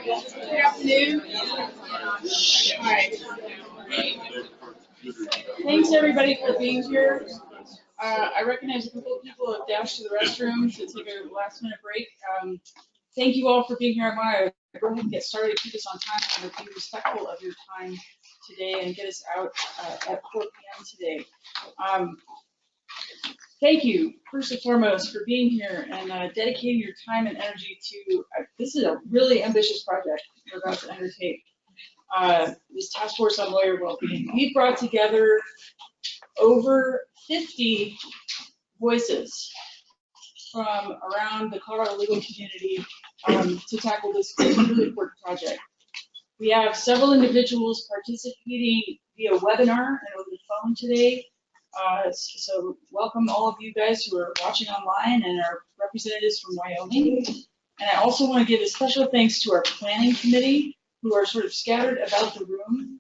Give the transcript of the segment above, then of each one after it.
Good afternoon. All right. Thanks everybody for being here. I recognize a couple of people have dashed to the restroom to take a last minute break. Thank you all for being here. I'm going to go ahead and get started, keep us on time, and be respectful of your time today and get us out at 4 p.m. today. Thank you, first and foremost, for being here and dedicating your time and energy to, this is a really ambitious project we're about to undertake. This task force on lawyer well-being. We brought together over 50 voices from around the Colorado legal community to tackle this really important project. We have several individuals participating via webinar and over the phone today. So welcome all of you guys who are watching online and our representatives from Wyoming. And I also want to give a special thanks to our planning committee who are sort of scattered about the room.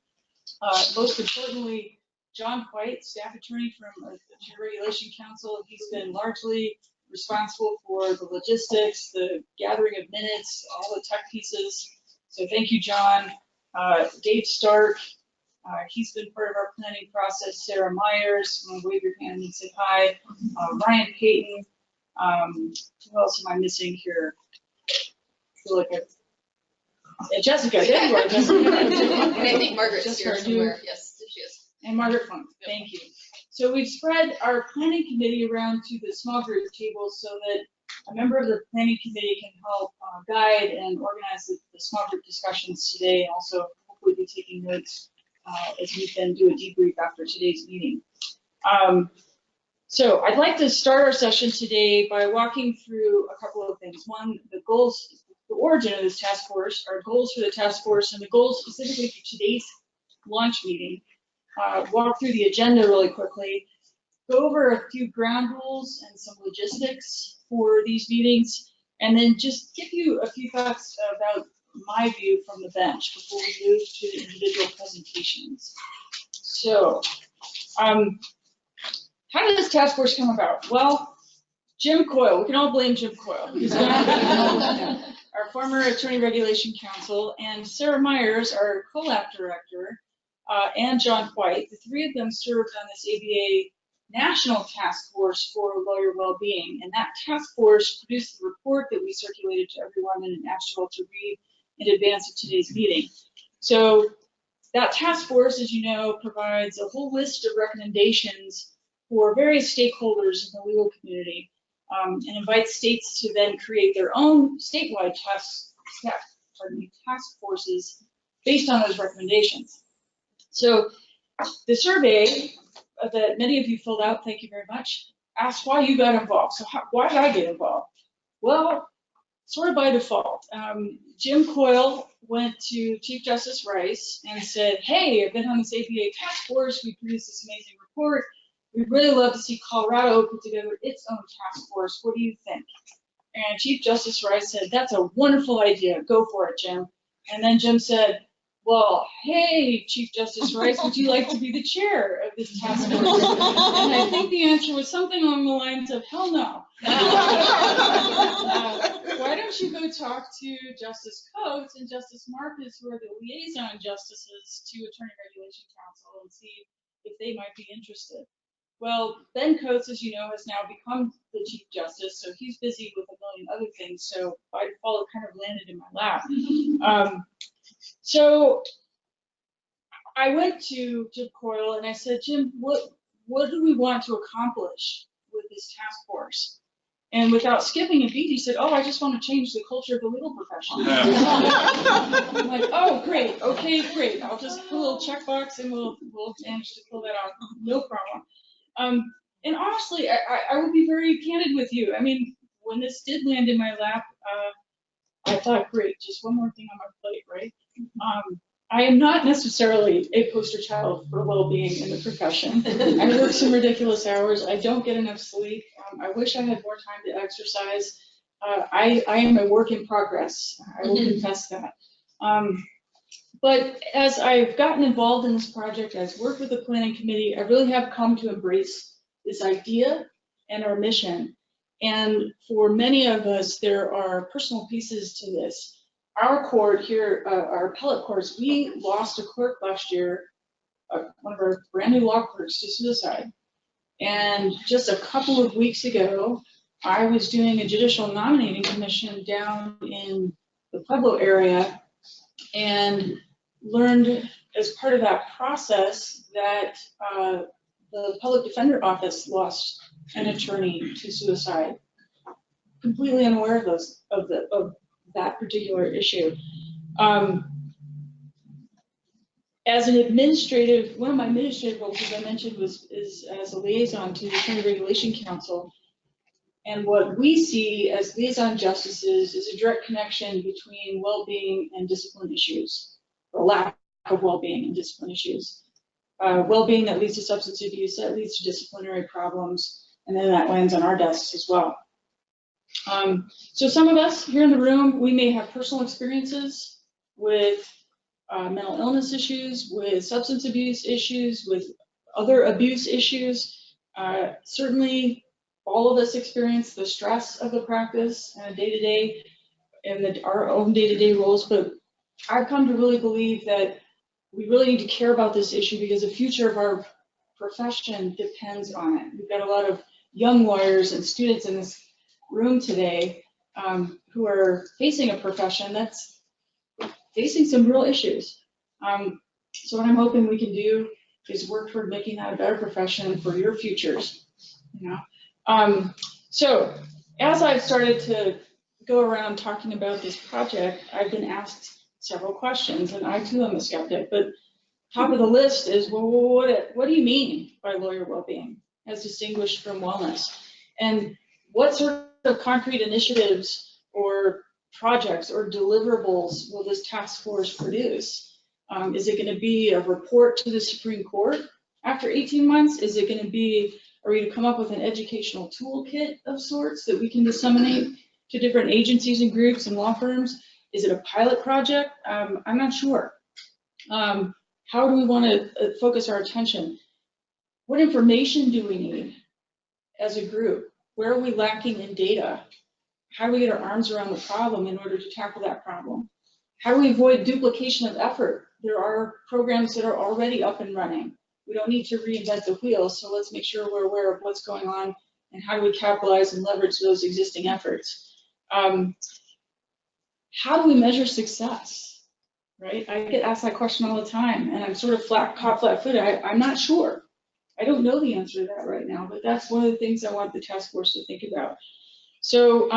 Most importantly, John White, staff attorney from the Attorney Regulation Council. He's been largely responsible for the logistics, the gathering of minutes, all the tech pieces. So thank you, John. Dave Stark. He's been part of our planning process. Sarah Myers, wave your hand and say hi. Ryan Payton. Who else am I missing here? I feel like Jessica, there you are, Jessica. And I think Margaret's here somewhere. Yes, she is. And Margaret Funk, thank you. So we've spread our planning committee around to the small group tables so that a member of the planning committee can help guide and organize the small group discussions today, and also hopefully be taking notes as we then do a debrief after today's meeting. So I'd like to start our session today by walking through a couple of things. One, the goals, the origin of this task force, our goals for the task force, and the goals specifically for today's launch meeting. Walk through the agenda really quickly, go over a few ground rules and some logistics for these meetings, and then just give you a few thoughts about my view from the bench before we move to the individual presentations. So, how did this task force come about? Well, Jim Coyle, we can all blame Jim Coyle. He's our former Attorney Regulation Counsel, and Sarah Myers, our co-lab director, and John White. The three of them served on this ABA National Task Force for Lawyer Wellbeing, and that task force produced the report that we circulated to everyone and asked you all to read in advance of today's meeting. So that task force, as you know, provides a whole list of recommendations for various stakeholders in the legal community, and invites states to then create their own statewide task forces based on those recommendations. So the survey that many of you filled out, thank you very much, asked why you got involved. So why did I get involved? Well, sort of by default. Jim Coyle went to Chief Justice Rice and said, hey, I've been on this ABA task force, we produced this amazing report, we'd really love to see Colorado put together its own task force, what do you think? And Chief Justice Rice said, that's a wonderful idea, go for it, Jim. And then Jim said, well, hey, Chief Justice Rice, would you like to be the chair of this task force? And I think the answer was something along the lines of, hell no. Why don't you go talk to Justice Coates and Justice Marcus, who are the liaison justices to Attorney Regulation Council, and see if they might be interested. Well, Ben Coates, as you know, has now become the Chief Justice, so he's busy with a million other things, so by default, it kind of landed in my lap. So I went to Jim Coyle and I said, Jim, what do we want to accomplish with this task force? And without skipping a beat, he said, oh, I just want to change the culture of the legal profession. I'm like, oh, great. Okay, great. I'll just put a little checkbox and we'll manage to pull that off. No problem. And honestly, I will be very candid with you. I mean, when this did land in my lap, I thought, great, just one more thing on my plate, right? I am not necessarily a poster child for well-being in the profession. I work some ridiculous hours. I don't get enough sleep. I wish I had more time to exercise. I am a work in progress. I will confess that. But as I've gotten involved in this project, as worked with the planning committee, I really have come to embrace this idea and our mission. And for many of us, there are personal pieces to this. our court here, our appellate courts, we lost a clerk last year, one of our brand new law clerks to suicide. And just a couple of weeks ago, I was doing a judicial nominating commission down in the Pueblo area and learned as part of that process that the public defender office lost an attorney to suicide. Completely unaware of that particular issue. As an administrative, one of my administrative roles, as I mentioned, is as a liaison to the Attorney Regulation Council. And what we see as liaison justices is a direct connection between well-being and discipline issues, or lack of well-being and discipline issues. Well-being that leads to substance abuse, that leads to disciplinary problems, and then that lands on our desks as well. So some of us here in the room, we may have personal experiences with mental illness issues, with substance abuse issues, with other abuse issues. Certainly, all of us experience the stress of the practice and day-to-day and our own day-to-day roles, but I've come to really believe that we really need to care about this issue because the future of our profession depends on it. We've got a lot of young lawyers and students in this room today who are facing a profession that's facing some real issues. So what I'm hoping we can do is work toward making that a better profession for your futures. You know? So as I've started to go around talking about this project, I've been asked several questions, and I too am a skeptic, but top of the list is, well, what do you mean by lawyer well-being as distinguished from wellness? And what sort of concrete initiatives or projects or deliverables will this task force produce? Is it going to be a report to the Supreme Court after 18 months? Is it going to be, are we going to come up with an educational toolkit of sorts that we can disseminate to different agencies and groups and law firms? Is it a pilot project? I'm not sure. How do we want to focus our attention? What information do we need as a group? Where are we lacking in data? How do we get our arms around the problem in order to tackle that problem? How do we avoid duplication of effort? There are programs that are already up and running. We don't need to reinvent the wheel, so let's make sure we're aware of what's going on and how do we capitalize and leverage those existing efforts. How do we measure success, right? I get asked that question all the time, and I'm sort of caught flat-footed. I'm not sure. I don't know the answer to that right now, but that's one of the things I want the task force to think about. So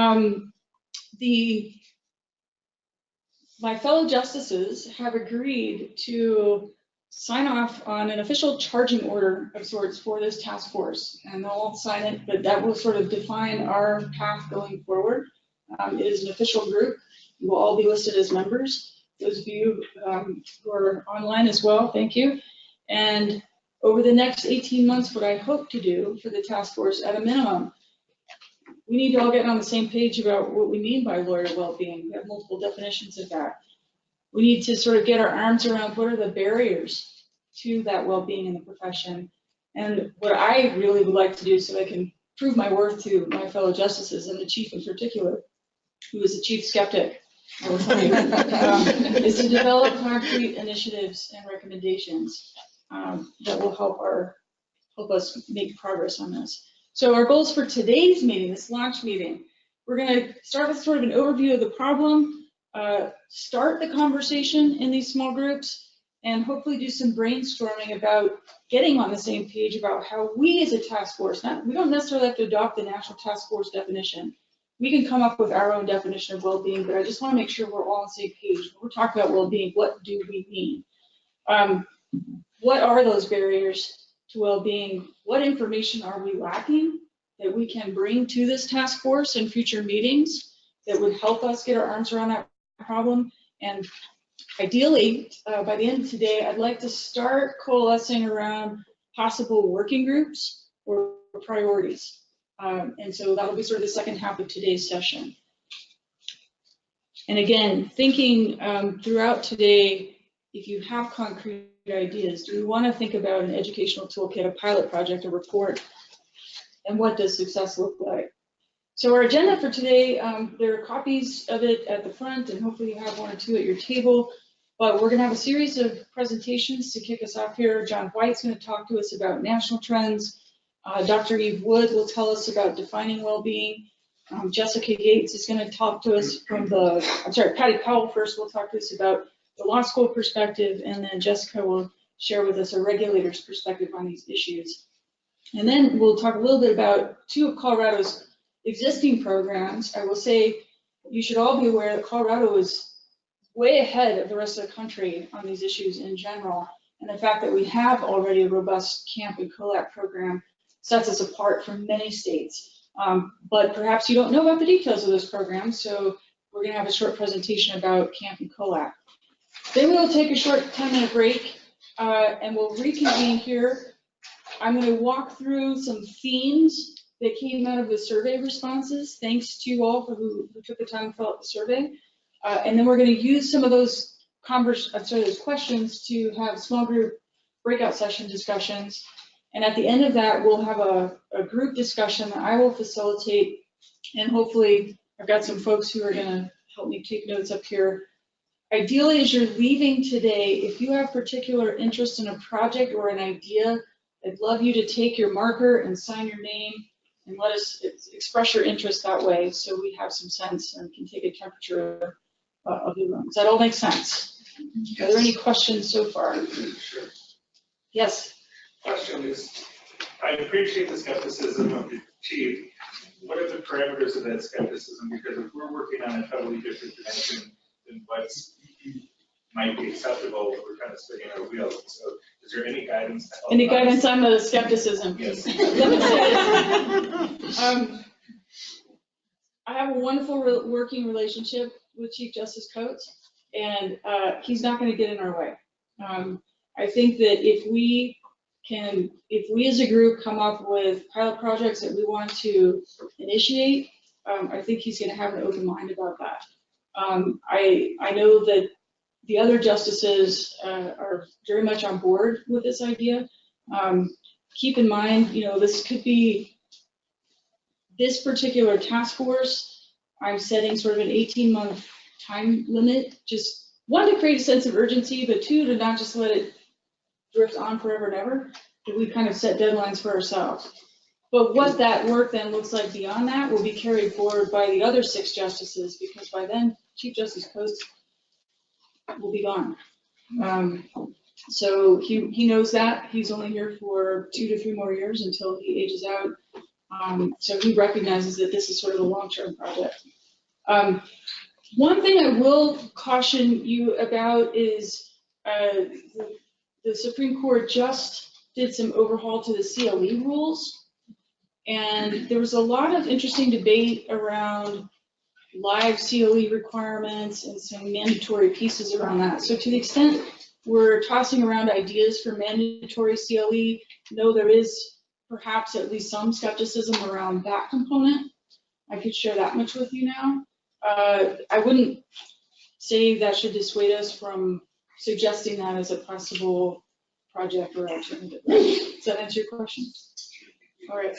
my fellow justices have agreed to sign off on an official charging order of sorts for this task force, and they'll all sign it, but that will sort of define our path going forward. It is an official group. You will all be listed as members. Those of you who are online as well, thank you. And over the next 18 months, what I hope to do for the task force at a minimum, we need to all get on the same page about what we mean by lawyer well-being. We have multiple definitions of that. We need to sort of get our arms around what are the barriers to that well-being in the profession. And what I really would like to do so I can prove my worth to my fellow justices, and the chief in particular, who is the chief skeptic, I will tell you, is to develop concrete initiatives and recommendations that will help us make progress on this. So our goals for today's meeting, this launch meeting, we're going to start with sort of an overview of the problem, start the conversation in these small groups, and hopefully do some brainstorming about getting on the same page about how we as a task force, we don't necessarily have to adopt the national task force definition. We can come up with our own definition of well-being, but I just want to make sure we're all on the same page. When we're talking about well-being, what do we mean? What are those barriers to well-being? What information are we lacking that we can bring to this task force in future meetings that would help us get our arms around that problem? And ideally, by the end of today, I'd like to start coalescing around possible working groups or priorities. And so that'll be sort of the second half of today's session. And again, thinking throughout today, if you have concrete ideas, do we want to think about an educational toolkit, a pilot project, a report, and what does success look like? So our agenda for today, there are copies of it at the front, and hopefully you have one or two at your table. But we're going to have a series of presentations to kick us off here. John White's going to talk to us about national trends. Dr. Eve Wood will tell us about defining well-being. Jessica Yates is going to talk to us from Patty Powell first will talk to us about the law school perspective, and then Jessica will share with us a regulator's perspective on these issues. And then we'll talk a little bit about two of Colorado's existing programs. I will say you should all be aware that Colorado is way ahead of the rest of the country on these issues in general. And the fact that we have already a robust camp and COLAP program sets us apart from many states. But perhaps you don't know about the details of those programs, so we're going to have a short presentation about camp and COLAP. Then we'll take a short 10-minute break, and we'll reconvene here. I'm going to walk through some themes that came out of the survey responses. Thanks to you all who took the time to fill out the survey. And then we're going to use some of those questions to have small group breakout session discussions. And at the end of that, we'll have a group discussion that I will facilitate. And hopefully, I've got some folks who are going to help me take notes up here. Ideally, as you're leaving today, if you have particular interest in a project or an idea, I'd love you to take your marker and sign your name and let us express your interest that way so we have some sense and can take a temperature of the room. Does that all make sense? Yes. Are there any questions so far? Sure. Yes. Question is, I appreciate the skepticism of the chief. What are the parameters of that skepticism? Because if we're working on a totally different dimension than what's might be acceptable, we're kind of spinning our wheels. So is there any guidance? Any guidance on the skepticism? Yes. Let me say this. I have a wonderful working relationship with Chief Justice Coates, and he's not going to get in our way. I think that if we as a group come up with pilot projects that we want to initiate, I think he's going to have an open mind about that. I know that the other justices are very much on board with this idea. Keep in mind, this could be this particular task force. I'm setting sort of an 18-month time limit, just one, to create a sense of urgency, but two, to not just let it drift on forever and ever, that we kind of set deadlines for ourselves. But what that work then looks like beyond that will be carried forward by the other 6 justices, because by then Chief Justice Coates will be gone. So he knows that. He's only here for 2 to 3 more years until he ages out. So he recognizes that this is sort of a long-term project. One thing I will caution you about is the Supreme Court just did some overhaul to the CLE rules. And there was a lot of interesting debate around live CLE requirements and some mandatory pieces around that. So to the extent we're tossing around ideas for mandatory CLE, no, there is perhaps at least some skepticism around that component. I could share that much with you now. I wouldn't say that should dissuade us from suggesting that as a possible project or alternative. Does that answer your question? All right.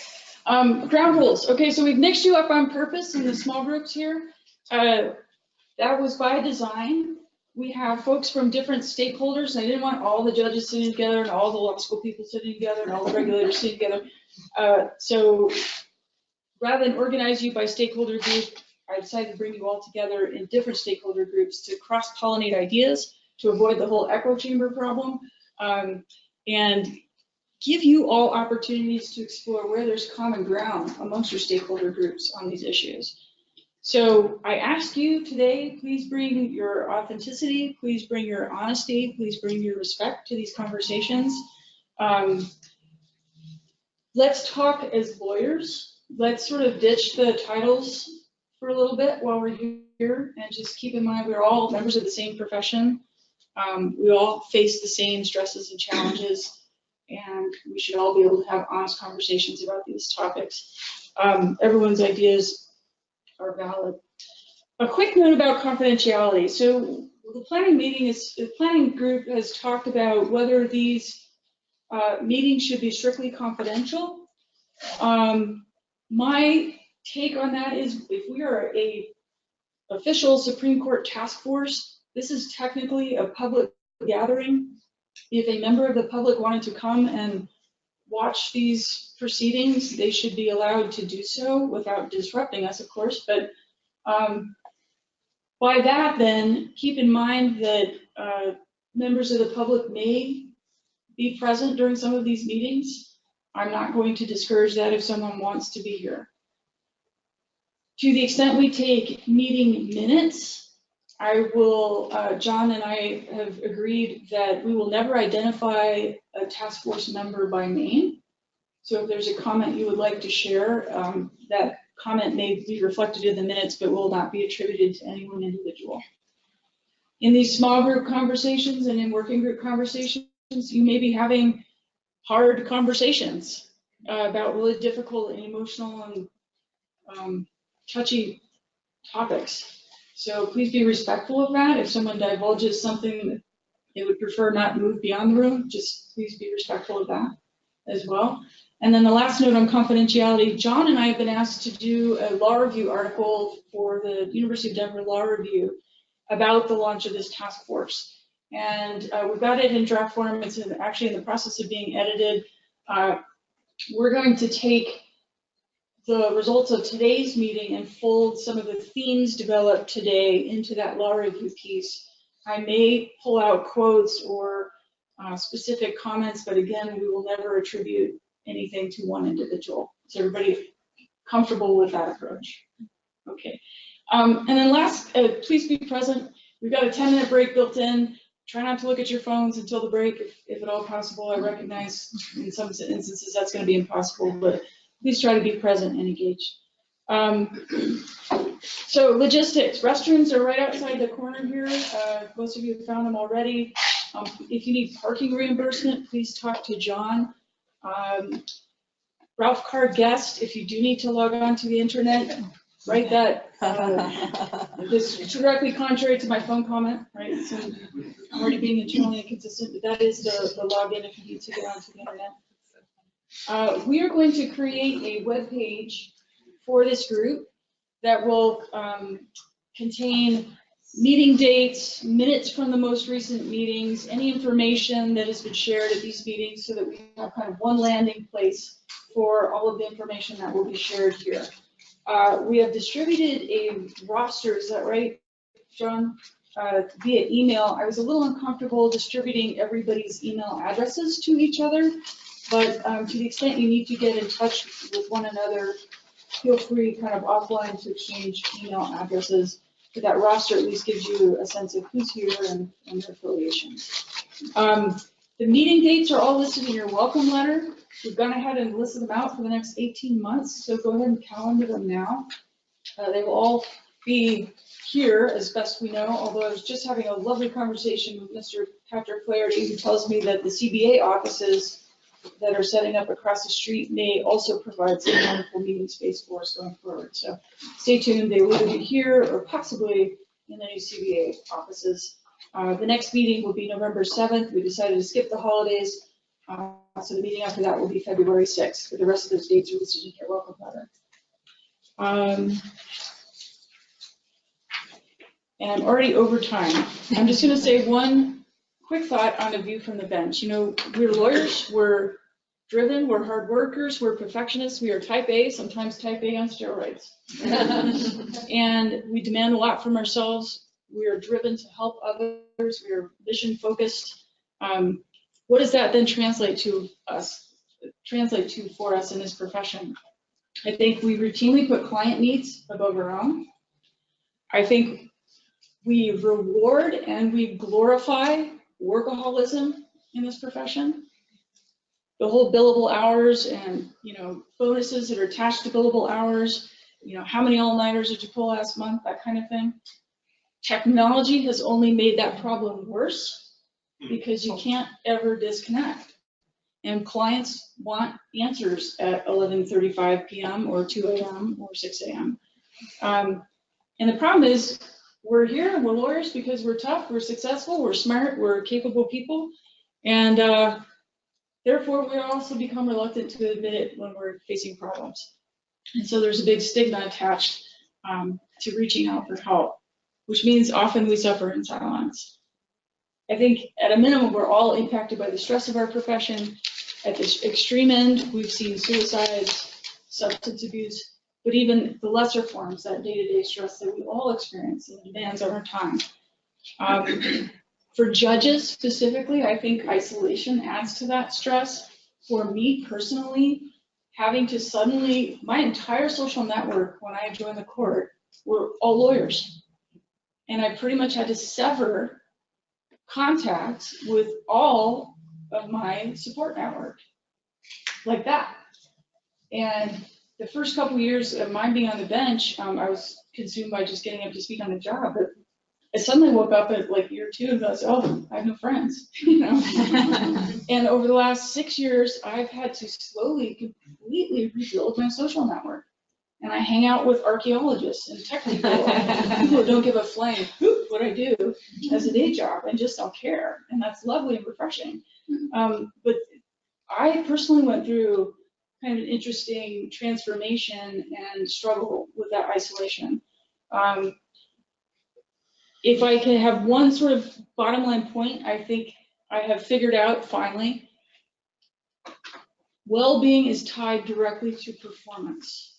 Ground rules. Okay, so we've mixed you up on purpose in the small groups here. That was by design. We have folks from different stakeholders, and I didn't want all the judges sitting together and all the law school people sitting together and all the regulators sitting together. So rather than organize you by stakeholder group, I decided to bring you all together in different stakeholder groups to cross-pollinate ideas, to avoid the whole echo chamber problem, and give you all opportunities to explore where there's common ground amongst your stakeholder groups on these issues. So I ask you today, please bring your authenticity, please bring your honesty, please bring your respect to these conversations. Let's talk as lawyers. Let's sort of ditch the titles for a little bit while we're here, and just keep in mind we're all members of the same profession. We all face the same stresses and challenges, and we should all be able to have honest conversations about these topics. Everyone's ideas are valid. A quick note about confidentiality. So the planning group has talked about whether these meetings should be strictly confidential. My take on that is if we are a official Supreme Court task force, this is technically a public gathering. If a member of the public wanted to come and watch these proceedings, they should be allowed to do so without disrupting us, of course. But by that, then, keep in mind that members of the public may be present during some of these meetings. I'm not going to discourage that if someone wants to be here. To the extent we take meeting minutes, I will, John and I have agreed that we will never identify a task force member by name. So if there's a comment you would like to share, that comment may be reflected in the minutes, but will not be attributed to any one individual. In these small group conversations and in working group conversations, you may be having hard conversations about really difficult and emotional and touchy topics. So please be respectful of that. If someone divulges something that they would prefer not move beyond the room, just please be respectful of that as well. And then the last note on confidentiality, John and I have been asked to do a law review article for the University of Denver Law Review about the launch of this task force. And we've got it in draft form. It's actually in the process of being edited. We're going to take the results of today's meeting and fold some of the themes developed today into that law review piece. I may pull out quotes or specific comments, but again, we will never attribute anything to one individual. Is everybody comfortable with that approach? Okay. And then last, please be present. We've got a 10-minute break built in. Try not to look at your phones until the break, if at all possible. I recognize in some instances that's going to be impossible, but please try to be present and engaged. So logistics, restrooms are right outside the corner here. Most of you have found them already. If you need parking reimbursement, please talk to John. Ralph Card guest, if you do need to log on to the internet, write that. This is directly contrary to my phone comment, right? So I'm already being internally inconsistent, but that is the login if you need to get onto the internet. We are going to create a web page for this group that will contain meeting dates, minutes from the most recent meetings, any information that has been shared at these meetings, so that we have kind of one landing place for all of the information that will be shared here. We have distributed a roster, is that right, John? Via email. I was a little uncomfortable distributing everybody's email addresses to each other, but to the extent you need to get in touch with one another, feel free kind of offline to exchange email addresses. But that roster at least gives you a sense of who's here and their affiliations. The meeting dates are all listed in your welcome letter. We've gone ahead and listed them out for the next 18 months, so go ahead and calendar them now. They will all be here as best we know, although I was just having a lovely conversation with Mr. Patrick Flaherty, who tells me that the CBA offices that are setting up across the street may also provide some wonderful meeting space for us going forward. So stay tuned. They will either be here or possibly in the new CBA offices. The next meeting will be November 7th. We decided to skip the holidays. So the meeting after that will be February 6th. But the rest of those dates are listed in your welcome letter. And I'm already over time. I'm just going to say one quick thought on a view from the bench. You know, we're lawyers, we're driven, we're hard workers, we're perfectionists, we are type A, sometimes type A on steroids. And we demand a lot from ourselves. We are driven to help others. We are vision focused. What does that then translate to for us in this profession? I think we routinely put client needs above our own. I think we reward and we glorify workaholism in this profession. The whole billable hours and, you know, bonuses that are attached to billable hours, you know, how many all-nighters did you pull last month, that kind of thing. Technology has only made that problem worse because you can't ever disconnect. And clients want answers at 11:35 p.m. or 2 a.m. or 6 a.m. And the problem is, we're here and we're lawyers because we're tough, we're successful, we're smart, we're capable people, and therefore we also become reluctant to admit it when we're facing problems. And so there's a big stigma attached to reaching out for help, which means often we suffer in silence. I think at a minimum, we're all impacted by the stress of our profession. At the extreme end, we've seen suicides, substance abuse, but even the lesser forms, that day-to-day stress that we all experience and demands on our time. For judges specifically, I think isolation adds to that stress. For me personally, having to suddenly, my entire social network when I joined the court were all lawyers. And I pretty much had to sever contact with all of my support network, like that. And the first couple of years of mine being on the bench, I was consumed by just getting up to speed on the job. But I suddenly woke up at like year 2 and was, oh, I have no friends, you know. And over the last 6 years, I've had to slowly, completely rebuild my social network. And I hang out with archaeologists and tech people who don't give a flying hoot what I do as a day job and just don't care. And that's lovely and refreshing. But I personally went through kind of an interesting transformation and struggle with that isolation. If I can have one sort of bottom line point, I think I have figured out finally, well-being is tied directly to performance.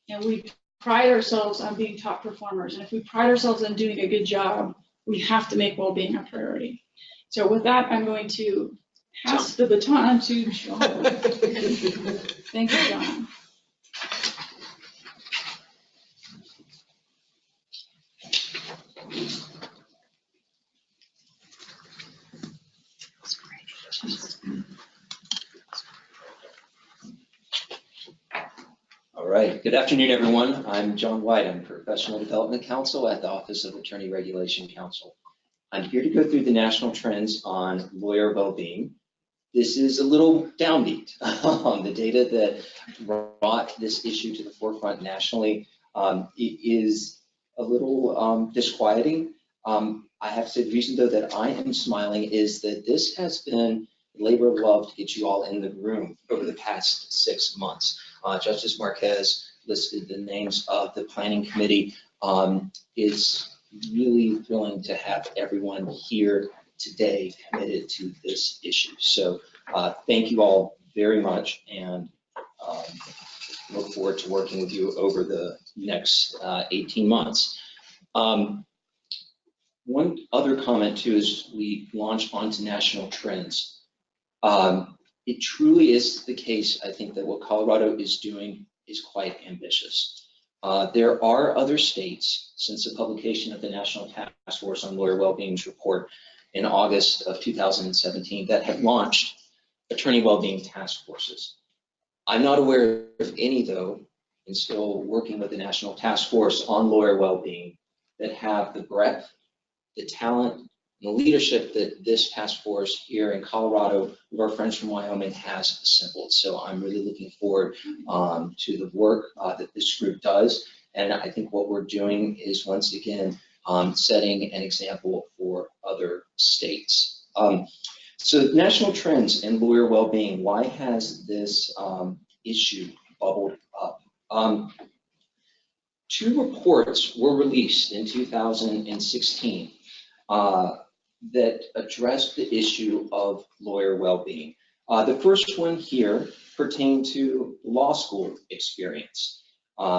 And we pride ourselves on being top performers. And if we pride ourselves on doing a good job, we have to make well-being a priority. So with that, I'm going to pass the baton to John. Thank you, John. All right, good afternoon, everyone. I'm John White. I'm Professional Development Counsel at the Office of Attorney Regulation Counsel. I'm here to go through the national trends on lawyer well-being. This is a little downbeat. The data that brought this issue to the forefront nationally is a little disquieting. I have to say the reason, though, that I am smiling is that this has been a labor of love to get you all in the room over the past 6 months. Justice Marquez listed the names of the planning committee. It's really thrilling to have everyone here today committed to this issue. So thank you all very much, and look forward to working with you over the next 18 months. One other comment too is we launch onto national trends. It truly is the case, I think, that what Colorado is doing is quite ambitious. There are other states, since the publication of the National Task Force on Lawyer Wellbeing's report in August of 2017, that have launched attorney wellbeing task forces. I'm not aware of any, though, and still working with the National Task Force on Lawyer Wellbeing, that have the breadth, the talent, and the leadership that this task force here in Colorado, with our friends from Wyoming, has assembled. So I'm really looking forward to the work that this group does. And I think what we're doing is, once again, setting an example for other states. So national trends in lawyer well-being, why has this issue bubbled up? 2 reports were released in 2016 that addressed the issue of lawyer well-being. The first one here pertained to law school experience,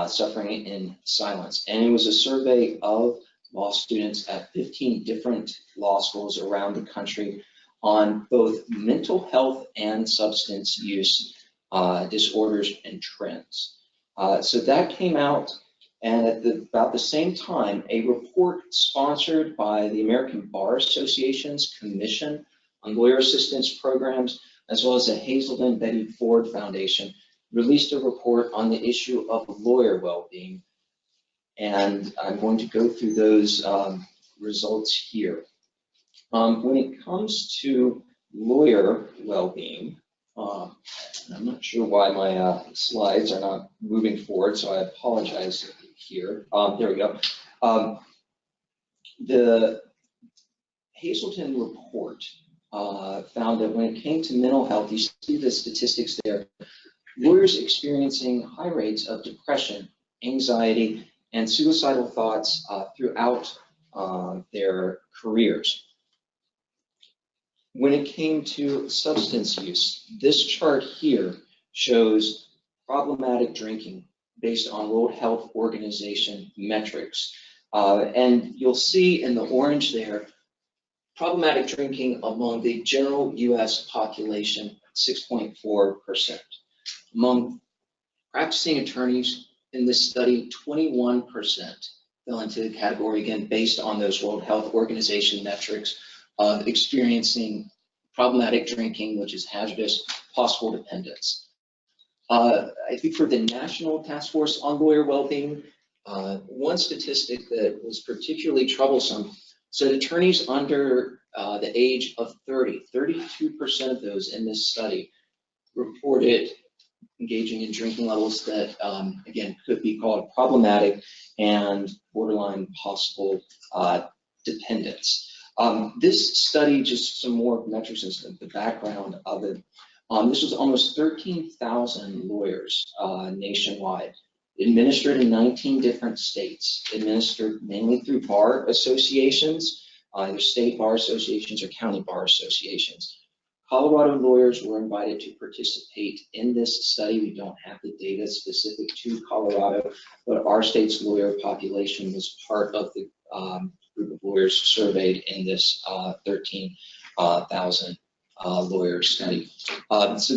suffering in silence. And it was a survey of law students at 15 different law schools around the country on both mental health and substance use disorders and trends. So that came out. And at about the same time, a report sponsored by the American Bar Association's Commission on Lawyer Assistance Programs, as well as the Hazelden Betty Ford Foundation, released a report on the issue of lawyer well-being. And I'm going to go through those results here. When it comes to lawyer well-being, I'm not sure why my slides are not moving forward, so I apologize here. There we go. The Hazelden report found that when it came to mental health, you see the statistics there. lawyers experiencing high rates of depression, anxiety, and suicidal thoughts throughout their careers. When it came to substance use, this chart here shows problematic drinking based on World Health Organization metrics. And you'll see in the orange there, problematic drinking among the general US population, 6.4%. Among practicing attorneys in this study, 21% fell into the category, again, based on those World Health Organization metrics of experiencing problematic drinking, which is hazardous, possible dependence. I think for the National Task Force on Lawyer Wellbeing, one statistic that was particularly troublesome said attorneys under the age of 30, 32% of those in this study reported engaging in drinking levels that, again, could be called problematic and borderline possible dependence. This study, just some more metrics and the background of it, this was almost 13,000 lawyers nationwide, administered in 19 different states, administered mainly through bar associations, either state bar associations or county bar associations. Colorado lawyers were invited to participate in this study. We don't have the data specific to Colorado, but our state's lawyer population was part of the group of lawyers surveyed in this 13,000 lawyer study. So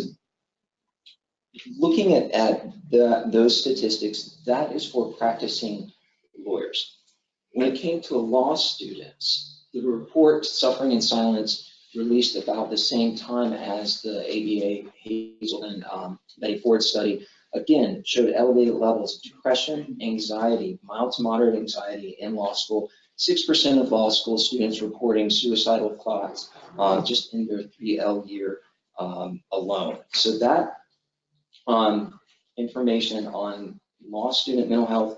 looking at those statistics, that is for practicing lawyers. When it came to law students, the report Suffering in Silence, released about the same time as the ABA Hazel and Betty Ford study, again, showed elevated levels of depression, anxiety, mild to moderate anxiety in law school. 6% of law school students reporting suicidal thoughts just in their 3L year alone. So that information on law student mental health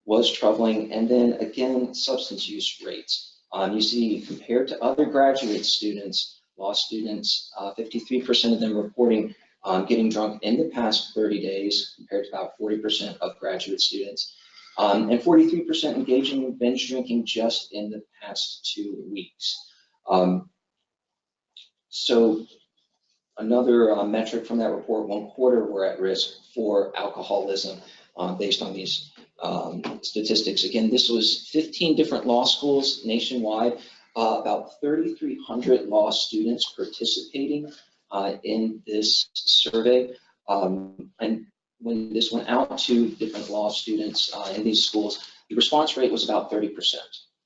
was troubling. And then again, substance use rates. You see, compared to other graduate students, law students, 53% of them reporting getting drunk in the past 30 days, compared to about 40% of graduate students, and 43% engaging in binge drinking just in the past 2 weeks. So another metric from that report, 1/4 were at risk for alcoholism based on these statistics. Again, this was 15 different law schools nationwide, about 3,300 law students participating in this survey. And when this went out to different law students in these schools, the response rate was about 30%.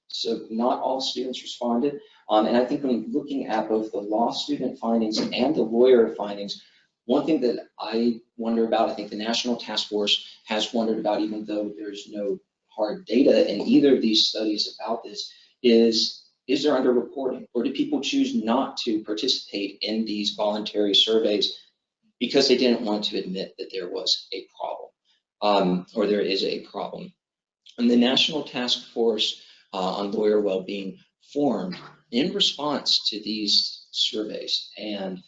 So not all students responded. And I think when looking at both the law student findings and the lawyer findings, one thing that I wonder about, I think the National Task Force has wondered about, even though there's no hard data in either of these studies about this, is there underreporting? Or do people choose not to participate in these voluntary surveys because they didn't want to admit that there was a problem, or there is a problem? And the National Task Force on Lawyer Wellbeing formed in response to these surveys, and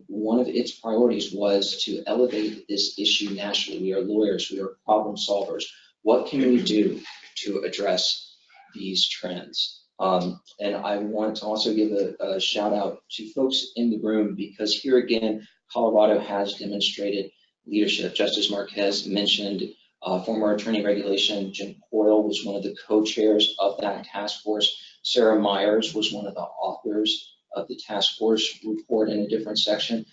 one of its priorities was to elevate this issue nationally. We are lawyers, we are problem solvers. What can we do to address these trends? And I want to also give a shout out to folks in the room, because here again, Colorado has demonstrated leadership. Justice Marquez mentioned former attorney regulation. Jim Coyle was one of the co-chairs of that task force. Sarah Myers was one of the authors of the task force report in a different section.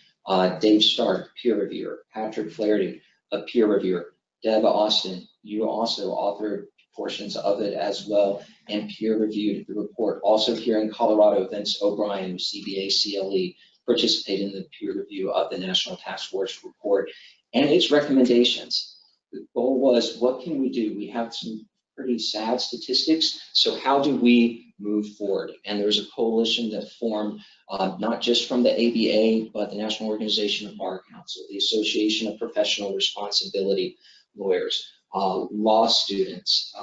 Dave Stark, peer reviewer. Patrick Flaherty, a peer reviewer. Deb Austin, you also authored portions of it as well and peer reviewed the report. Also here in Colorado, Vince O'Brien, CBA CLE, participated in the peer review of the National Task Force report and its recommendations. The goal was, what can we do? We have some pretty sad statistics, so how do we move forward? And there was a coalition that formed not just from the ABA, but the National Organization of Bar Counsel, the Association of Professional Responsibility Lawyers, law students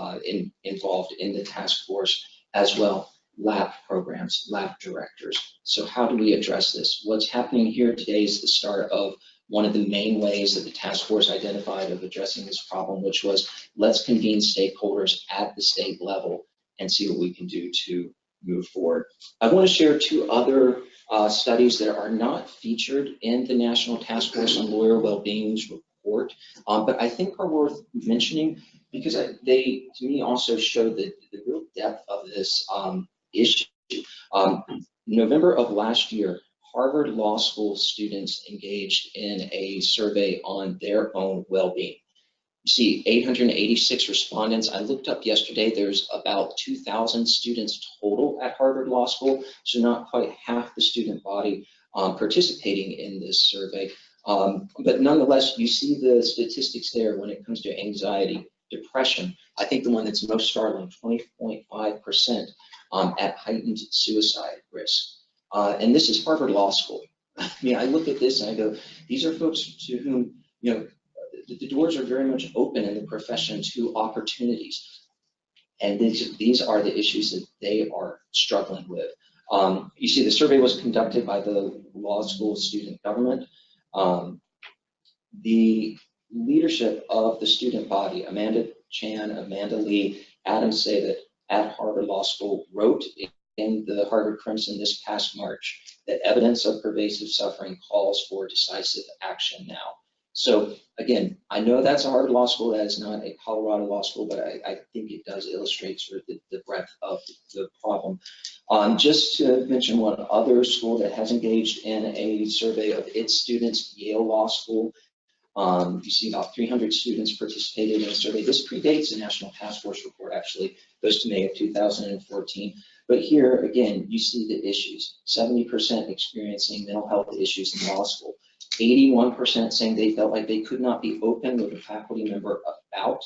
involved in the task force as well. lab programs, lab directors. So how do we address this? What's happening here today is the start of one of the main ways that the task force identified of addressing this problem, which was let's convene stakeholders at the state level and see what we can do to move forward. I want to share two other studies that are not featured in the National Task Force on Lawyer Wellbeing's report, but I think are worth mentioning because they, to me, also show the real depth of this issue. November of last year, Harvard Law School students engaged in a survey on their own well-being. You see 886 respondents. I looked up yesterday, there's about 2,000 students total at Harvard Law School, so not quite half the student body participating in this survey. But nonetheless, you see the statistics there when it comes to anxiety, depression. I think the one that's most startling, 20.5% at heightened suicide risk. And this is Harvard Law School. I mean, I look at this and I go, these are folks to whom, you know, the doors are very much open in the profession to opportunities. And these are the issues that they are struggling with. You see, the survey was conducted by the law school student government. The leadership of the student body, Amanda Chan, Amanda Lee, Adam Sabat at Harvard Law School wrote in the Harvard Crimson this past March that evidence of pervasive suffering calls for decisive action now. So again, I know that's a Harvard Law School, that is not a Colorado law school, but I think it does illustrate sort of the breadth of the problem. Just to mention one other school that has engaged in a survey of its students, Yale Law School. You see about 300 students participated in a survey. This predates the National Task Force report, actually, goes to May of 2014. But here, again, you see the issues. 70% experiencing mental health issues in law school. 81% saying they felt like they could not be open with a faculty member about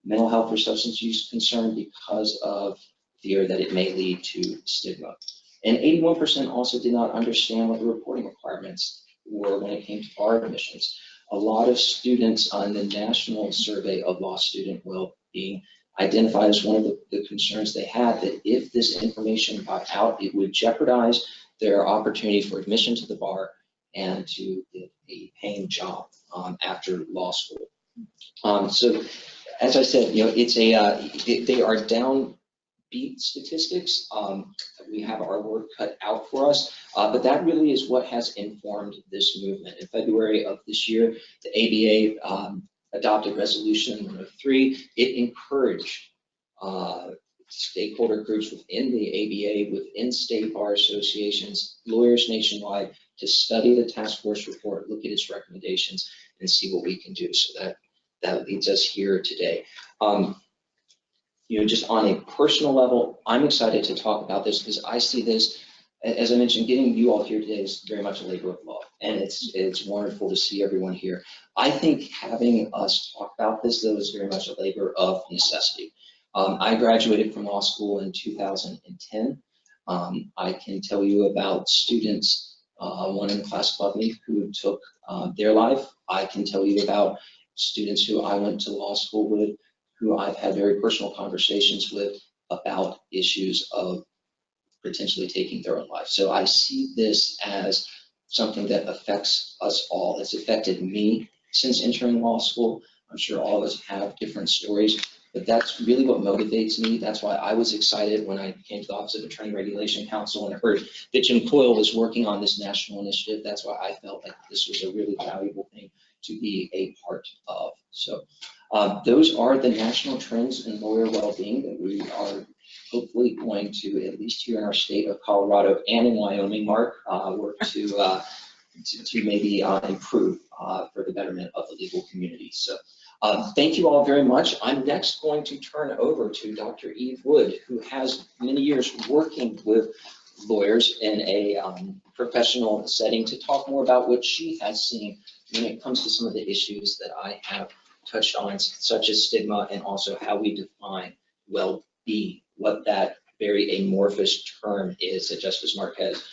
mental health or substance use concern because of fear that it may lead to stigma. And 81% also did not understand what the reporting requirements were when it came to bar admissions. A lot of students on the National Survey of Law Student Well-Being identified as one of the concerns they had, that if this information got out, it would jeopardize their opportunity for admission to the bar and to get a paying job after law school. So, as I said, you know, it's they are downbeat statistics. We have our work cut out for us, but that really is what has informed this movement. In February of this year, the ABA adopted Resolution 103. It encouraged stakeholder groups within the ABA, within state bar associations, lawyers nationwide, to study the task force report, look at its recommendations, and see what we can do. So that leads us here today. You know, just on a personal level, I'm excited to talk about this because I see this, as I mentioned, getting you all here today is very much a labor of love, and it's wonderful to see everyone here. I think having us talk about this, though, is very much a labor of necessity. I graduated from law school in 2010. I can tell you about students, one in the class above me, who took their life. I can tell you about students who I went to law school with, who I've had very personal conversations with about issues of potentially taking their own life. So I see this as something that affects us all. It's affected me since entering law school. I'm sure all of us have different stories, but that's really what motivates me. That's why I was excited when I came to the Office of Attorney Regulation Counsel and I heard that Jim Coyle was working on this national initiative. That's why I felt like this was a really valuable thing to be a part of. So those are the national trends in lawyer well-being that we are hopefully going to, at least here in our state of Colorado and in Wyoming, Mark, work to maybe improve for the betterment of the legal community. So thank you all very much. I'm next going to turn over to Dr. Eve Wood, who has many years working with lawyers in a professional setting, to talk more about what she has seen when it comes to some of the issues that I have touched on, such as stigma, and also how we define well-being, what that very amorphous term is that Justice Marquez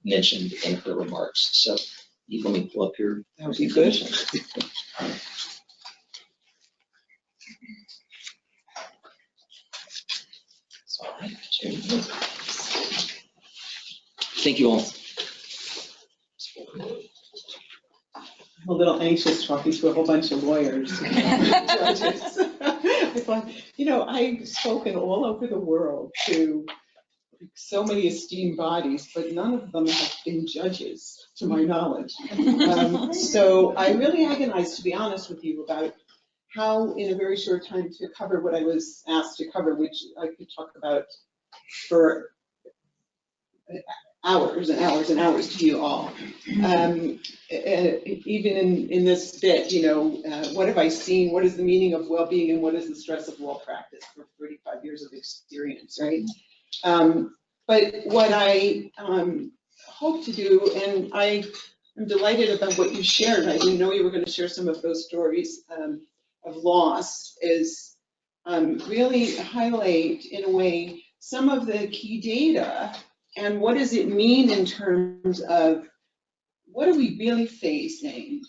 mentioned in her remarks. So Eve, let me pull up your presentation. All right, Thank you all. I'm a little anxious talking to a whole bunch of lawyers. Judges. I thought, I've spoken all over the world to so many esteemed bodies, but none of them have been judges, to my knowledge. So I really agonized, to be honest with you, about how in a very short time to cover what I was asked to cover, which I could talk about for hours and hours and hours to you all. Even in this bit, what have I seen? What is the meaning of well-being and what is the stress of law practice for 35 years of experience, right? But what I hope to do, and I am delighted about what you shared, I didn't know you were going to share some of those stories of loss, is really highlight in a way some of the key data and what does it mean in terms of what are we really facing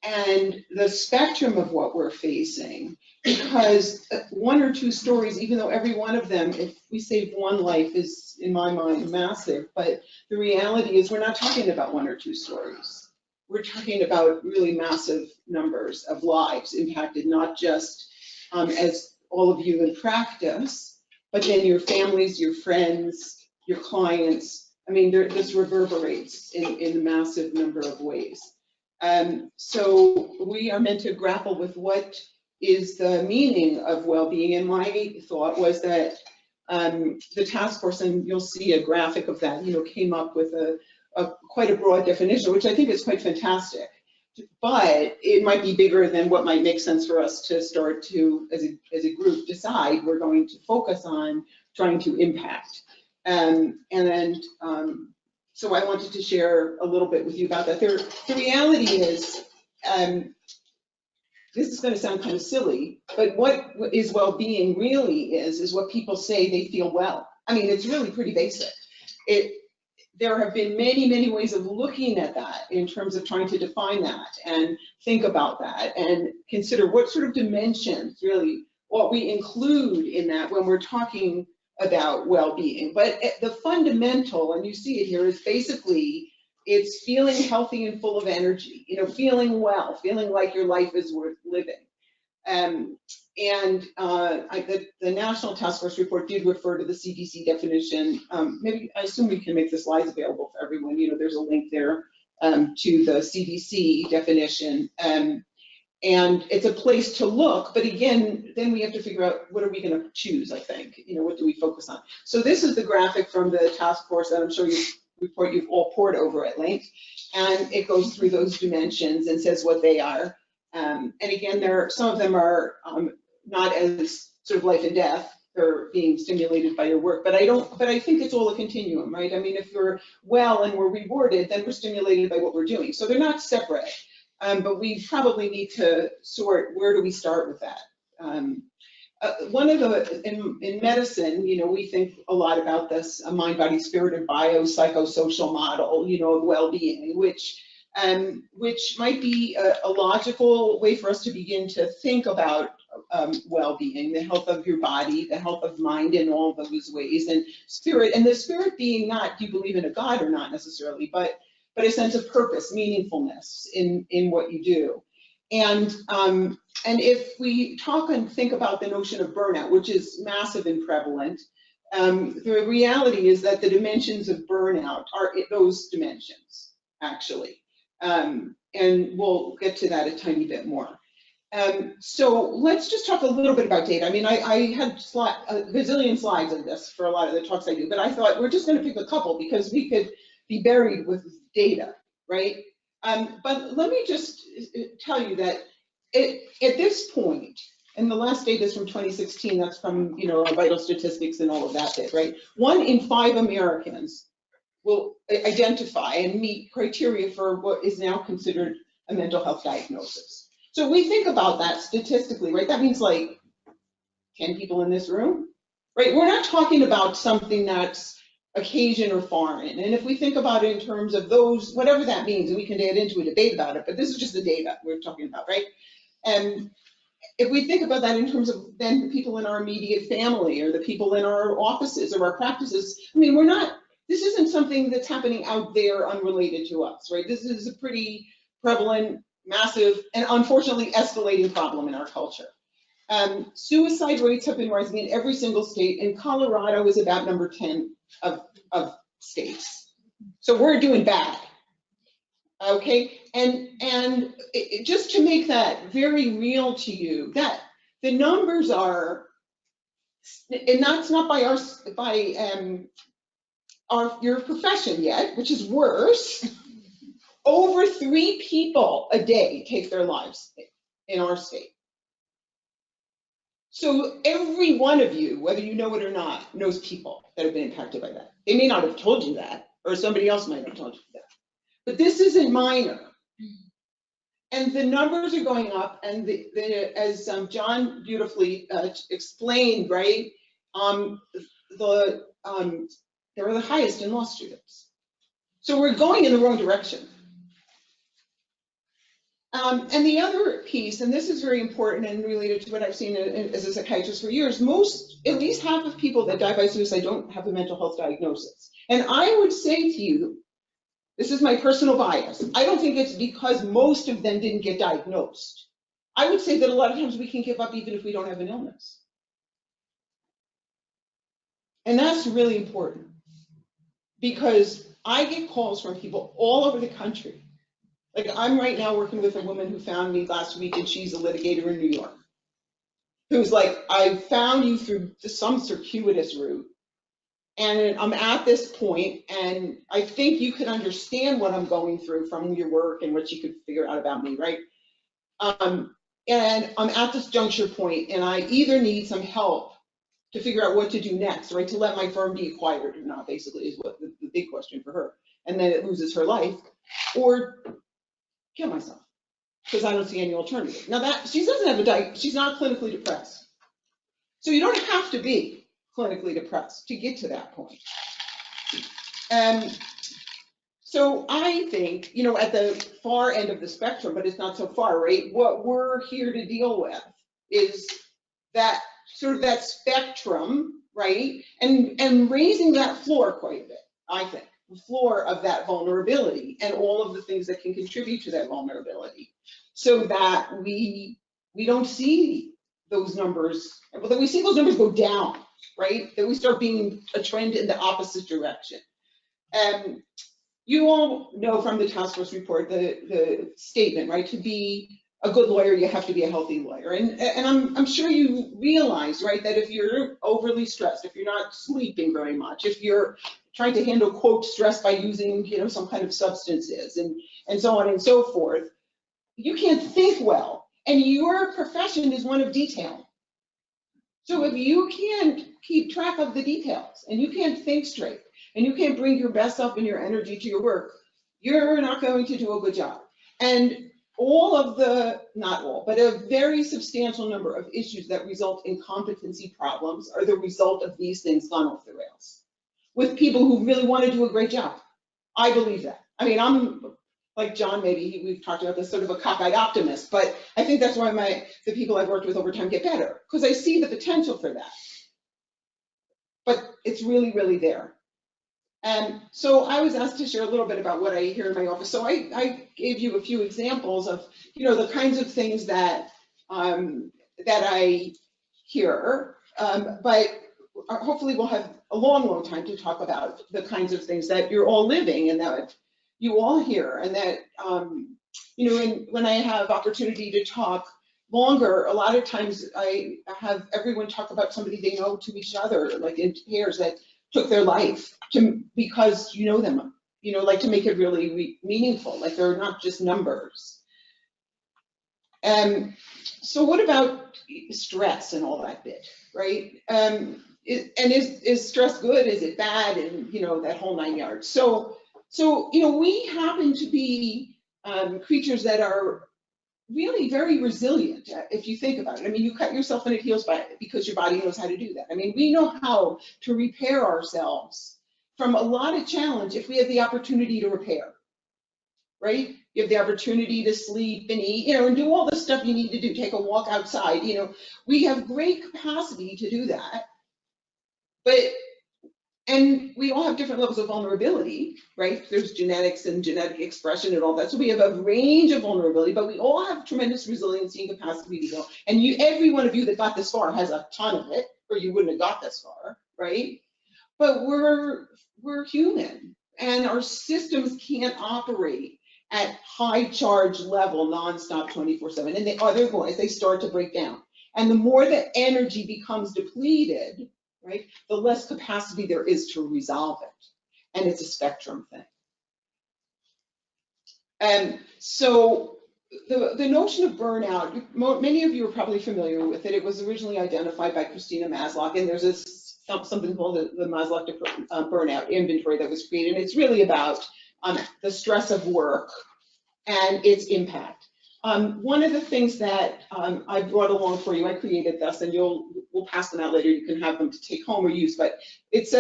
and the spectrum of what we're facing. Because one or two stories, even though every one of them, if we save one life, is in my mind massive, but the reality is we're not talking about one or two stories. We're talking about really massive numbers of lives impacted, not just as all of you in practice, but then your families, your friends, your clients. I mean, this reverberates in a massive number of ways. So we are meant to grapple with what is the meaning of well-being. And my thought was that the task force, and you'll see a graphic of that, came up with quite a broad definition, which I think is quite fantastic. But it might be bigger than what might make sense for us to start to, as a group, decide we're going to focus on trying to impact. So I wanted to share a little bit with you about that. The reality is, this is going to sound kind of silly, but what is well-being really is what people say they feel well. I mean, it's really pretty basic. There have been many, many ways of looking at that in terms of trying to define that and think about that and consider what sort of dimensions really what we include in that when we're talking about well-being. But the fundamental, and you see it here, is basically it's feeling healthy and full of energy, feeling well, feeling like your life is worth living. The National Task Force report did refer to the CDC definition. Maybe I assume we can make the slides available for everyone. There's a link there to the CDC definition. And it's a place to look, but again, then we have to figure out what are we going to choose, I think. What do we focus on? So this is the graphic from the task force that I'm sure you've all poured over at length. And it goes through those dimensions and says what they are. And again, some of them are not as sort of life and death. They're being stimulated by your work, but I think it's all a continuum, right? I mean, if we're well and we're rewarded, then we're stimulated by what we're doing. So they're not separate. But we probably need to sort, where do we start with that? One of in medicine, we think a lot about this mind, body, spirit, and biopsychosocial model, of well-being, which might be a logical way for us to begin to think about well-being, the health of your body, the health of mind in all those ways, and spirit, and the spirit being not, do you believe in a God or not necessarily, but a sense of purpose, meaningfulness in what you do. And if we talk and think about the notion of burnout, which is massive and prevalent, the reality is that the dimensions of burnout are those dimensions, actually. And we'll get to that a tiny bit more. So let's just talk a little bit about data. I mean, I had a gazillion slides of this for a lot of the talks I do, but I thought we're just going to pick a couple because we could be buried with data, right? But let me just tell you that at this point, and the last data is from 2016, that's from our vital statistics and all of that bit, right? 1 in 5 Americans will identify and meet criteria for what is now considered a mental health diagnosis. So we think about that statistically, right? That means like 10 people in this room, right? We're not talking about something that's occasion or foreign. And if we think about it in terms of those, whatever that means, and we can get into a debate about it, but this is just the data we're talking about, right? And if we think about that in terms of then the people in our immediate family or the people in our offices or our practices, I mean, this isn't something that's happening out there unrelated to us, right? This is a pretty prevalent, massive, and unfortunately escalating problem in our culture. Suicide rates have been rising in every single state, and Colorado is about number 10 of states. So we're doing bad. Okay, and just to make that very real to you, that the numbers are, and that's not by your profession yet, which is worse. Over 3 people a day take their lives in our state. So every one of you, whether you know it or not, knows people that have been impacted by that. They may not have told you that, or somebody else might have told you that. But this isn't minor. And the numbers are going up, and as John beautifully explained, right, they're the highest in law students. So we're going in the wrong direction. And the other piece, and this is very important and related to what I've seen as a psychiatrist for years, at least half of people that die by suicide don't have a mental health diagnosis. And I would say to you, this is my personal bias, I don't think it's because most of them didn't get diagnosed. I would say that a lot of times we can give up even if we don't have an illness. And that's really important, because I get calls from people all over the country. Like, I'm right now working with a woman who found me last week, and she's a litigator in New York, who's like, I found you through some circuitous route, and I'm at this point, and I think you could understand what I'm going through from your work and what you could figure out about me, right? And I'm at this juncture point, and I either need some help to figure out what to do next, right? To let my firm be acquired or not, basically, is what the big question for her. And then it loses her life, or kill myself, because I don't see any alternative. Now that she doesn't have she's not clinically depressed. So you don't have to be clinically depressed to get to that point. So I think, at the far end of the spectrum, but it's not so far, right? What we're here to deal with is that sort of that spectrum, right? And raising that floor quite a bit, I think. The floor of that vulnerability and all of the things that can contribute to that vulnerability, so that we don't see those numbers, but that we see those numbers go down, right? That we start being a trend in the opposite direction. You all know from the task force report the statement, right? To be a good lawyer, you have to be a healthy lawyer. And I'm sure you realize, right, that if you're overly stressed, if you're not sleeping very much, if you're trying to handle, quote, stress by using, some kind of substances and so on and so forth, you can't think well. And your profession is one of detail. So if you can't keep track of the details, and you can't think straight, and you can't bring your best self and your energy to your work, you're not going to do a good job. And not all, but a very substantial number of issues that result in competency problems are the result of these things gone off the rails, with people who really want to do a great job. I believe that. I mean, I'm like John, maybe we've talked about this, sort of a cockeyed optimist, but I think that's why the people I've worked with over time get better, because I see the potential for that. But it's really, really there. And so I was asked to share a little bit about what I hear in my office. So I gave you a few examples of, the kinds of things that that I hear, but hopefully we'll have a long, long time to talk about the kinds of things that you're all living and that you all hear, and that, when I have opportunity to talk longer, a lot of times I have everyone talk about somebody they know to each other, like in pairs that took their life, because you know them, like to make it really meaningful, like they're not just numbers. So what about stress and all that bit, right? Is stress good? Is it bad? And that whole 9 yards. So we happen to be creatures that are really very resilient, if you think about it. I mean, you cut yourself and it heals because your body knows how to do that. I mean, we know how to repair ourselves from a lot of challenge if we have the opportunity to repair, right? You have the opportunity to sleep and eat, and do all the stuff you need to do, take a walk outside, we have great capacity to do that. And we all have different levels of vulnerability, right? There's genetics and genetic expression and all that. So we have a range of vulnerability, but we all have tremendous resiliency and capacity to go. And every one of you that got this far has a ton of it, or you wouldn't have got this far, right? But we're human, and our systems can't operate at high charge level nonstop 24/7. And otherwise they start to break down. And the more that energy becomes depleted, right, the less capacity there is to resolve it. And it's a spectrum thing. And so the notion of burnout, many of you are probably familiar with it. It was originally identified by Christina Maslow, and there's something called the Maslow burnout inventory that was created. And it's really about the stress of work and its impact. One of the things that I brought along for you, I created this, and we'll pass them out later. You can have them to take home or use, but it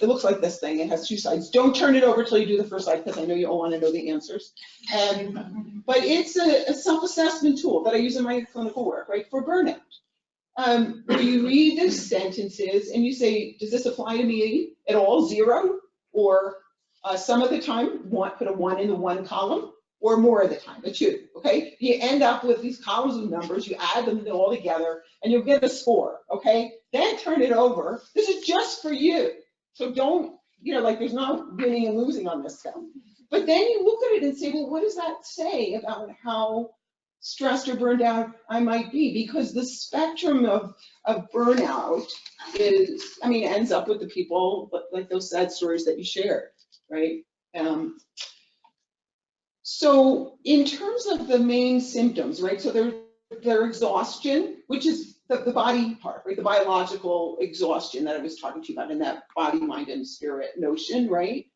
looks like this thing. It has two sides. Don't turn it over till you do the first side, because I know you all want to know the answers. But it's a self-assessment tool that I use in my clinical work, right, for burnout. Where you read the sentences and you say, does this apply to me at all? 0, or some of the time, put a 1 in the 1 column, or more of the time, a 2, okay? You end up with these columns of numbers, you add them all together, and you'll get a score, okay? Then turn it over. This is just for you. So don't, there's no winning and losing on this stuff. But then you look at it and say, well, what does that say about how stressed or burned out I might be? Because the spectrum of burnout ends up with the people, like those sad stories that you shared, right? So in terms of the main symptoms, right, so they're exhaustion, which is the body part, right, the biological exhaustion that I was talking to you about in that body, mind, and spirit notion, right?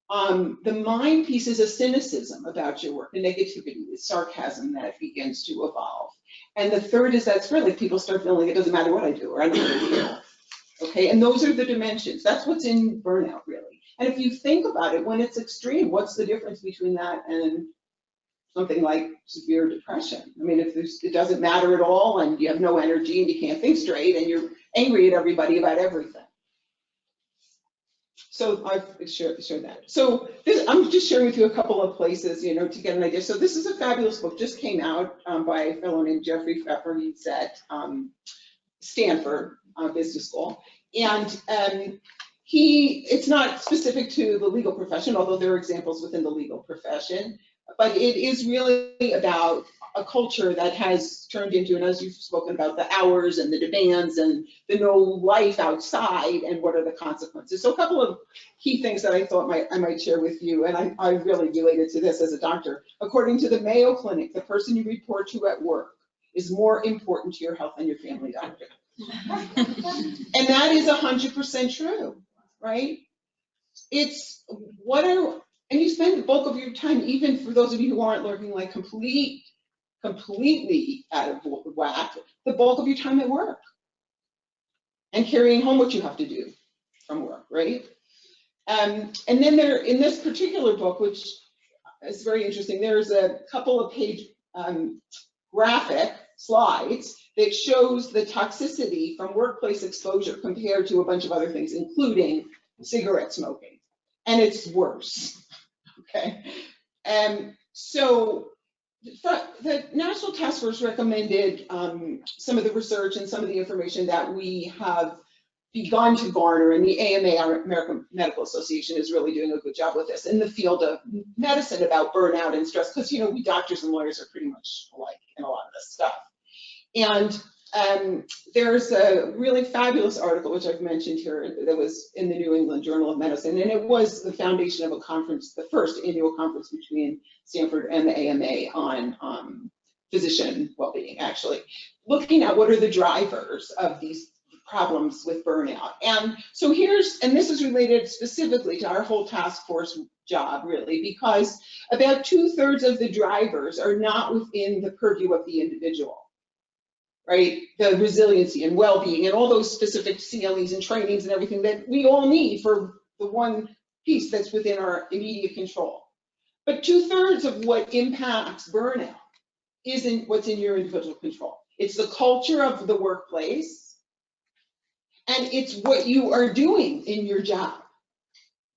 The mind piece is a cynicism about your work, the negativity, the sarcasm that begins to evolve. And the third is that really people start feeling it doesn't matter what I do or I don't know what I do. Okay, and those are the dimensions. That's what's in burnout, really. And if you think about it, when it's extreme, what's the difference between that and something like severe depression? I mean, if it doesn't matter at all and you have no energy and you can't think straight and you're angry at everybody about everything. So I've shared that. So I'm just sharing with you a couple of places, to get an idea. So this is a fabulous book, just came out by a fellow named Jeffrey Pfeffer. He's at Stanford Business School. And it's not specific to the legal profession, although there are examples within the legal profession, but it is really about a culture that has turned into, and as you've spoken about, the hours and the demands and the no life outside and what are the consequences. So a couple of key things that I thought I might share with you, and I really related to this as a doctor. According to the Mayo Clinic, the person you report to at work is more important to your health than your family doctor. And that is 100% true, right? And you spend the bulk of your time, even for those of you who aren't working like completely out of whack, the bulk of your time at work and carrying home what you have to do from work, right? And then in this particular book, which is very interesting, there's a couple of page graphic slides that shows the toxicity from workplace exposure compared to a bunch of other things, including cigarette smoking. And it's worse, okay? So the National Task Force recommended some of the research and some of the information that we have begun to garner, and the AMA, our American Medical Association, is really doing a good job with this in the field of medicine about burnout and stress, because we doctors and lawyers are pretty much alike in a lot of this stuff. And there's a really fabulous article, which I've mentioned here, that was in the New England Journal of Medicine, and it was the foundation of a conference, the first annual conference between Stanford and the AMA on physician well-being, actually, looking at what are the drivers of these problems with burnout. And so and this is related specifically to our whole task force job, really, because about 2/3 of the drivers are not within the purview of the individual. Right, the resiliency and well-being and all those specific CLEs and trainings and everything that we all need for the one piece that's within our immediate control. But 2/3 of what impacts burnout isn't what's in your individual control. It's the culture of the workplace, and it's what you are doing in your job.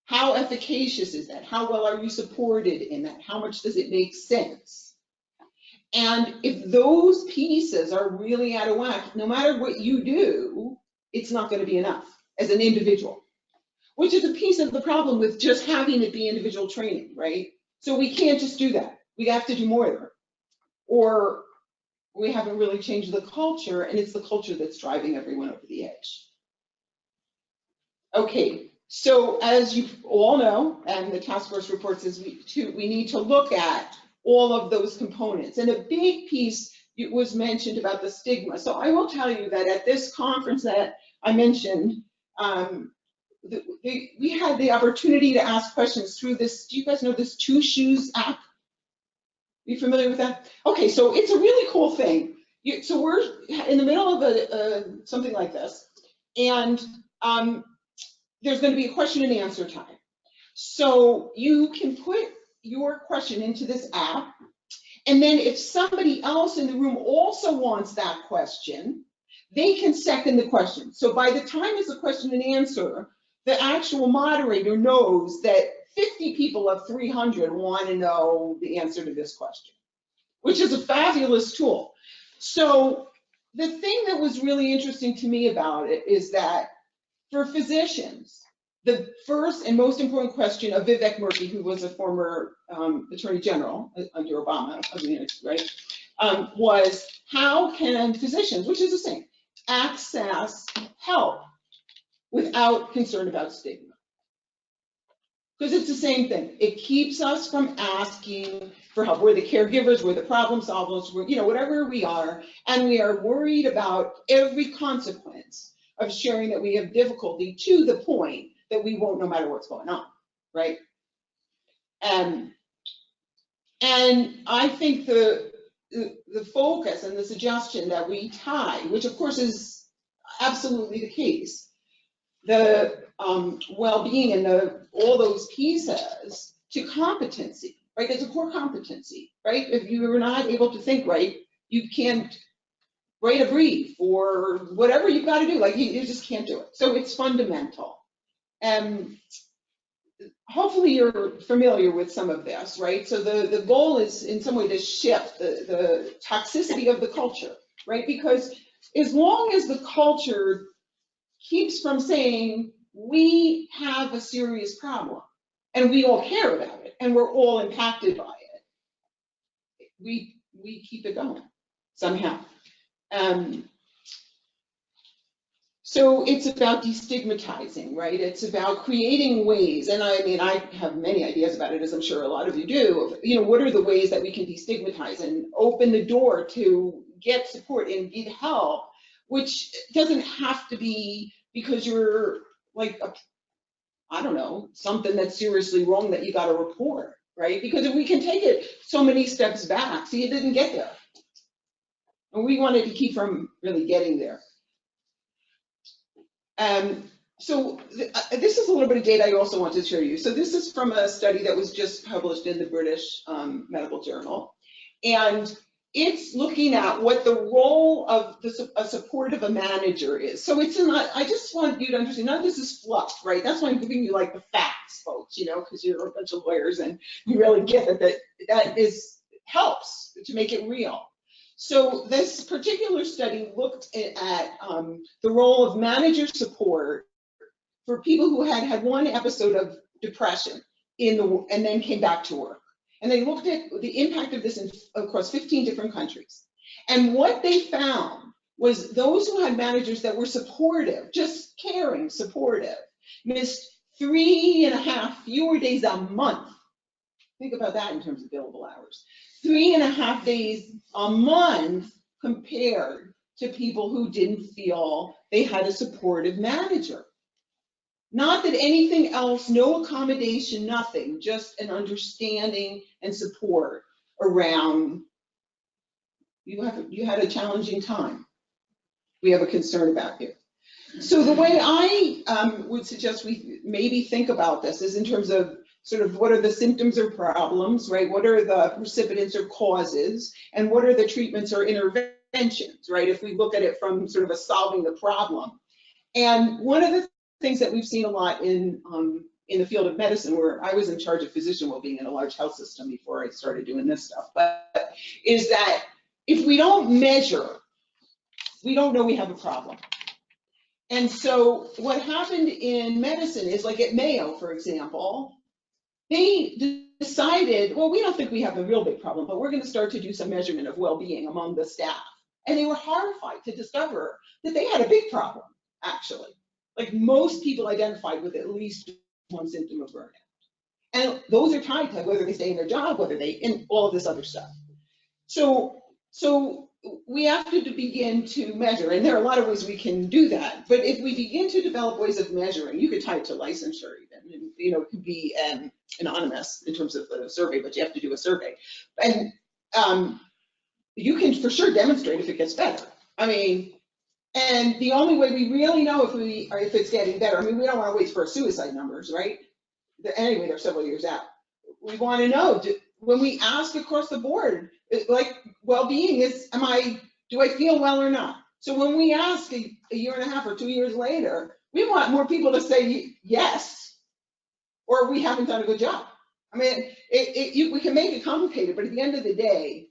How efficacious is that? How well are you supported in that? How much does it make sense? And if those pieces are really out of whack, no matter what you do, it's not going to be enough as an individual, which is a piece of the problem with just having it be individual training, right? So we can't just do that. We have to do more, or we haven't really changed the culture, and it's the culture that's driving everyone over the edge. Okay, so as you all know, and the task force report says we need to look at all of those components. And a big piece was mentioned about the stigma. So I will tell you that at this conference that I mentioned, we had the opportunity to ask questions through this. Do you guys know this Two Shoes app? Are you familiar with that? Okay, so it's a really cool thing. So we're in the middle of something like this, and there's going to be a question and answer time. So you can put your question into this app, and then if somebody else in the room also wants that question, they can second the question. So by the time it's a question and answer, the actual moderator knows that 50 people of 300 want to know the answer to this question, which is a fabulous tool. So the thing that was really interesting to me about it is that for physicians, the first and most important question of Vivek Murthy, who was a former Attorney General under Obama, right, was how can physicians, which is the same, access help without concern about stigma? Because it's the same thing. It keeps us from asking for help. We're the caregivers, we're the problem solvers, we're, whatever we are, and we are worried about every consequence of sharing that we have difficulty to the point that we won't no matter what's going on, right? And I think the focus and the suggestion that we tie, which of course is absolutely the case, the well-being and all those pieces to competency, right? It's a core competency, right? If you are not able to think right, you can't write a brief or whatever you've got to do. Like you just can't do it. So it's fundamental. And hopefully you're familiar with some of this, right? So the goal is in some way to shift the toxicity of the culture, right? Because as long as the culture keeps from saying, we have a serious problem and we all care about it and we're all impacted by it, we keep it going somehow. So it's about destigmatizing, right? It's about creating ways, and I mean, I have many ideas about it, as I'm sure a lot of you do, of, what are the ways that we can destigmatize and open the door to get support and get help, which doesn't have to be because you're like, I don't know, something that's seriously wrong that you got to report, right? Because if we can take it so many steps back, see, it didn't get there. And we wanted to keep from really getting there. So this is a little bit of data I also want to show you. So this is from a study that was just published in the British Medical Journal. And it's looking at what the role of a support of a manager is. So it's not, I just want you to understand, none of this is fluff, right? That's why I'm giving you like the facts, folks, because you're a bunch of lawyers and you really get that helps to make it real. So this particular study looked at the role of manager support for people who had one episode of depression and then came back to work. And they looked at the impact of this across 15 different countries. And what they found was those who had managers that were supportive, just caring, supportive, missed 3.5 fewer days a month. Think about that in terms of billable hours. 3.5 days a month compared to people who didn't feel they had a supportive manager. Not that anything else, no accommodation, nothing, just an understanding and support around, you had a challenging time. We have a concern about you. So the way I would suggest we maybe think about this is in terms of sort of what are the symptoms or problems, right? What are the precipitants or causes, and what are the treatments or interventions, right? If we look at it from sort of a solving the problem. And one of the things that we've seen a lot in in the field of medicine, where I was in charge of physician well-being in a large health system before I started doing this stuff, but is that if we don't measure, we don't know we have a problem. And so what happened in medicine is, like at Mayo, for example, they decided, well, we don't think we have a real big problem, but we're going to start to do some measurement of well-being among the staff. And they were horrified to discover that they had a big problem, actually. Like most people identified with at least one symptom of burnout. And those are tied to whether they stay in their job, whether they, and all of this other stuff. So we have to begin to measure, and there are a lot of ways we can do that. But if we begin to develop ways of measuring, you could tie it to licensure even, and, you know, it could be anonymous in terms of the survey, but you have to do a survey. And you can for sure demonstrate if it gets better. I mean, and the only way we really know if it's getting better, I mean, we don't want to wait for suicide numbers, right? Anyway, they're several years out. We want to know, when we ask across the board, like well-being is, do I feel well or not? So when we ask a year and a half or 2 years later, we want more people to say yes, or we haven't done a good job. I mean, we can make it complicated, but at the end of the day,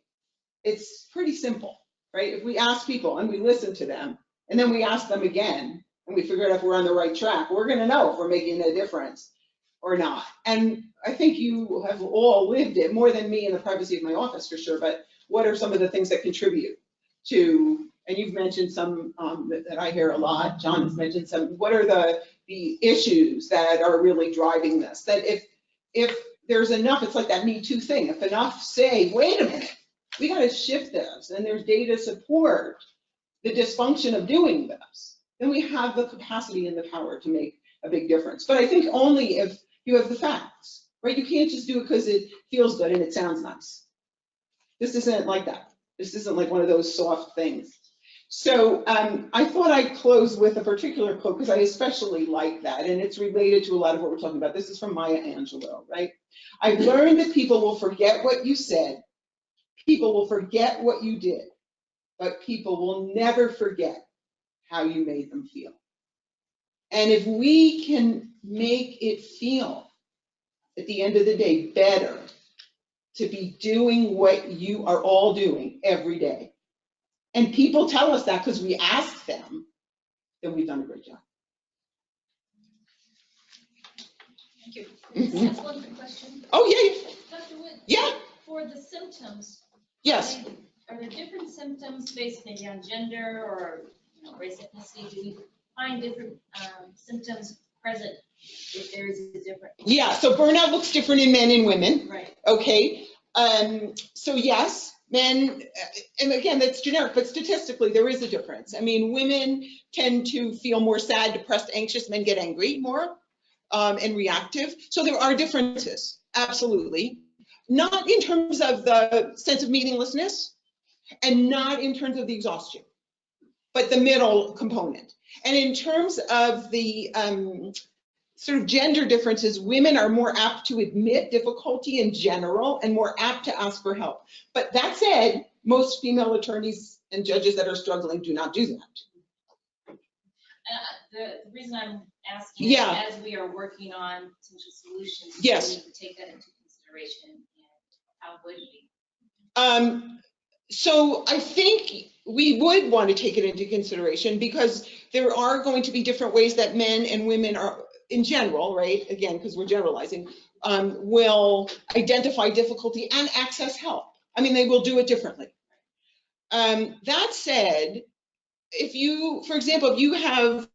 it's pretty simple, right? If we ask people and we listen to them, and then we ask them again, and we figure out if we're on the right track, we're gonna know if we're making a difference or not. And I think you have all lived it, more than me in the privacy of my office for sure, but what are some of the things that contribute to, and you've mentioned some that I hear a lot, John has mentioned some, what are the issues that are really driving this? That if there's enough, it's like that Me Too thing, if enough say, wait a minute, we gotta shift this, and there's data support the dysfunction of doing this, then we have the capacity and the power to make a big difference. But I think only if you have the facts, right? You can't just do it because it feels good and it sounds nice. This isn't like that. This isn't like one of those soft things. So I thought I'd close with a particular quote because I especially like that, and it's related to a lot of what we're talking about. This is from Maya Angelou, right? I've learned that people will forget what you said, people will forget what you did, but people will never forget how you made them feel. And if we can make it feel, at the end of the day, better to be doing what you are all doing every day, and people tell us that because we ask them, then we've done a great job. Thank you. Mhm. That's one quick question. Oh, yeah. Dr. Wood, Yeah. for the symptoms, Yes. are there different symptoms based maybe on gender or race, ethnicity? Do we find different symptoms present if there is a different? Yeah, so burnout looks different in men and women. Right. Okay. So yes, men, and again, that's generic, but statistically there is a difference. I mean, women tend to feel more sad, depressed, anxious. Men get angry more and reactive. So there are differences, absolutely. Not in terms of the sense of meaninglessness and not in terms of the exhaustion, but the middle component. And in terms of the sort of gender differences, women are more apt to admit difficulty in general and more apt to ask for help. But that said, most female attorneys and judges that are struggling do not do that. The reason I'm asking Yeah. is as we are working on potential solutions, Yes. we need to take that into consideration. And how would we? So I think we would want to take it into consideration because there are going to be different ways that men and women are, in general, right, again, because we're generalizing, will identify difficulty and access help. I mean, they will do it differently. That said, if you, for example, if you have,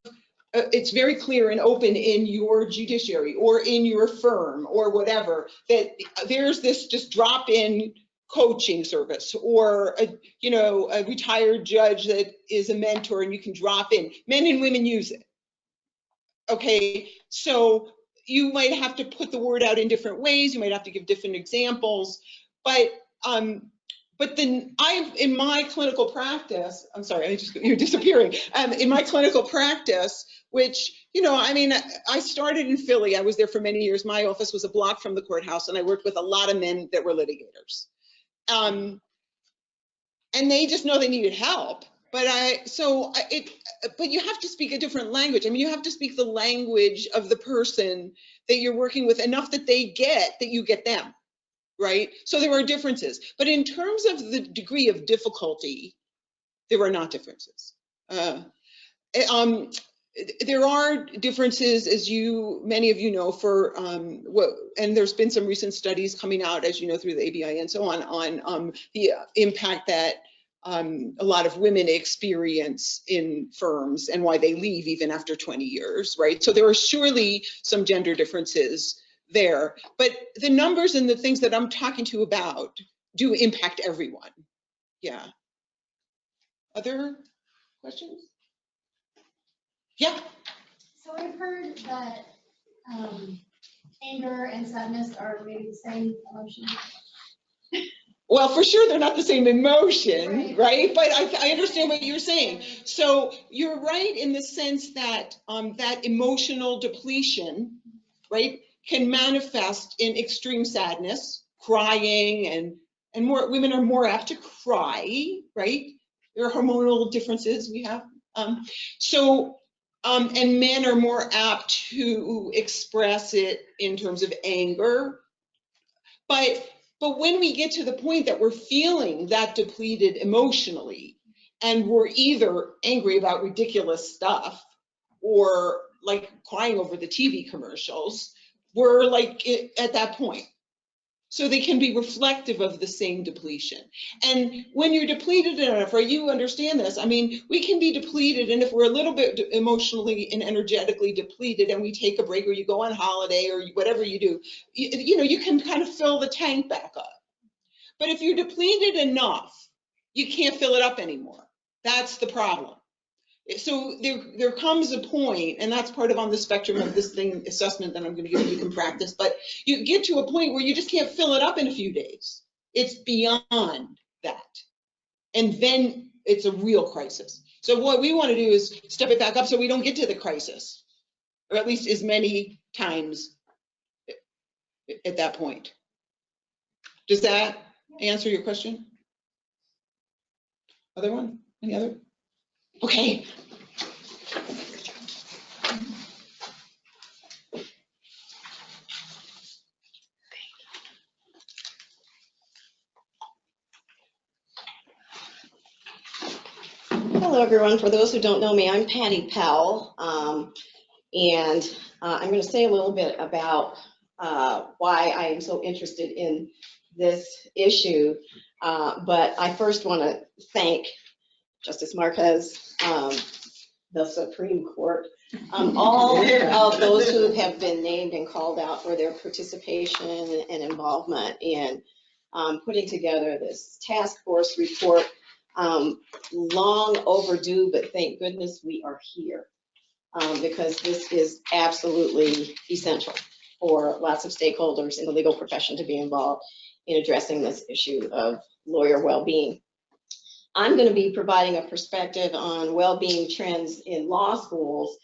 it's very clear and open in your judiciary or in your firm or whatever, that there's this just drop-in coaching service, or a retired judge that is a mentor and you can drop in. Men and women use it. Okay, so you might have to put the word out in different ways. You might have to give different examples, but then in my clinical practice, I'm sorry, you're disappearing. In my clinical practice, which, I started in Philly. I was there for many years. My office was a block from the courthouse, and I worked with a lot of men that were litigators. And they just know they needed help. But but you have to speak a different language. I mean, you have to speak the language of the person that you're working with enough that they get that you get them, right? So there are differences. But in terms of the degree of difficulty, there are not differences. There are differences, as many of you know, and there's been some recent studies coming out, as you know, through the ABI and so on the impact that a lot of women experience in firms and why they leave even after 20 years, right? So there are surely some gender differences there, but the numbers and the things that I'm talking to about do impact everyone. Yeah. Other questions? Yeah. So I've heard that anger and sadness are maybe the same emotion. Well, for sure, they're not the same emotion, Right. right? But I understand what you're saying. So you're right in the sense that that emotional depletion, right, can manifest in extreme sadness, crying, and more women are more apt to cry, right? There are hormonal differences we have. And men are more apt to express it in terms of anger. But when we get to the point that we're feeling that depleted emotionally, and we're either angry about ridiculous stuff or like crying over the TV commercials, we're like at that point. So they can be reflective of the same depletion. And when you're depleted enough, right, you understand this. I mean, we can be depleted, and if we're a little bit emotionally and energetically depleted and we take a break or you go on holiday or whatever you do, you can kind of fill the tank back up. But if you're depleted enough, you can't fill it up anymore. That's the problem. So there comes a point, and that's part of on the spectrum of this thing assessment that I'm going to give you can practice, but you get to a point where you just can't fill it up in a few days. It's beyond that. And then it's a real crisis. So what we want to do is step it back up so we don't get to the crisis, or at least as many times at that point. Does that answer your question? Other one? Any other? Okay. Hello, everyone. For those who don't know me, I'm Patty Powell, and I'm going to say a little bit about why I am so interested in this issue. But I first want to thank Justice Marquez, the Supreme Court, all of those who have been named and called out for their participation and involvement in putting together this task force report. Long overdue, but thank goodness we are here because this is absolutely essential for lots of stakeholders in the legal profession to be involved in addressing this issue of lawyer well-being. I'm going to be providing a perspective on well-being trends in law schools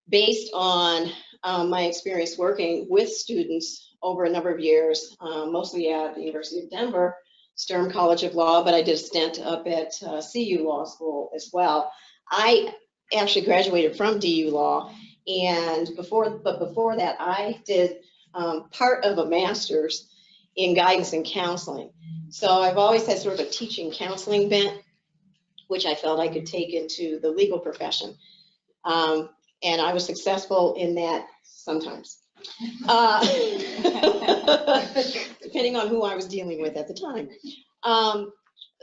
based on my experience working with students over a number of years, mostly at the University of Denver, Sturm College of Law, but I did a stint up at CU Law School as well. I actually graduated from DU Law, and before that, I did part of a master's in guidance and counseling. So I've always had sort of a teaching counseling bent, which I felt I could take into the legal profession. And I was successful in that sometimes. Depending on who I was dealing with at the time.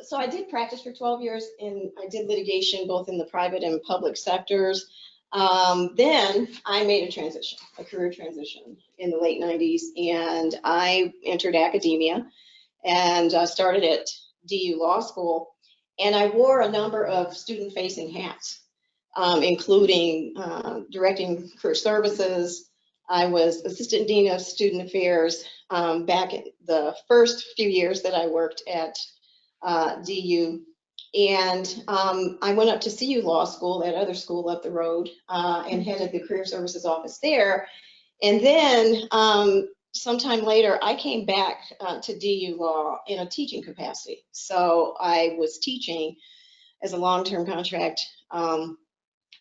So I did practice for 12 years and I did litigation both in the private and public sectors. Then I made a career transition in the late 90s, and I entered academia and started at DU Law School, and I wore a number of student-facing hats, including directing career services. I was assistant dean of student affairs back in the first few years that I worked at DU. And I went up to CU Law School, that other school up the road, and headed the career services office there. And then sometime later, I came back to DU Law in a teaching capacity. So I was teaching as a long-term contract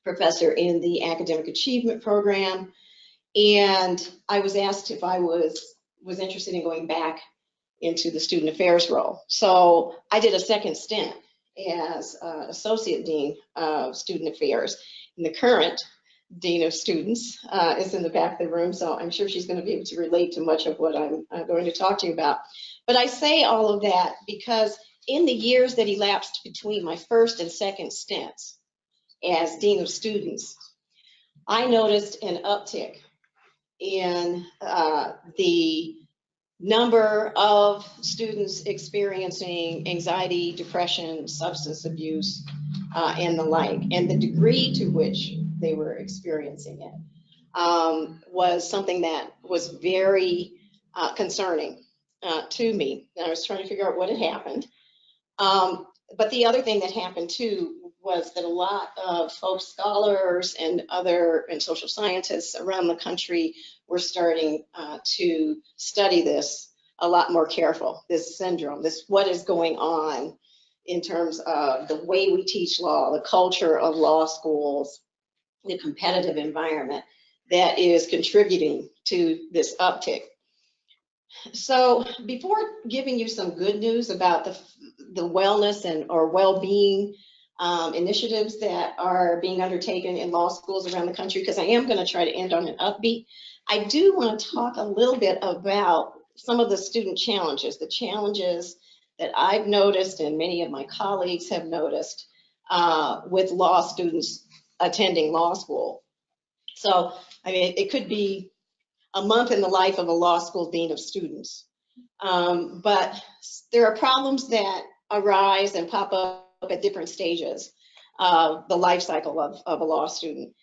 professor in the academic achievement program. And I was asked if I was interested in going back into the student affairs role. So I did a second stint as associate dean of student affairs. And the current dean of students is in the back of the room, so I'm sure she's going to be able to relate to much of what I'm going to talk to you about. But I say all of that because in the years that elapsed between my first and second stints as dean of students, I noticed an uptick in the number of students experiencing anxiety, depression, substance abuse, and the like, and the degree to which they were experiencing it was something that was very concerning to me. And I was trying to figure out what had happened. But the other thing that happened too was that a lot of folk scholars and social scientists around the country were starting to study this a lot more careful, this syndrome, what is going on in terms of the way we teach law, the culture of law schools, the competitive environment that is contributing to this uptick. So before giving you some good news about the wellness or well-being initiatives that are being undertaken in law schools around the country, because I am going to try to end on an upbeat, I do want to talk a little bit about some of the student challenges, the challenges that I've noticed and many of my colleagues have noticed with law students attending law school. So, I mean, it could be a month in the life of a law school dean of students. But there are problems that arise and pop up at different stages of the life cycle of a law student.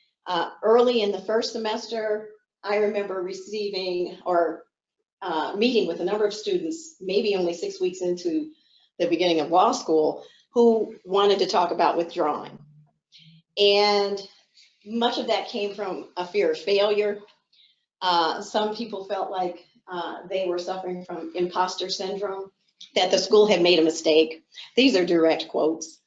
Early in the first semester, I remember receiving or meeting with a number of students, maybe only 6 weeks into the beginning of law school, who wanted to talk about withdrawing. And much of that came from a fear of failure. Some people felt like they were suffering from imposter syndrome, that the school had made a mistake. These are direct quotes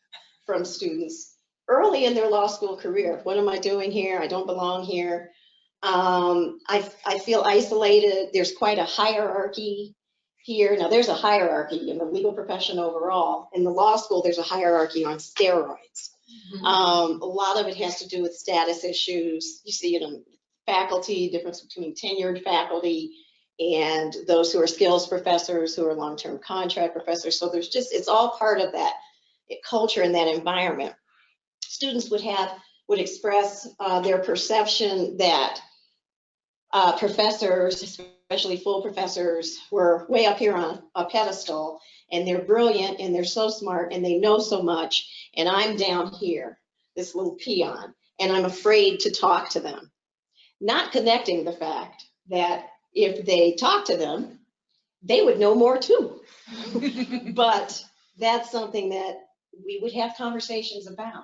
from students early in their law school career. What am I doing here? I don't belong here. I feel isolated. There's quite a hierarchy here. Now, there's a hierarchy in the legal profession overall. In the law school, there's a hierarchy on steroids. A lot of it has to do with status issues. You see it in faculty, difference between tenured faculty and those who are skills professors, who are long-term contract professors. So it's all part of that culture and that environment. Students would express their perception that professors, especially full professors, were way up here on a pedestal, and they're brilliant and they're so smart and they know so much, and I'm down here, this little peon, and I'm afraid to talk to them. Not connecting the fact that if they talk to them, they would know more too. But that's something that we would have conversations about,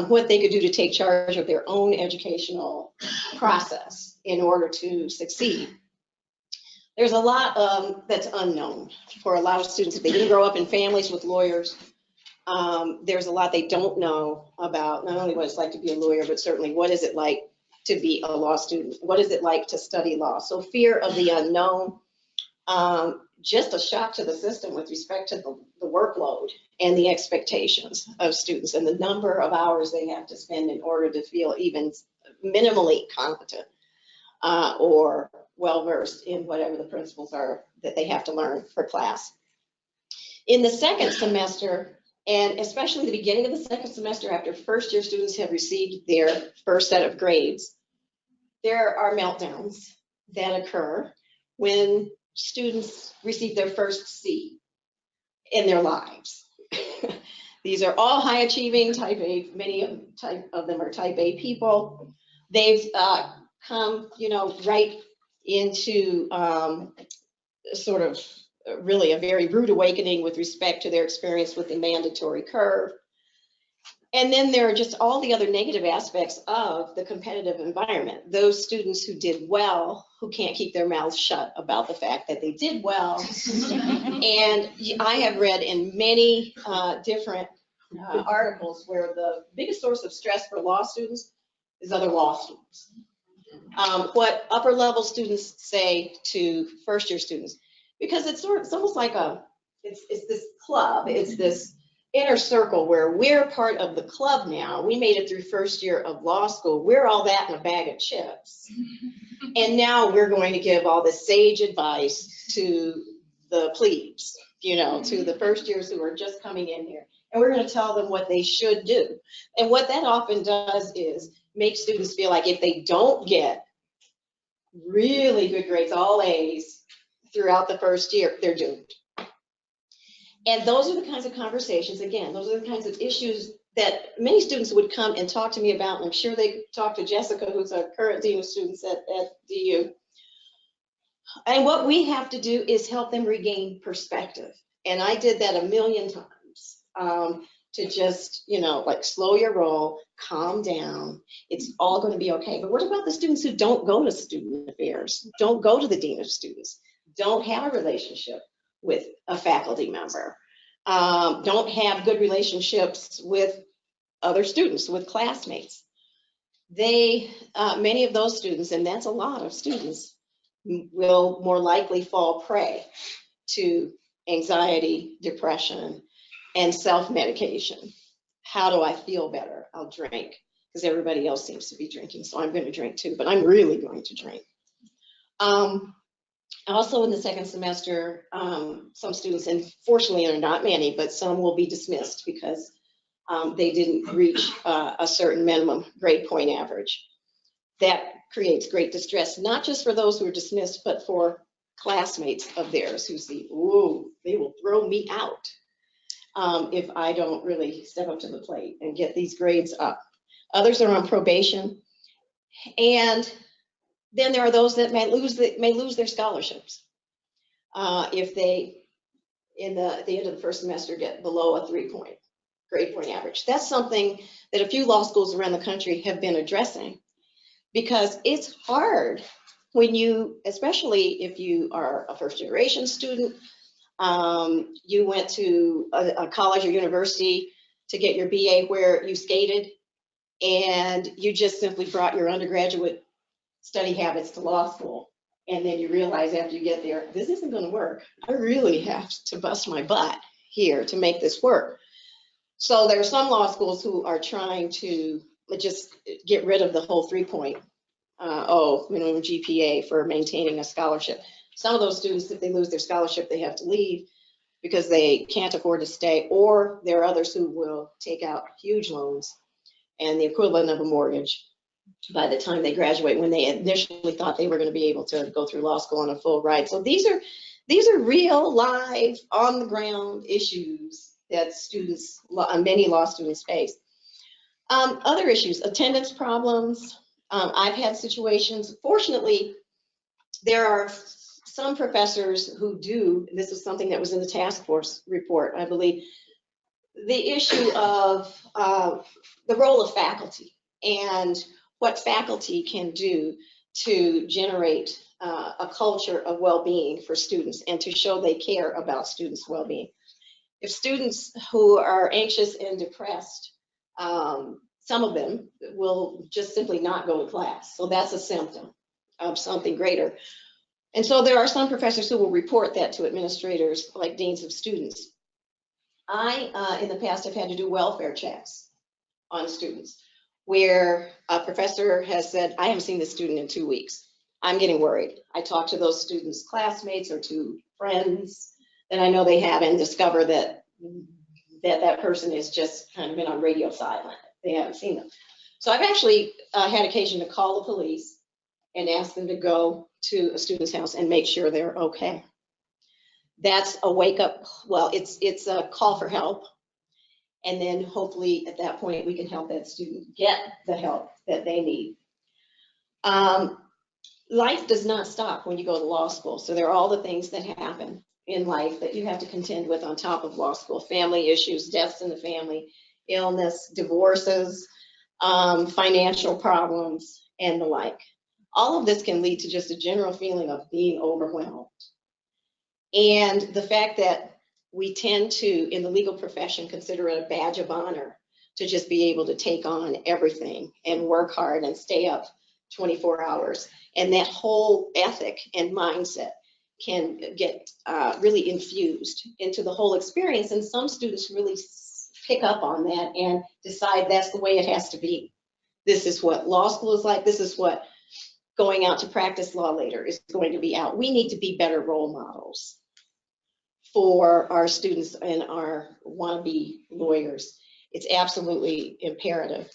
what they could do to take charge of their own educational process in order to succeed. There's a lot that's unknown for a lot of students. If they didn't grow up in families with lawyers, there's a lot they don't know about not only what it's like to be a lawyer, but certainly what is it like to be a law student? What is it like to study law? So fear of the unknown, just a shock to the system with respect to the workload and the expectations of students and the number of hours they have to spend in order to feel even minimally competent or well-versed in whatever the principles are that they have to learn for class. In the second semester, and especially the beginning of the second semester after first-year students have received their first set of grades, there are meltdowns that occur when students receive their first C in their lives. These are all high-achieving type A, many of them are type A people. They've come, right into sort of really a very rude awakening with respect to their experience with the mandatory curve. And then there are just all the other negative aspects of the competitive environment. Those students who did well, who can't keep their mouths shut about the fact that they did well. And I have read in many different articles where the biggest source of stress for law students is other law students. What upper level students say to first year students, because it's almost like it's this club, it's this inner circle where we're part of the club now. We made it through first year of law school. We're all that in a bag of chips. And now we're going to give all this sage advice to the plebes, to the first years who are just coming in here. And we're going to tell them what they should do. And what that often does is make students feel like if they don't get really good grades, all A's, throughout the first year, they're doomed. And those are the kinds of conversations, again, those are the kinds of issues that many students would come and talk to me about. And I'm sure they talk to Jessica, who's our current dean of students at DU. And what we have to do is help them regain perspective. And I did that a million times, to just, like slow your roll, calm down. It's all going to be okay. But what about the students who don't go to student affairs, don't go to the dean of students, don't have a relationship with a faculty member, don't have good relationships with other students, with classmates? Many of those students, and that's a lot of students, will more likely fall prey to anxiety, depression, and self-medication. How do I feel better? I'll drink, because everybody else seems to be drinking, so I'm going to drink too, but I'm really going to drink. Also in the second semester, some students, and fortunately there are not many, but some will be dismissed because they didn't reach a certain minimum grade point average. That creates great distress, not just for those who are dismissed, but for classmates of theirs who see, ooh, they will throw me out if I don't really step up to the plate and get these grades up. Others are on probation, and then there are those that may lose their scholarships if they, at the end of the first semester, get below a 3-point grade point average. That's something that a few law schools around the country have been addressing, because it's hard when you, especially if you are a first generation student, you went to a college or university to get your BA where you skated, and you just simply brought your undergraduate study habits to law school. And then you realize after you get there, this isn't going to work. I really have to bust my butt here to make this work. So there are some law schools who are trying to just get rid of the whole 3-point minimum GPA for maintaining a scholarship. Some of those students, if they lose their scholarship, they have to leave because they can't afford to stay, or there are others who will take out huge loans and the equivalent of a mortgage by the time they graduate, when they initially thought they were going to be able to go through law school on a full ride. So these are real, live, on the ground issues that students, many law students face. Other issues, attendance problems. I've had situations, fortunately, there are some professors who do, this is something that was in the task force report, I believe, the issue of the role of faculty and what faculty can do to generate a culture of well-being for students and to show they care about students' well-being. If students who are anxious and depressed, some of them will just simply not go to class. So that's a symptom of something greater. And so there are some professors who will report that to administrators, like deans of students. I, in the past, have had to do welfare checks on students where a professor has said, I haven't seen this student in 2 weeks. I'm getting worried. I talk to those students' classmates or to friends that I know they have and discover that that person has just kind of been on radio silent. They haven't seen them. So I've actually had occasion to call the police and ask them to go to a student's house and make sure they're okay. That's a wake up, well, it's a call for help. And then hopefully at that point, we can help that student get the help that they need. Life does not stop when you go to law school. So there are all the things that happen in life that you have to contend with on top of law school: family issues, deaths in the family, illness, divorces, financial problems, and the like. All of this can lead to just a general feeling of being overwhelmed. And the fact that we tend to, in the legal profession, consider it a badge of honor to just be able to take on everything and work hard and stay up 24 hours. And that whole ethic and mindset can get really infused into the whole experience. And some students really pick up on that and decide that's the way it has to be. This is what law school is like. This is what going out to practice law later is going to be out. We need to be better role models for our students and our wannabe lawyers. It's absolutely imperative.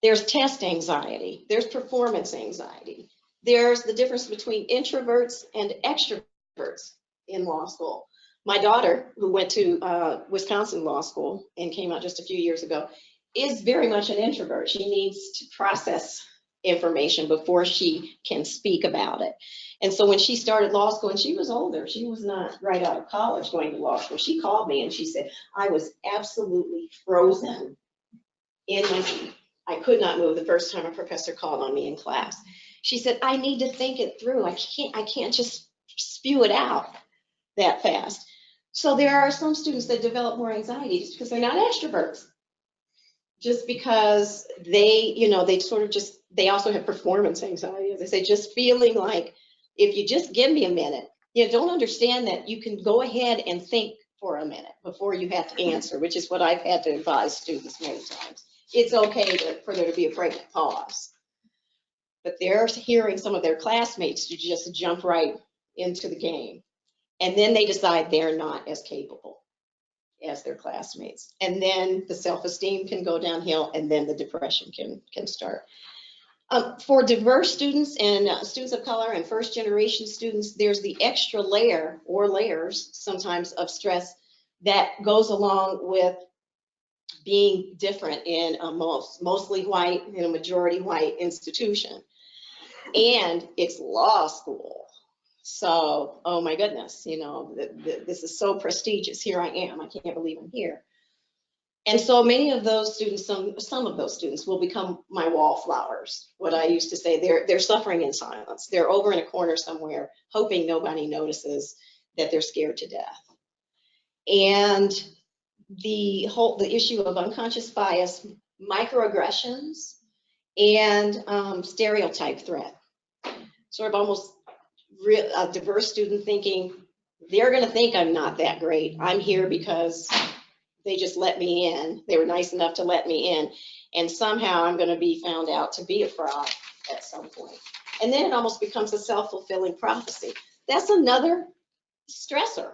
There's test anxiety. There's performance anxiety. There's the difference between introverts and extroverts in law school. My daughter, who went to Wisconsin Law School and came out just a few years ago, is very much an introvert. She needs to process information before she can speak about it. And so when she started law school, and she was older, she was not right out of college going to law school, she called me and she said, I was absolutely frozen in my seat. I could not move the first time a professor called on me in class. She said, I need to think it through. I can't just spew it out that fast. So there are some students that develop more anxiety just because they're not extroverts. Just because they, they sort of just, they also have performance anxiety, as I say, just feeling like if you just give me a minute, don't understand that you can go ahead and think for a minute before you have to answer, which is what I've had to advise students many times. It's okay for there to be a pregnant pause. But they're hearing some of their classmates to just jump right into the game. And then they decide they're not as capable as their classmates. And then the self-esteem can go downhill, and then the depression can start. For diverse students and students of color and first-generation students, there's the extra layer or layers sometimes of stress that goes along with being different in a mostly white, in a majority white institution. And it's law school. So, oh my goodness, this is so prestigious. Here I am. I can't believe I'm here. And so many of those students, some of those students will become my wallflowers. What I used to say, they're suffering in silence. They're over in a corner somewhere, hoping nobody notices that they're scared to death. And the issue of unconscious bias, microaggressions, and stereotype threat. Sort of almost a diverse student thinking, they're going to think I'm not that great. I'm here because they just let me in. They were nice enough to let me in. And somehow I'm going to be found out to be a fraud at some point. And then it almost becomes a self-fulfilling prophecy. That's another stressor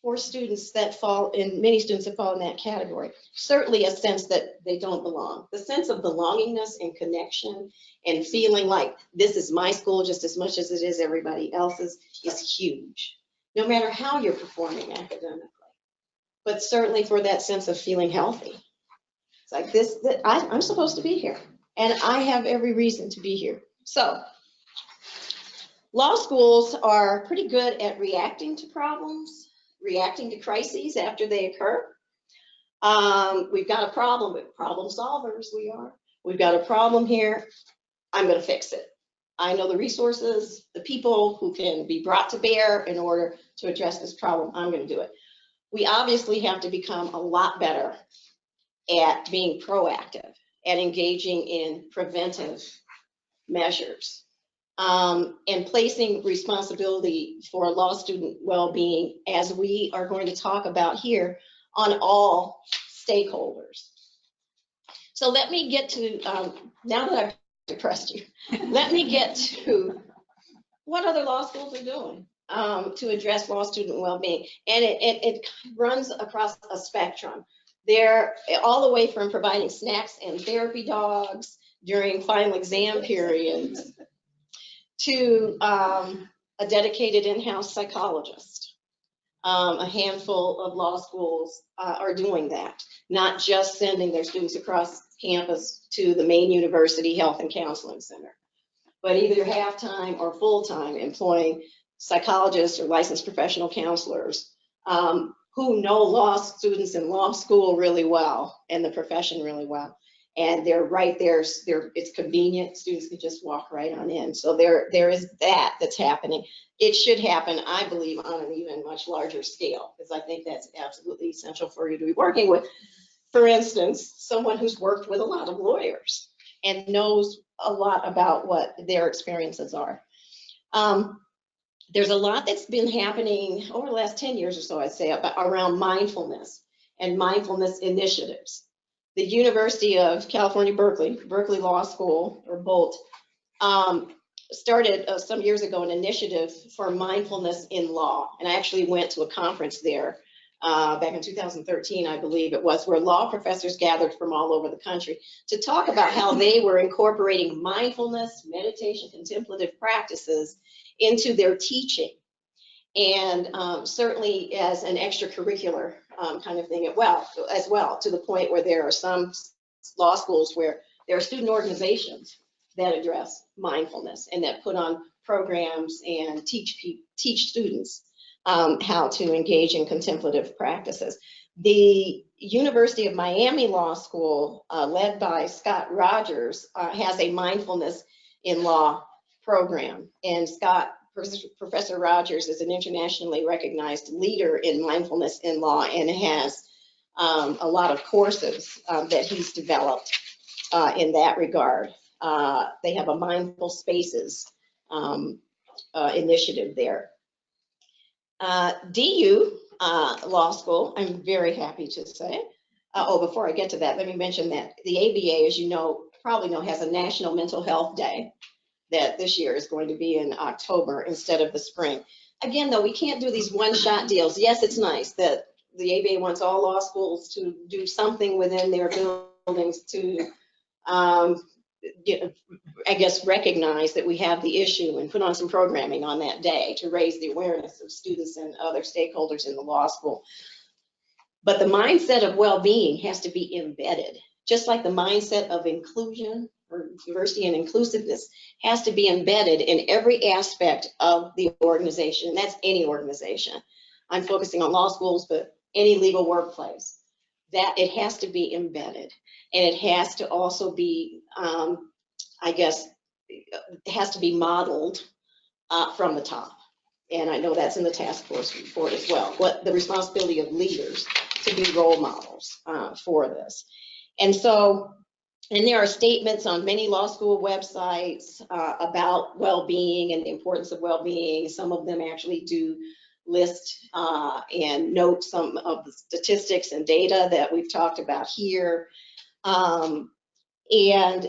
for students that fall in, many students that fall in that category. Certainly a sense that they don't belong. The sense of belongingness and connection and feeling like this is my school just as much as it is everybody else's is huge, no matter how you're performing academically. But certainly for that sense of feeling healthy. It's like I'm supposed to be here, and I have every reason to be here. So law schools are pretty good at reacting to problems, reacting to crises after they occur. We've got a problem, with problem solvers we are. We've got a problem here, I'm going to fix it. I know the resources, the people who can be brought to bear in order to address this problem, I'm going to do it. We obviously have to become a lot better at being proactive, at engaging in preventive measures, and placing responsibility for law student well-being, as we are going to talk about here, on all stakeholders. So let me get to, now that I've depressed you, let me get to what other law schools are doing to address law student well-being. And it runs across a spectrum. They're all the way from providing snacks and therapy dogs during final exam periods to a dedicated in-house psychologist. A handful of law schools are doing that, not just sending their students across campus to the main university health and counseling center, but either half-time or full-time employing psychologists or licensed professional counselors who know law students in law school really well and the profession really well, And they're right there, it's convenient, students can just walk right on in. So there is that's happening. It should happen, I believe, on an even much larger scale, because I think that's absolutely essential for you to be working with, for instance, someone who's worked with a lot of lawyers and knows a lot about what their experiences are. There's a lot that's been happening over the last 10 years or so, I'd say, around mindfulness and mindfulness initiatives. The University of California, Berkeley Law School, or BOLT, started some years ago an initiative for mindfulness in law. And I actually went to a conference there back in 2013, I believe it was, where law professors gathered from all over the country to talk about how they were incorporating mindfulness, meditation, contemplative practices into their teaching. And certainly as an extracurricular kind of thing as well, to the point where there are some law schools where there are student organizations that address mindfulness and that put on programs and teach students how to engage in contemplative practices. The University of Miami Law School, led by Scott Rogers, has a mindfulness in law program. And Professor Rogers is an internationally recognized leader in mindfulness in law and has a lot of courses that he's developed in that regard. They have a mindful spaces initiative there. DU Law School, I'm very happy to say. Before I get to that, let me mention that the ABA, as you know, probably know, has a National Mental Health Day that this year is going to be in October instead of the spring. Again, though, we can't do these one-shot deals. Yes, it's nice that the ABA wants all law schools to do something within their buildings to, I guess, recognize that we have the issue and put on some programming on that day to raise the awareness of students and other stakeholders in the law school. But the mindset of well-being has to be embedded, just like the mindset of inclusion or diversity and inclusiveness has to be embedded in every aspect of the organization, and that's any organization. I'm focusing on law schools, but any legal workplace, that it has to be embedded, and it has to also be, I guess, it has to be modeled from the top. And I know that's in the task force report as well, what the responsibility of leaders to be role models for this. And so, and there are statements on many law school websites about well-being and the importance of well-being. Some of them actually do list and note some of the statistics and data that we've talked about here. And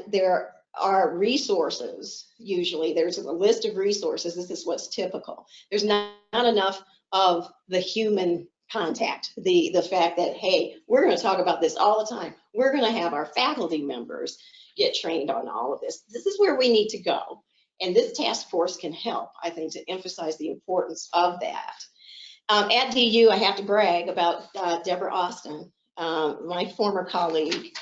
there are resources, usually there's a list of resources. This is what's typical. There's not enough of the human contact, the fact that, hey, we're going to talk about this all the time. We're going to have our faculty members get trained on all of this. This is where we need to go. And this task force can help, I think, to emphasize the importance of that. At DU, I have to brag about Deborah Austin, my former colleague,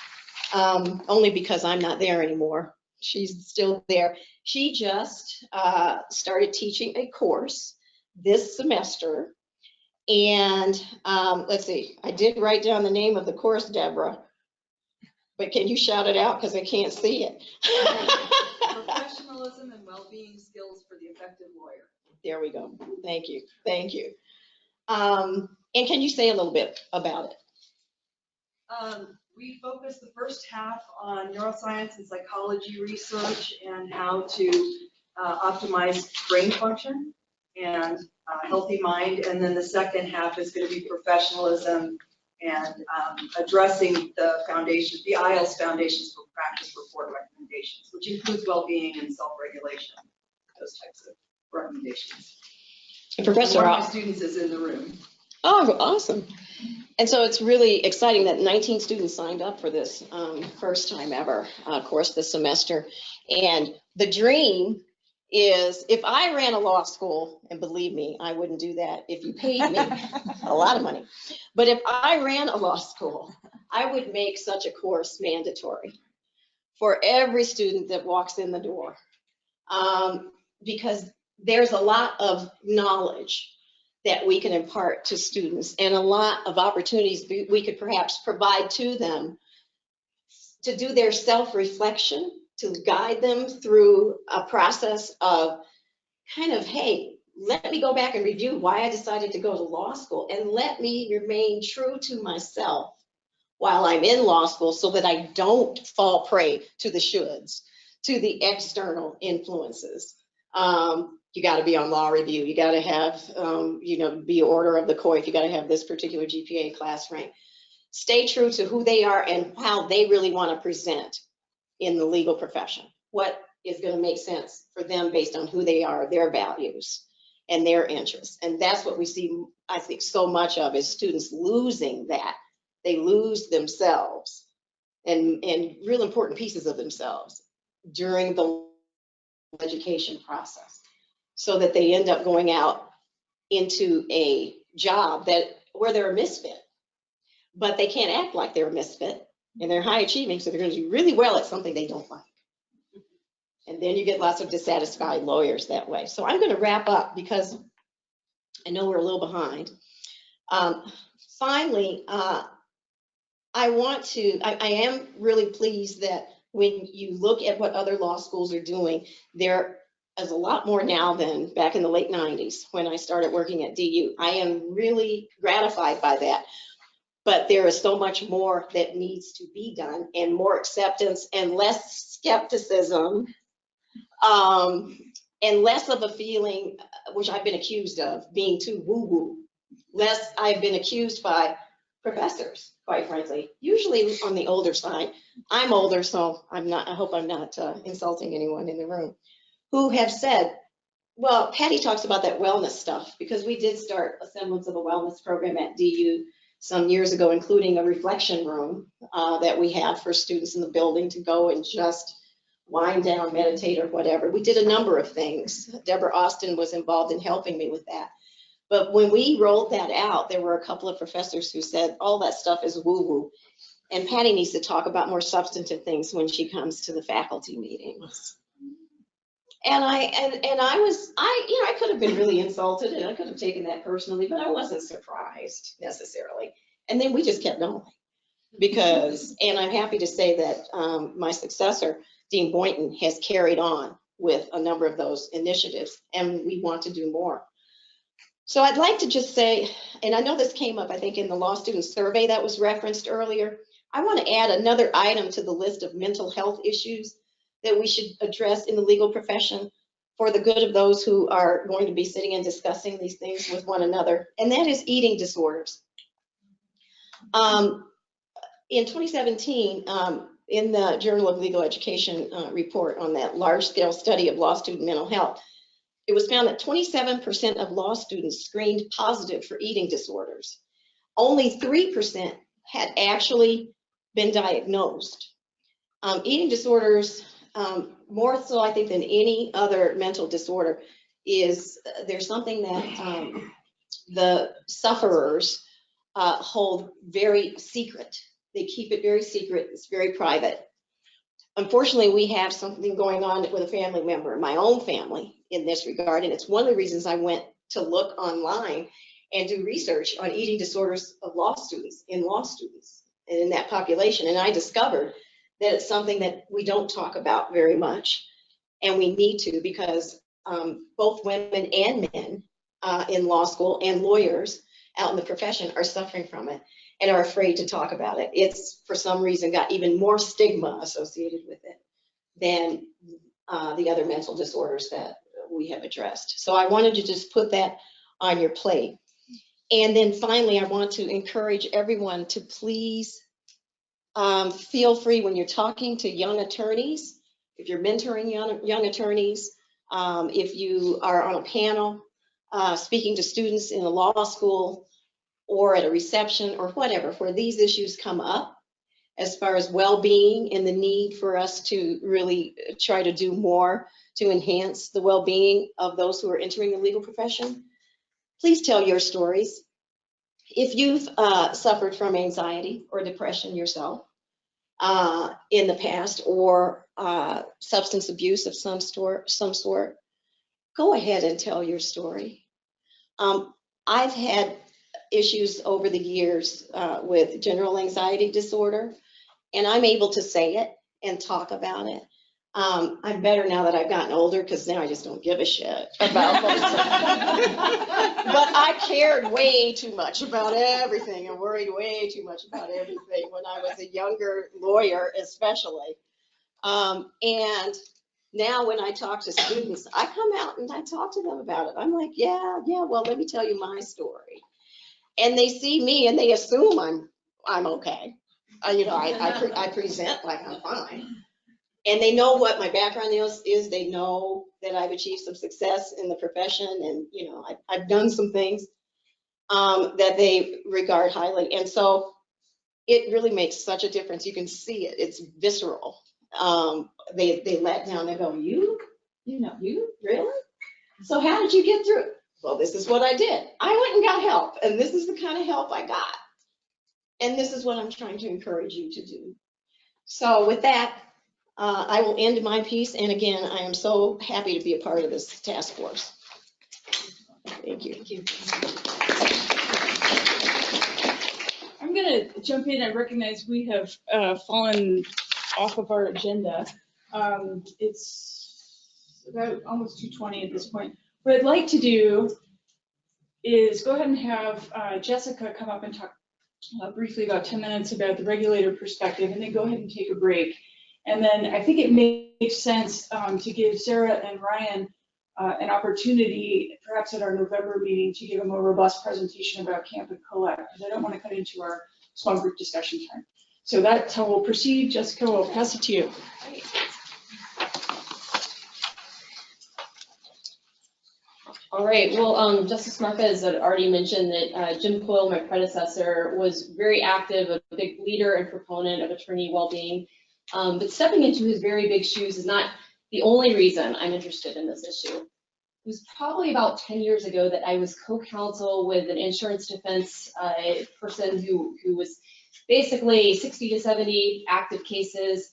only because I'm not there anymore. She's still there. She just started teaching a course this semester. And let's see, I did write down the name of the course, Deborah, but can you shout it out because I can't see it? Professionalism and well-being skills for the effective lawyer. There we go. Thank you. Thank you. And can you say a little bit about it? We focused the first half on neuroscience and psychology research and how to optimize brain function and healthy mind. And then the second half is going to be professionalism and addressing the foundations, the IELTS Foundations for Practice report recommendations, which includes well-being and self-regulation, those types of recommendations. And Professor, one of my students is in the room. Oh, awesome. And so it's really exciting that 19 students signed up for this first time ever course this semester. And the dream is, if I ran a law school, and believe me, I wouldn't do that if you paid me a lot of money. But if I ran a law school, I would make such a course mandatory for every student that walks in the door. Because there's a lot of knowledge that we can impart to students and a lot of opportunities we could perhaps provide to them to do their self-reflection, to guide them through a process of kind of, hey, let me go back and review why I decided to go to law school, and let me remain true to myself while I'm in law school so that I don't fall prey to the shoulds, to the external influences. You got to be on law review. You got to have, be order of the court. You got to have this particular GPA class rank. Stay true to who they are and how they really want to present in the legal profession. What is going to make sense for them based on who they are, their values, and their interests. And that's what we see, I think, so much of is students losing that. They lose themselves and real important pieces of themselves during the education process, so that they end up going out into a job where they're a misfit, but they can't act like they're a misfit, and they're high achieving, so they're going to do really well at something they don't like. And then you get lots of dissatisfied lawyers that way. So I'm going to wrap up because I know we're a little behind. Finally, I am really pleased that when you look at what other law schools are doing, there is a lot more now than back in the late 90s when I started working at DU. I am really gratified by that. But there is so much more that needs to be done, and more acceptance and less skepticism, and less of a feeling, which I've been accused of, being too woo-woo. Less, I've been accused by professors, quite frankly, usually on the older side. I'm older, so I hope I'm not insulting anyone in the room, who have said, well, Patty talks about that wellness stuff, because we did start a semblance of a wellness program at DU some years ago, including a reflection room that we have for students in the building to go and just wind down, meditate, or whatever. We did a number of things. Deborah Austin was involved in helping me with that. But when we rolled that out, there were a couple of professors who said, all that stuff is woo-woo, and Patty needs to talk about more substantive things when she comes to the faculty meetings. And I could have been really insulted, and I could have taken that personally, but I wasn't surprised necessarily. And then we just kept going and I'm happy to say that my successor, Dean Boynton, has carried on with a number of those initiatives, and we want to do more. So I'd like to just say, and I know this came up, I think, in the law student survey that was referenced earlier, I want to add another item to the list of mental health issues that we should address in the legal profession for the good of those who are going to be sitting and discussing these things with one another, and that is eating disorders. In 2017, in the Journal of Legal Education report on that large-scale study of law student mental health, it was found that 27% of law students screened positive for eating disorders. Only 3% had actually been diagnosed. Eating disorders, more so I think than any other mental disorder, there's something that the sufferers hold very secret. They keep it very secret. It's very private. Unfortunately, we have something going on with a family member, my own family, in this regard, and it's one of the reasons I went to look online and do research on eating disorders of law students and in that population, and I discovered that it's something that we don't talk about very much, and we need to, because both women and men in law school and lawyers out in the profession are suffering from it and are afraid to talk about it. It's, for some reason, got even more stigma associated with it than the other mental disorders that we have addressed. So I wanted to just put that on your plate. And then finally, I want to encourage everyone to please feel free when you're talking to young attorneys, if you're mentoring young attorneys, if you are on a panel speaking to students in a law school or at a reception or whatever, where these issues come up as far as well-being and the need for us to really try to do more to enhance the well-being of those who are entering the legal profession, please tell your stories. If you've suffered from anxiety or depression yourself in the past, or substance abuse of some sort, go ahead and tell your story. I've had issues over the years with general anxiety disorder, and I'm able to say it and talk about it. I'm better now that I've gotten older, because now I just don't give a shit about politics. But I cared way too much about everything and worried way too much about everything when I was a younger lawyer, especially. And now when I talk to students, I come out and I talk to them about it. I'm like, yeah, well, let me tell you my story. And they see me and they assume I'm okay. I present like I'm fine. And they know what my background is. They know that I've achieved some success in the profession, and I've done some things that they regard highly. And so it really makes such a difference. You can see it. It's visceral. They let down. They go, you really? So how did you get through it? Well, this is what I did. I went and got help, and this is the kind of help I got. And this is what I'm trying to encourage you to do. So with that, I will end my piece. And again, I am so happy to be a part of this task force. Thank you. I'm going to jump in. I recognize we have fallen off of our agenda. It's about almost 2:20 at this point. What I'd like to do is go ahead and have Jessica come up and talk briefly about 10 minutes about the regulator perspective, and then go ahead and take a break. And then I think it makes sense to give Sarah and Ryan an opportunity, perhaps at our November meeting, to give a more robust presentation about Camp and Collect, because I don't want to cut into our small group discussion time. So that's how we'll proceed. Jessica, I'll pass it to you. All right, well, Justice Marquez had already mentioned that Jim Coyle, my predecessor, was very active, a big leader and proponent of attorney well-being. But stepping into his very big shoes is not the only reason I'm interested in this issue. It was probably about 10 years ago that I was co-counsel with an insurance defense person who was basically 60 to 70 active cases,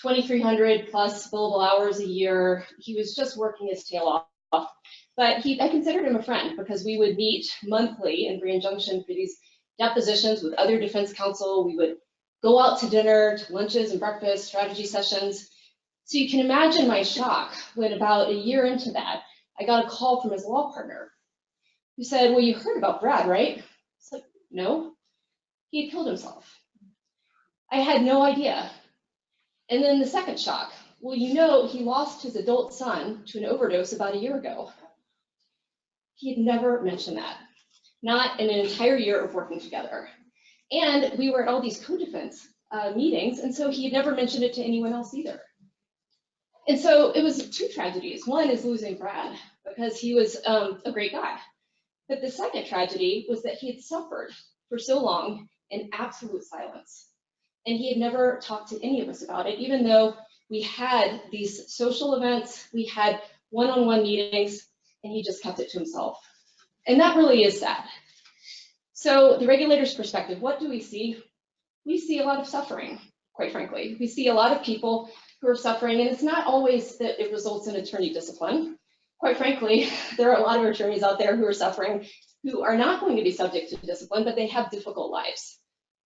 2,300 plus billable hours a year. He was just working his tail off. But I considered him a friend, because we would meet monthly in Grand Junction for these depositions with other defense counsel. We would go out to dinner, to lunches and breakfast, strategy sessions. So you can imagine my shock when about a year into that, I got a call from his law partner who said, well, you heard about Brad, right? It's like, no, he had killed himself. I had no idea. And then the second shock, well, he lost his adult son to an overdose about a year ago. He had never mentioned that, not in an entire year of working together. And we were at all these co-defense meetings, and so he had never mentioned it to anyone else either. And so it was two tragedies. One is losing Brad, because he was a great guy. But the second tragedy was that he had suffered for so long in absolute silence. And he had never talked to any of us about it, even though we had these social events, we had one-on-one meetings, and he just kept it to himself. And that really is sad. So the regulator's perspective, what do we see? We see a lot of suffering, quite frankly. We see a lot of people who are suffering, and it's not always that it results in attorney discipline. Quite frankly, there are a lot of attorneys out there who are suffering, who are not going to be subject to discipline, but they have difficult lives.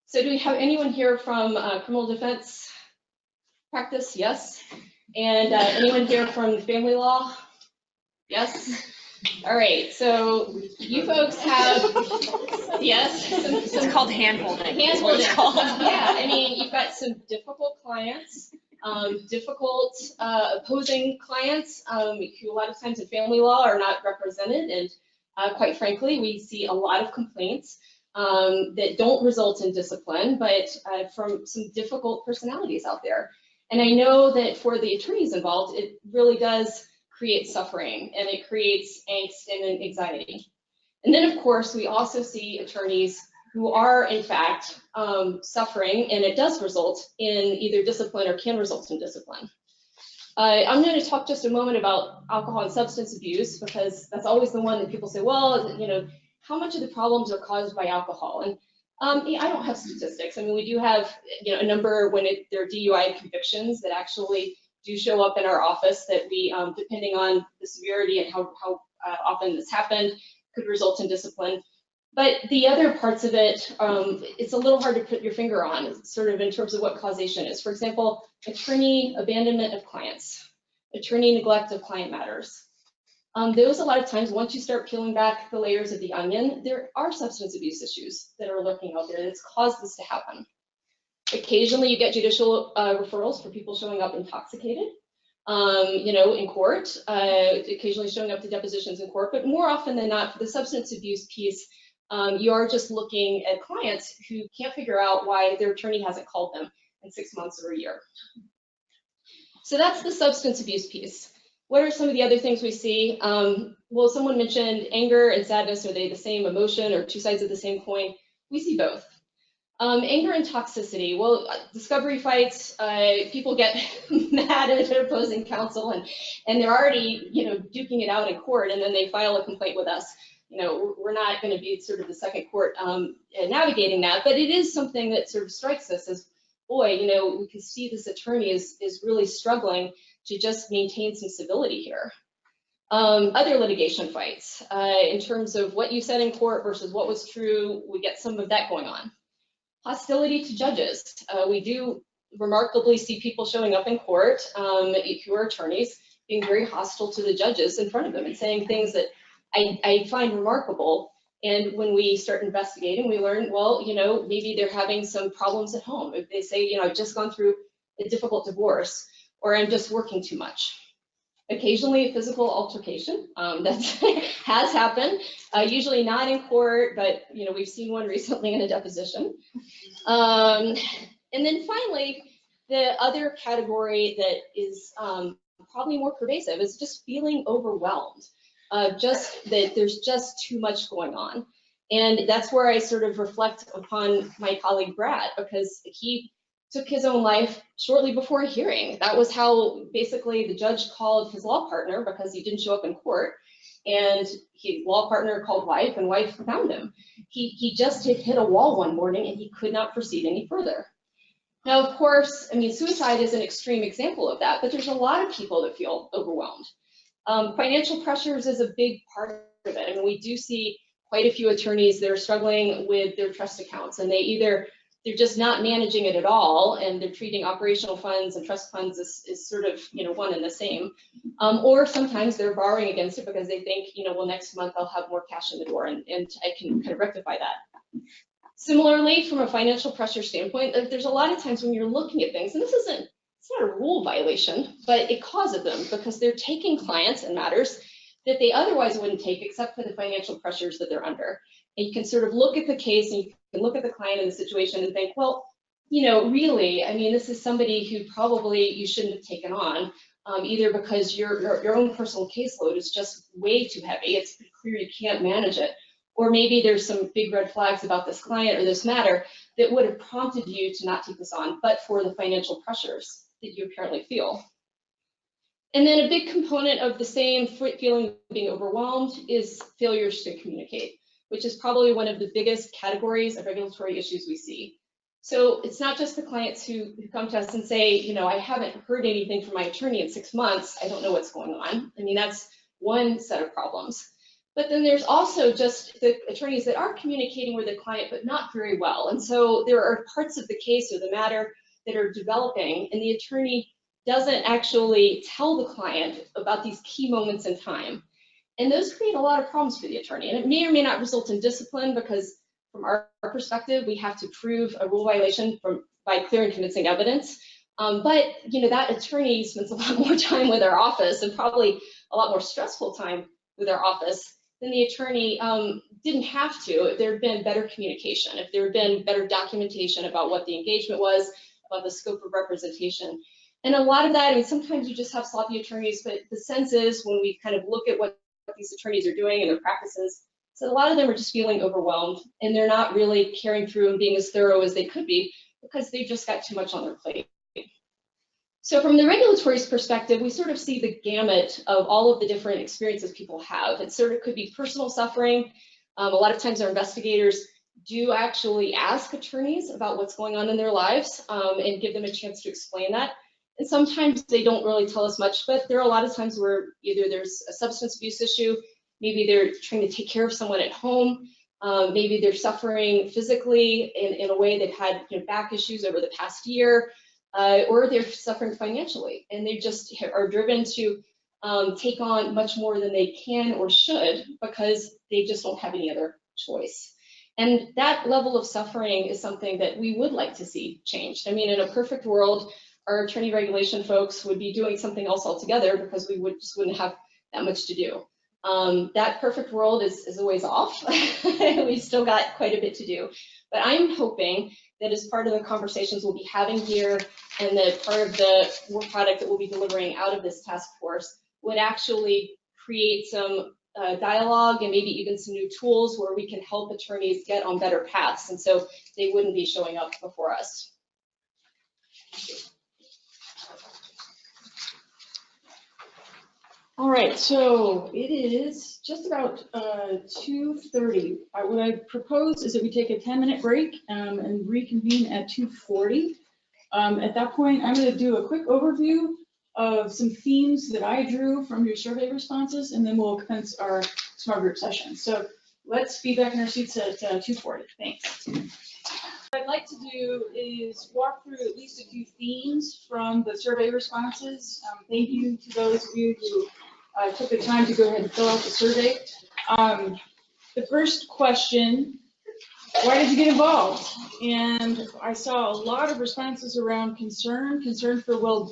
So do we have anyone here from criminal defense practice? Yes. And anyone here from family law? Yes. All right, so you folks have, yes. It's called hand-holding. Hand-holding. It's called. Yeah, I mean, you've got some difficult clients, difficult opposing clients who a lot of times in family law are not represented. And quite frankly, we see a lot of complaints that don't result in discipline, but from some difficult personalities out there. And I know that for the attorneys involved, it really does create suffering, and it creates angst and anxiety. And then, of course, we also see attorneys who are, in fact, suffering, and it does result in either discipline or can result in discipline. I'm going to talk just a moment about alcohol and substance abuse, because that's always the one that people say, well, how much of the problems are caused by alcohol? And I don't have statistics. I mean, we do have a number when there are DUI convictions that actually do show up in our office that we, depending on the severity and how often this happened, could result in discipline. But the other parts of it, it's a little hard to put your finger on, sort of in terms of what causation is. For example, attorney abandonment of clients, attorney neglect of client matters. Those, a lot of times, once you start peeling back the layers of the onion, there are substance abuse issues that are lurking out there that's caused this to happen. Occasionally, you get judicial referrals for people showing up intoxicated, in court, occasionally showing up to depositions in court, but more often than not, for the substance abuse piece, you are just looking at clients who can't figure out why their attorney hasn't called them in 6 months or a year. So that's the substance abuse piece. What are some of the other things we see? Well, someone mentioned anger and sadness. Are they the same emotion or two sides of the same coin? We see both. Anger and toxicity. Well, discovery fights, people get mad at opposing counsel and they're already, duking it out in court, and then they file a complaint with us. We're not going to be sort of the second court navigating that, but it is something that sort of strikes us as, boy, we can see this attorney is really struggling to just maintain some civility here. Other litigation fights, in terms of what you said in court versus what was true, we get some of that going on. Hostility to judges. We do remarkably see people showing up in court who are attorneys being very hostile to the judges in front of them and saying things that I find remarkable. And when we start investigating, we learn, well, maybe they're having some problems at home. If they say, I've just gone through a difficult divorce, or I'm just working too much. Occasionally a physical altercation, that has happened, usually not in court, but we've seen one recently in a deposition. And then finally, the other category that is probably more pervasive is just feeling overwhelmed, just that there's just too much going on. And that's where I sort of reflect upon my colleague Brad, because he took his own life shortly before a hearing. That was how basically the judge called his law partner because he didn't show up in court, and his law partner called wife, and wife found him. He just had hit a wall one morning and he could not proceed any further. Now, of course, suicide is an extreme example of that, but there's a lot of people that feel overwhelmed. Financial pressures is a big part of it. We do see quite a few attorneys that are struggling with their trust accounts, and they're just not managing it at all, and they're treating operational funds and trust funds as sort of, one and the same. Or sometimes they're borrowing against it because they think, well, next month I'll have more cash in the door and I can kind of rectify that. Similarly, from a financial pressure standpoint, there's a lot of times when you're looking at things, and it's not a rule violation, but it causes them because they're taking clients and matters that they otherwise wouldn't take except for the financial pressures that they're under. And you can sort of look at the case and you can look at the client in the situation and think, well, really, this is somebody who probably you shouldn't have taken on, either because your own personal caseload is just way too heavy. It's pretty clear you can't manage it. Or maybe there's some big red flags about this client or this matter that would have prompted you to not take this on, but for the financial pressures that you apparently feel. And then a big component of the same feeling of being overwhelmed is failures to communicate, which is probably one of the biggest categories of regulatory issues we see. So it's not just the clients who come to us and say, I haven't heard anything from my attorney in 6 months. I don't know what's going on. That's one set of problems. But then there's also just the attorneys that are communicating with the client, but not very well. And so there are parts of the case or the matter that are developing, and the attorney doesn't actually tell the client about these key moments in time. And those create a lot of problems for the attorney. And it may or may not result in discipline because from our perspective, we have to prove a rule violation by clear and convincing evidence. But that attorney spends a lot more time with our office and probably a lot more stressful time with our office than the attorney didn't have to if there had been better communication, if there had been better documentation about what the engagement was, about the scope of representation. And a lot of that, sometimes you just have sloppy attorneys, but the sense is when we kind of look at what these attorneys are doing and their practices, so a lot of them are just feeling overwhelmed and they're not really carrying through and being as thorough as they could be because they've just got too much on their plate. So from the regulatory perspective, we sort of see the gamut of all of the different experiences people have. It sort of could be personal suffering. A lot of times our investigators do actually ask attorneys about what's going on in their lives and give them a chance to explain that. And sometimes they don't really tell us much, but there are a lot of times where either there's a substance abuse issue, maybe they're trying to take care of someone at home, Maybe they're suffering physically in a way they've had back issues over the past year, or they're suffering financially, and they just are driven to take on much more than they can or should because they just don't have any other choice. And that level of suffering is something that we would like to see changed. I mean, in a perfect world, our attorney regulation folks would be doing something else altogether because we wouldn't have that much to do. That perfect world is a ways off. We've still got quite a bit to do. But I'm hoping that as part of the conversations we'll be having here and that part of the work product that we'll be delivering out of this task force would actually create some dialogue and maybe even some new tools where we can help attorneys get on better paths, and so they wouldn't be showing up before us. All right, so it is just about 2:30. What I propose is that we take a 10-minute break and reconvene at 2:40. At that point, I'm going to do a quick overview of some themes that I drew from your survey responses, and then we'll commence our small group session. So let's be back in our seats at 2:40. Thanks. What I'd like to do is walk through at least a few themes from the survey responses. Thank you to those of you who took the time to go ahead and fill out the survey. The first question, why did you get involved? And I saw a lot of responses around concern for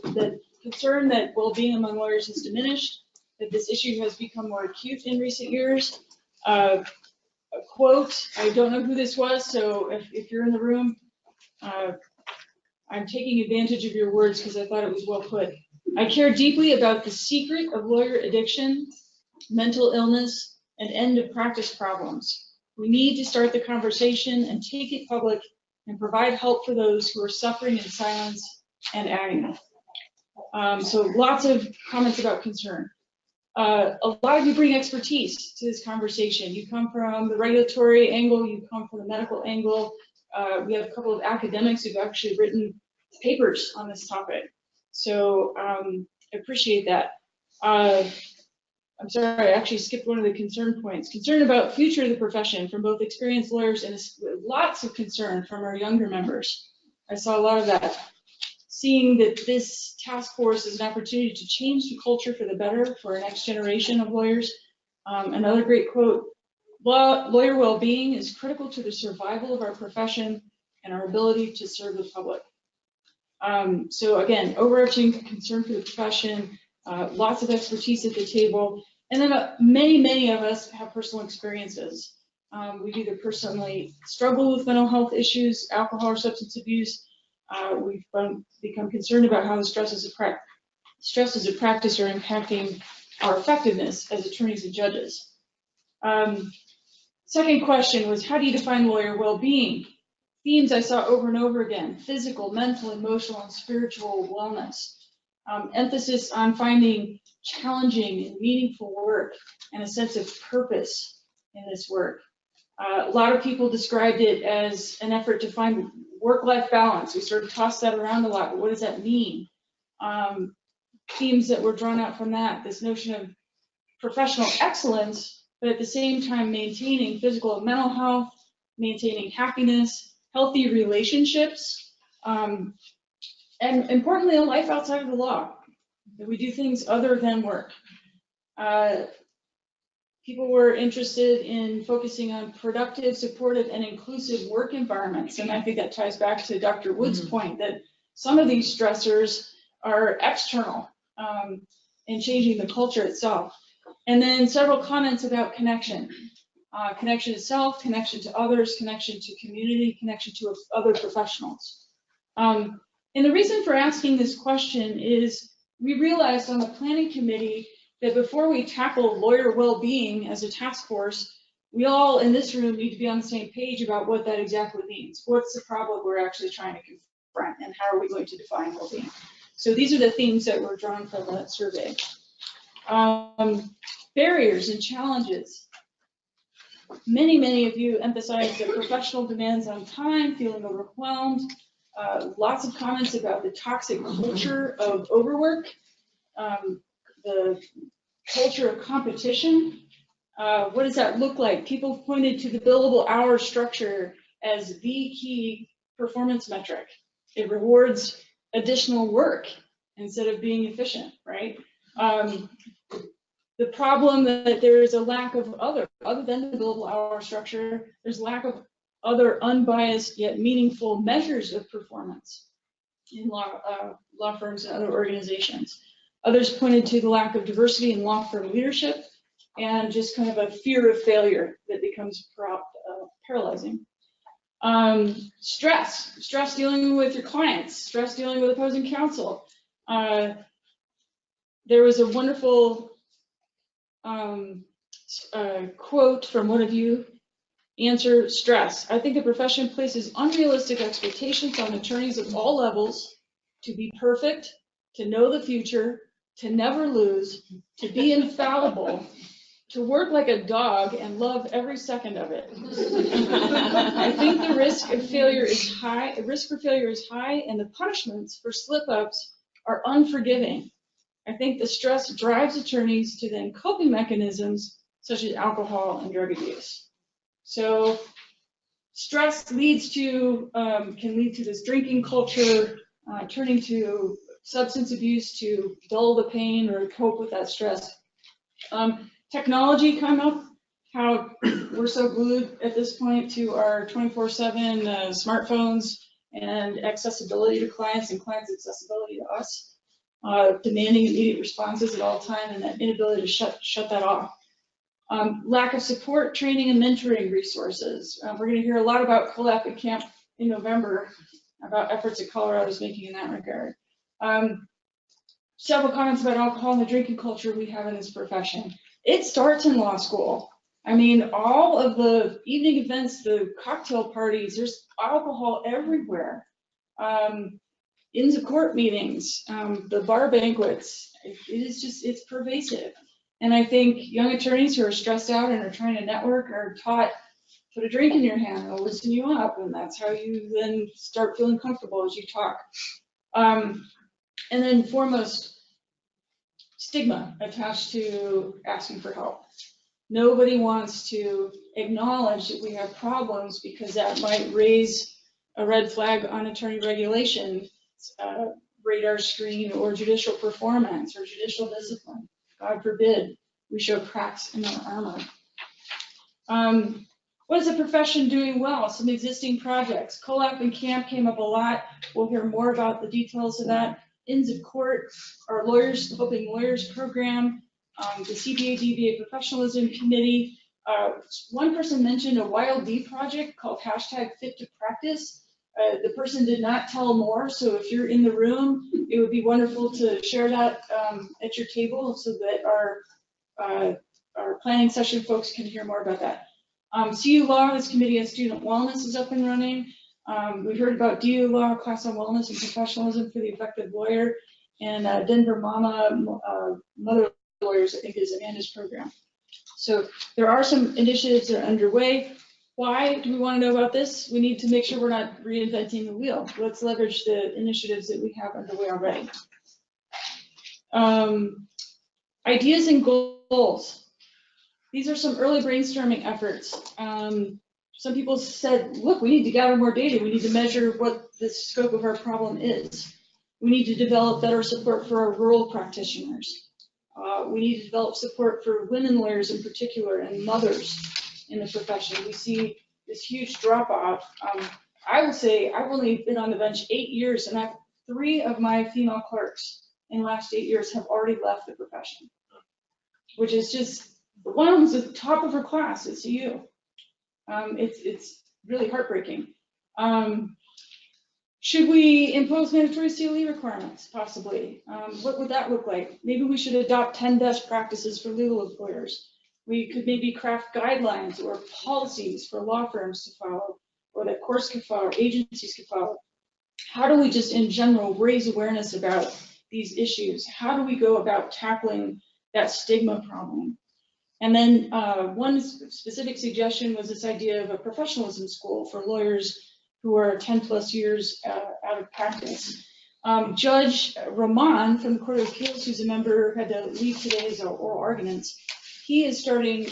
concern that well-being among lawyers has diminished, that this issue has become more acute in recent years. A quote, I don't know who this was, so if you're in the room, I'm taking advantage of your words because I thought it was well put. I care deeply about the secret of lawyer addiction, mental illness, and end of practice problems. We need to start the conversation and take it public and provide help for those who are suffering in silence and agony. So lots of comments about concern. A lot of you bring expertise to this conversation. You come from the regulatory angle, you come from the medical angle. We have a couple of academics who've actually written papers on this topic. So I appreciate that. I'm sorry, I actually skipped one of the concern points. Concern about future of the profession from both experienced lawyers and lots of concern from our younger members. I saw a lot of that. Seeing that this task force is an opportunity to change the culture for the better for our next generation of lawyers. Another great quote, lawyer well-being is critical to the survival of our profession and our ability to serve the public. So again, overarching concern for the profession, lots of expertise at the table, and then many of us have personal experiences. We've either personally struggled with mental health issues, alcohol or substance abuse. We've become concerned about how the stresses of practice are impacting our effectiveness as attorneys and judges. Second question was, how do you define lawyer well-being? Themes I saw over and over again: physical, mental, emotional, and spiritual wellness. Emphasis on finding challenging and meaningful work and a sense of purpose in this work. A lot of people described it as an effort to find work-life balance. We sort of tossed that around a lot, but what does that mean? Themes that were drawn out from that, this notion of professional excellence, but at the same time maintaining physical and mental health, maintaining happiness, healthy relationships, and importantly, a life outside of the law, that we do things other than work. People were interested in focusing on productive, supportive, and inclusive work environments. And I think that ties back to Dr. Wood's point that some of these stressors are external in changing the culture itself. And then several comments about connection. Connection to self, connection to others, connection to community, connection to other professionals. And the reason for asking this question is we realized on the planning committee that before we tackle lawyer well-being as a task force, we all in this room need to be on the same page about what that exactly means. What's the problem we're actually trying to confront, and how are we going to define well-being? So these are the themes that were drawn from that survey. Barriers and challenges. Many of you emphasized the professional demands on time, feeling overwhelmed. Lots of comments about the toxic culture of overwork, the culture of competition, What does that look like? People pointed to the billable hour structure as the key performance metric. It rewards additional work instead of being efficient, right? The problem that there is a lack of other than the billable hour structure, there's lack of other unbiased yet meaningful measures of performance in law firms and other organizations. Others pointed to the lack of diversity in law firm leadership and just kind of a fear of failure that becomes paralyzing. Stress dealing with your clients, stress dealing with opposing counsel. There was a wonderful quote from one of you. Answer: stress. I think the profession places unrealistic expectations on attorneys of all levels to be perfect, to know the future, to never lose, to be infallible, to work like a dog and love every second of it. I think the risk of failure is high. The risk for failure is high, and the punishments for slip-ups are unforgiving. I think the stress drives attorneys to then coping mechanisms such as alcohol and drug abuse. So stress can lead to this drinking culture, turning to substance abuse to dull the pain or cope with that stress. Technology come up, how we're so glued at this point to our 24/7 smartphones and accessibility to clients and clients' accessibility to us, demanding immediate responses at all time and that inability to shut that off. Lack of support, training, and mentoring resources. We're going to hear a lot about COLAP and CAMP in November, about efforts that Colorado is making in that regard. Several comments about alcohol and the drinking culture we have in this profession. It starts in law school. I mean, all of the evening events, the cocktail parties, there's alcohol everywhere. In the court meetings, the bar banquets, it's pervasive. And I think young attorneys who are stressed out and are trying to network are taught, put a drink in your hand, it'll loosen you up, and that's how you then start feeling comfortable as you talk. And then foremost, stigma attached to asking for help. Nobody wants to acknowledge that we have problems because that might raise a red flag on attorney regulation, radar screen, or judicial performance, or judicial discipline. God forbid we show cracks in our armor. What is the profession doing well? Some existing projects. COLAP and CAMP came up a lot. We'll hear more about the details of that. Inns of Court, our Lawyers Helping Lawyers program, the CPA DBA Professionalism Committee. One person mentioned a YLD project called #FitToPractice. The person did not tell more, so if you're in the room, it would be wonderful to share that at your table so that our planning session folks can hear more about that. CU Law, this committee on student wellness, is up and running. We heard about DU Law, Class on Wellness and Professionalism for the Effective Lawyer, and Denver Mother Lawyers, I think, is Amanda's program. So there are some initiatives that are underway. Why do we want to know about this? We need to make sure we're not reinventing the wheel. Let's leverage the initiatives that we have underway already. Ideas and goals. These are some early brainstorming efforts. Some people said, look, we need to gather more data. We need to measure what the scope of our problem is. We need to develop better support for our rural practitioners. We need to develop support for women lawyers in particular and mothers in the profession. We see this huge drop off. I will say I've only been on the bench 8 years, and 3 of my female clerks in the last 8 years have already left the profession, which is just, one of them is at the top of her class at CU. It's really heartbreaking. Should we impose mandatory CLE requirements? Possibly. What would that look like? Maybe we should adopt 10 best practices for legal employers. We could maybe craft guidelines or policies for law firms to follow, or that courts could follow, or agencies could follow. How do we just in general raise awareness about these issues? How do we go about tackling that stigma problem? And then one specific suggestion was this idea of a professionalism school for lawyers who are 10 plus years out of practice. Judge Rahman from the Court of Appeals, who's a member, had to leave today as our oral arguments. he is starting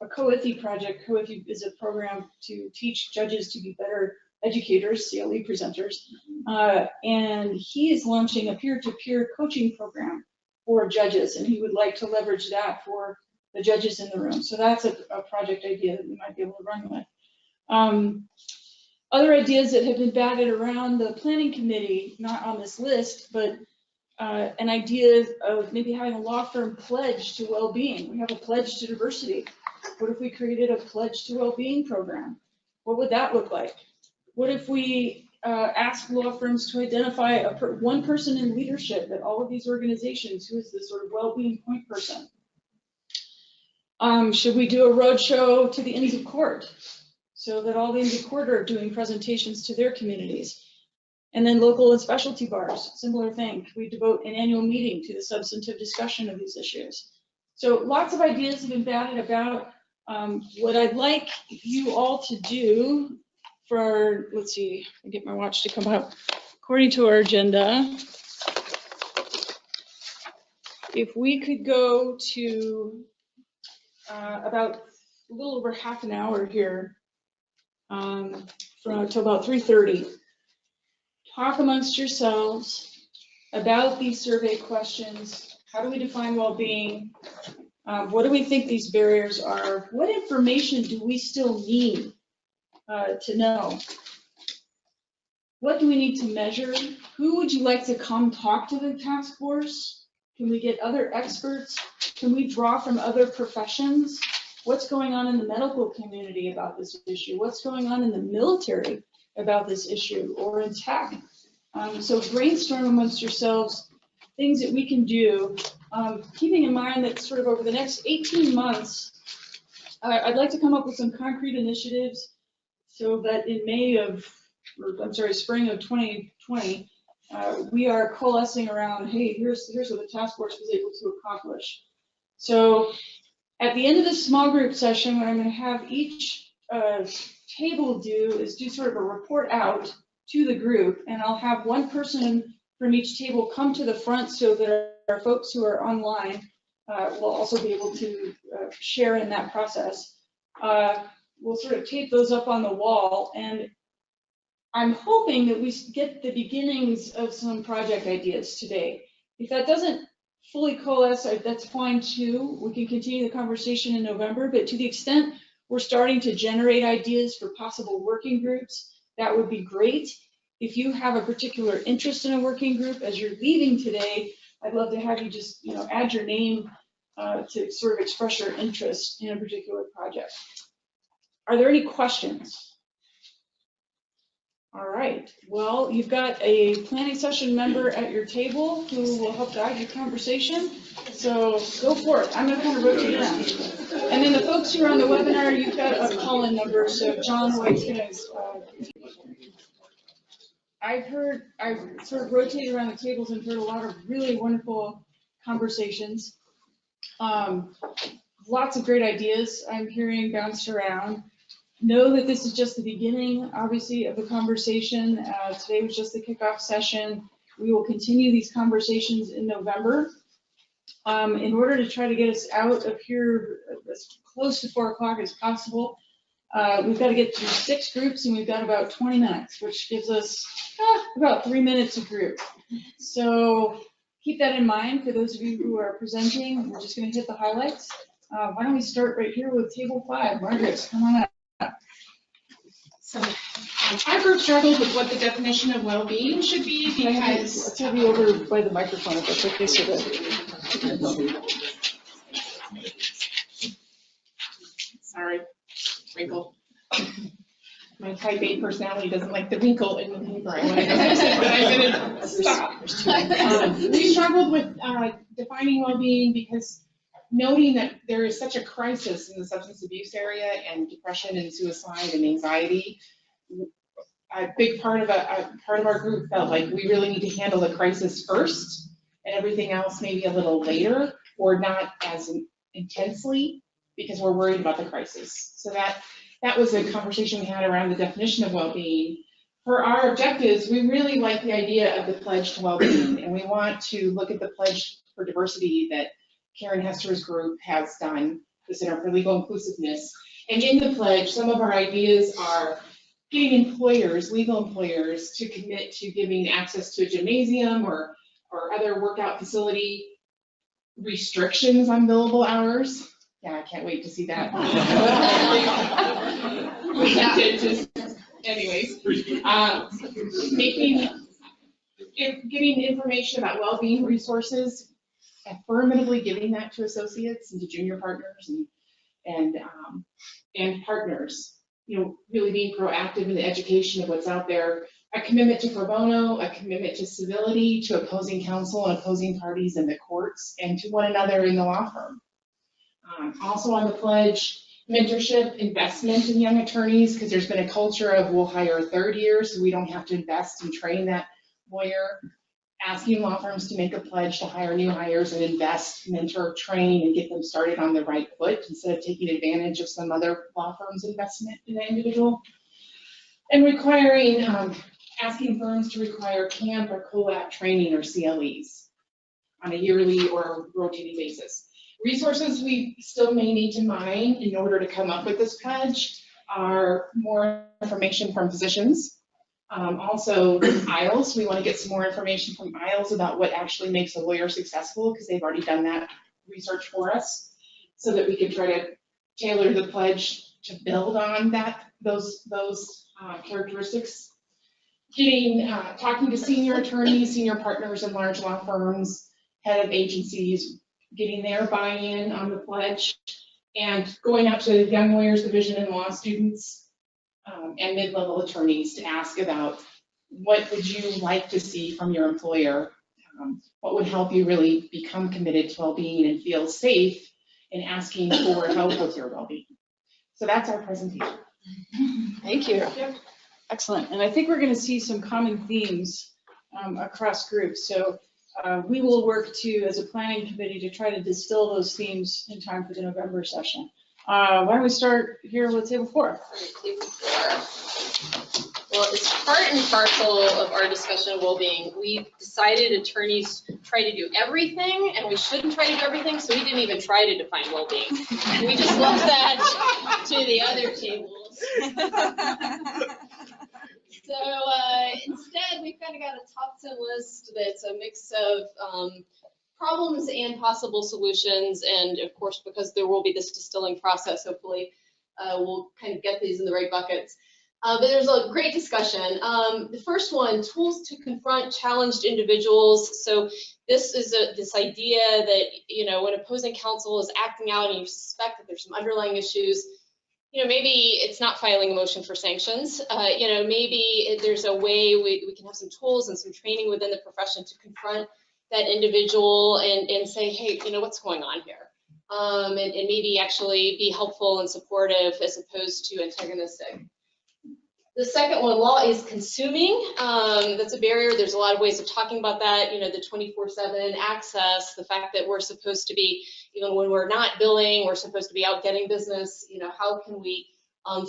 a COIFI project. COIFI is a program to teach judges to be better educators, CLE presenters. And he is launching a peer-to-peer coaching program for judges, and he would like to leverage that for the judges in the room. So that's a project idea that we might be able to run with. Other ideas that have been batted around the planning committee, not on this list, but an idea of maybe having a law firm pledge to well-being. We have a pledge to diversity. What if we created a pledge to well-being program? What would that look like? What if we ask law firms to identify one person in leadership at all of these organizations who is the sort of well-being point person? Should we do a roadshow to the Inns of Court so that all the Inns of Court are doing presentations to their communities? And then local and specialty bars, similar thing. We devote an annual meeting to the substantive discussion of these issues. So lots of ideas have been batted about. What I'd like you all to do for, let's see, I get my watch to come up. According to our agenda, if we could go to about a little over half an hour here, from till about 3:30. Talk amongst yourselves about these survey questions. How do we define well-being? What do we think these barriers are? What information do we still need to know? What do we need to measure? Who would you like to come talk to the task force? Can we get other experts? Can we draw from other professions? What's going on in the medical community about this issue? What's going on in the military about this issue, or in tech? So brainstorm amongst yourselves things that we can do, keeping in mind that sort of over the next 18 months, I'd like to come up with some concrete initiatives so that in spring of 2020, we are coalescing around, hey, here's what the task force was able to accomplish. So at the end of this small group session, what I'm going to have each table do is do sort of a report out to the group, and I'll have one person from each table come to the front so that our folks who are online will also be able to share in that process. We'll sort of tape those up on the wall, and I'm hoping that we get the beginnings of some project ideas today. If that doesn't fully coalesce, that's fine too. We can continue the conversation in November, but to the extent we're starting to generate ideas for possible working groups, that would be great. If you have a particular interest in a working group as you're leaving today, I'd love to have you just add your name to sort of express your interest in a particular project. Are there any questions? All right, well, you've got a planning session member at your table who will help guide your conversation. So go for it. I'm going to kind of rotate around. And then the folks who are on the webinar, you've got a call-in number. So John White's going to. I've sort of rotated around the tables and heard a lot of really wonderful conversations. Lots of great ideas I'm hearing bounced around. Know that this is just the beginning, obviously, of the conversation. Today was just the kickoff session. We will continue these conversations in November. In order to try to get us out of here as close to 4 o'clock as possible, we've got to get through 6 groups, and we've got about 20 minutes, which gives us about 3 minutes a group. So keep that in mind for those of you who are presenting. We're just going to hit the highlights. Why don't we start right here with table 5. Margaret, come on up. So our group struggled with what the definition of well-being should be because. Let's have you over by the microphone if that's okay, so that. Sorry, wrinkle. My type A personality doesn't like the wrinkle in the paper. I want to fix it, but I'm going to stop. We struggled with defining well-being because noting that there is such a crisis in the substance abuse area and depression and suicide and anxiety, a big part of our group felt like we really need to handle the crisis first and everything else maybe a little later or not as intensely because we're worried about the crisis. So that was a conversation we had around the definition of well-being. For our objectives, we really like the idea of the pledge to well-being, and we want to look at the pledge for diversity that Karen Hester's group has done, the Center for Legal Inclusiveness. And in the pledge, some of our ideas are getting employers, legal employers, to commit to giving access to a gymnasium or other workout facility, restrictions on billable hours. Yeah, I can't wait to see that. Anyways, giving information about well-being resources, affirmatively giving that to associates and to junior partners and partners. Really being proactive in the education of what's out there. A commitment to pro bono, a commitment to civility, to opposing counsel and opposing parties in the courts, and to one another in the law firm. Also on the pledge, mentorship, investment in young attorneys, because there's been a culture of we'll hire a third year so we don't have to invest and train that lawyer. Asking law firms to make a pledge to hire new hires and invest, mentor, train, and get them started on the right foot instead of taking advantage of some other law firm's investment in the individual. And requiring, asking firms to require camp or collab training or CLEs on a yearly or rotating basis. Resources we still may need to mine in order to come up with this pledge are more information from physicians. Also, IELTS, we want to get some more information from IELTS about what actually makes a lawyer successful, because they've already done that research for us, so that we can try to tailor the pledge to build on those characteristics. Talking to senior attorneys, senior partners in large law firms, head of agencies, getting their buy-in on the pledge, and going out to the Young Lawyers Division and law students and mid-level attorneys to ask about what would you like to see from your employer, what would help you really become committed to well-being and feel safe in asking for help with your well-being. So that's our presentation. Thank you. Excellent. And I think we're going to see some common themes across groups. So we will work as a planning committee, to try to distill those themes in time for the November session. Why don't we start here with table 4? Table 4. Well, it's part and parcel of our discussion of well-being. We decided attorneys try to do everything, and we shouldn't try to do everything, so we didn't even try to define well-being. We just left that to the other tables. So instead, we've kind of got a top 10 list that's a mix of problems and possible solutions. And of course, because there will be this distilling process, hopefully, we'll kind of get these in the right buckets. But there's a great discussion. The first one, tools to confront challenged individuals. So this is this idea that, when opposing counsel is acting out and you suspect that there's some underlying issues, maybe it's not filing a motion for sanctions. Maybe there's a way we can have some tools and some training within the profession to confront that individual and say, hey, what's going on here? And maybe actually be helpful and supportive as opposed to antagonistic. The second one, law is consuming. That's a barrier. There's a lot of ways of talking about that. The 24/7 access, the fact that we're supposed to be, even when we're not billing, we're supposed to be out getting business. How can we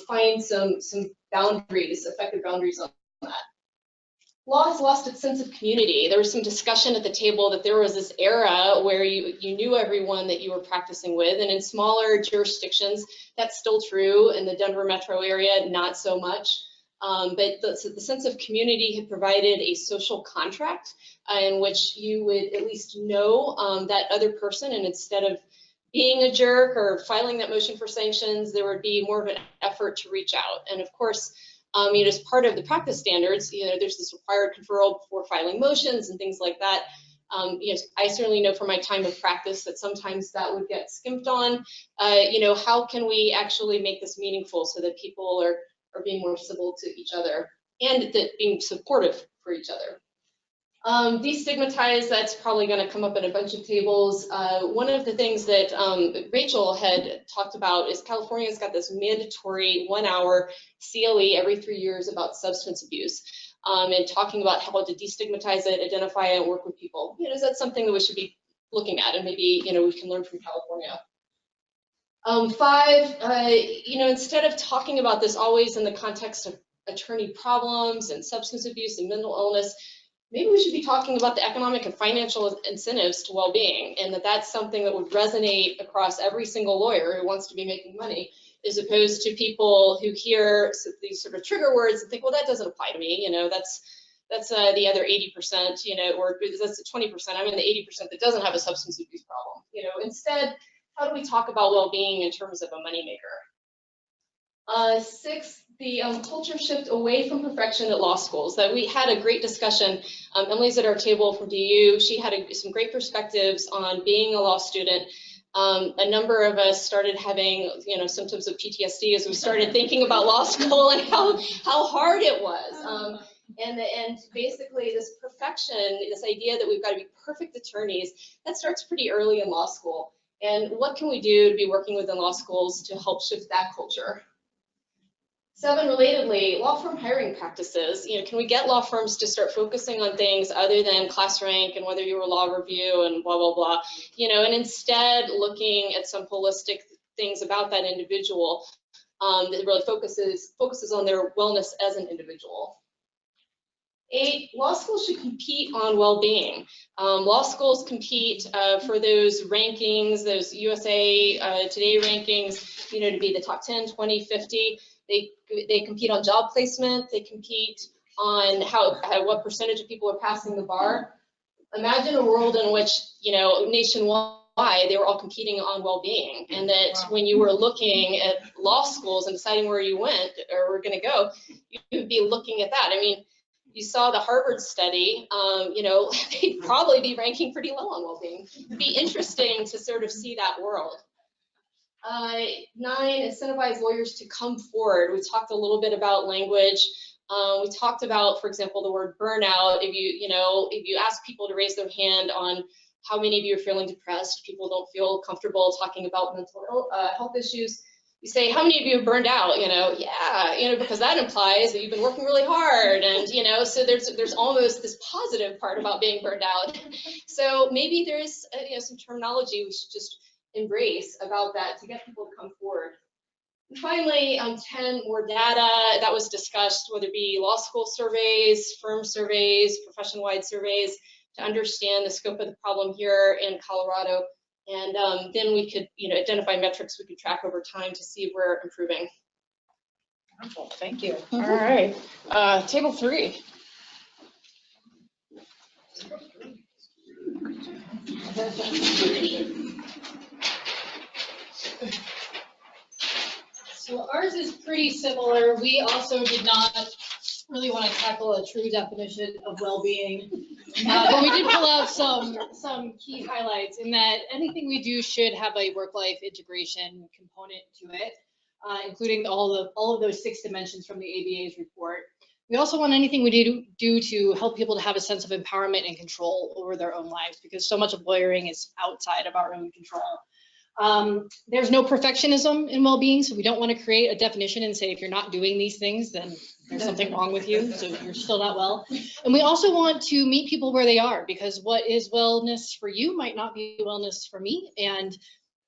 find some boundaries, effective boundaries on that? Law has lost its sense of community. There was some discussion at the table that there was this era where you knew everyone that you were practicing with, and in smaller jurisdictions, that's still true. In the Denver metro area, not so much. But the sense of community had provided a social contract in which you would at least know that other person, and instead of being a jerk or filing that motion for sanctions, there would be more of an effort to reach out. And of course, as part of the practice standards, there's this required conferral before filing motions and things like that. I certainly know from my time of practice that sometimes that would get skimped on. How can we actually make this meaningful so that people are being more civil to each other and that being supportive for each other? Destigmatize, that's probably going to come up in a bunch of tables. One of the things that Rachel had talked about is California's got this mandatory 1-hour CLE every 3 years about substance abuse, and talking about how to destigmatize it, identify it, and work with people. Is that something that we should be looking at? And maybe, we can learn from California. 5, instead of talking about this always in the context of attorney problems and substance abuse and mental illness, maybe we should be talking about the economic and financial incentives to well-being, and that's something that would resonate across every single lawyer who wants to be making money, as opposed to people who hear these sort of trigger words and think, well, that doesn't apply to me, that's the other 80%, or that's the 20%, I'm in the 80% that doesn't have a substance abuse problem. Instead, how do we talk about well-being in terms of a moneymaker? 6, the culture shift away from perfection at law schools. That we had a great discussion. Emily's at our table from DU. She had some great perspectives on being a law student. A number of us started having, symptoms of PTSD as we started thinking about law school and how hard it was. And basically this perfection, this idea that we've got to be perfect attorneys, that starts pretty early in law school. And what can we do to be working within law schools to help shift that culture? 7, relatedly, law firm hiring practices. Can we get law firms to start focusing on things other than class rank and whether you were law review and blah, blah, blah, and instead looking at some holistic things about that individual that really focuses on their wellness as an individual. 8, law schools should compete on well-being. Law schools compete for those rankings, those USA Today rankings, to be the top 10, 20, 50. They compete on job placement. They compete on what percentage of people are passing the bar. Imagine a world in which, nationwide, they were all competing on well-being, and that when you were looking at law schools and deciding where you went or were going to go, you'd be looking at that. I mean, you saw the Harvard study, they'd probably be ranking pretty low on well-being. It'd be interesting to sort of see that world. 9, incentivize lawyers to come forward. We talked a little bit about language. We talked about, for example, the word burnout. If you ask people to raise their hand on how many of you are feeling depressed, people don't feel comfortable talking about mental health issues. You say, how many of you are burned out? Because that implies that you've been working really hard, and so there's almost this positive part about being burned out. So maybe there's some terminology we should just embrace about that to get people to come forward. And finally, 10, more data that was discussed, whether it be law school surveys, firm surveys, profession-wide surveys, to understand the scope of the problem here in Colorado. And then we could, identify metrics we could track over time to see if we're improving. Wonderful, thank you. All right, table 3. So ours is pretty similar. We also did not really want to tackle a true definition of well-being, but we did pull out some key highlights in that anything we do should have a work-life integration component to it, including all of those 6 dimensions from the ABA's report. We also want anything we do to help people to have a sense of empowerment and control over their own lives, because so much of lawyering is outside of our own control. There's no perfectionism in well-being, so we don't want to create a definition and say if you're not doing these things, then there's something wrong with you, so you're still not well. And we also want to meet people where they are, because what is wellness for you might not be wellness for me, and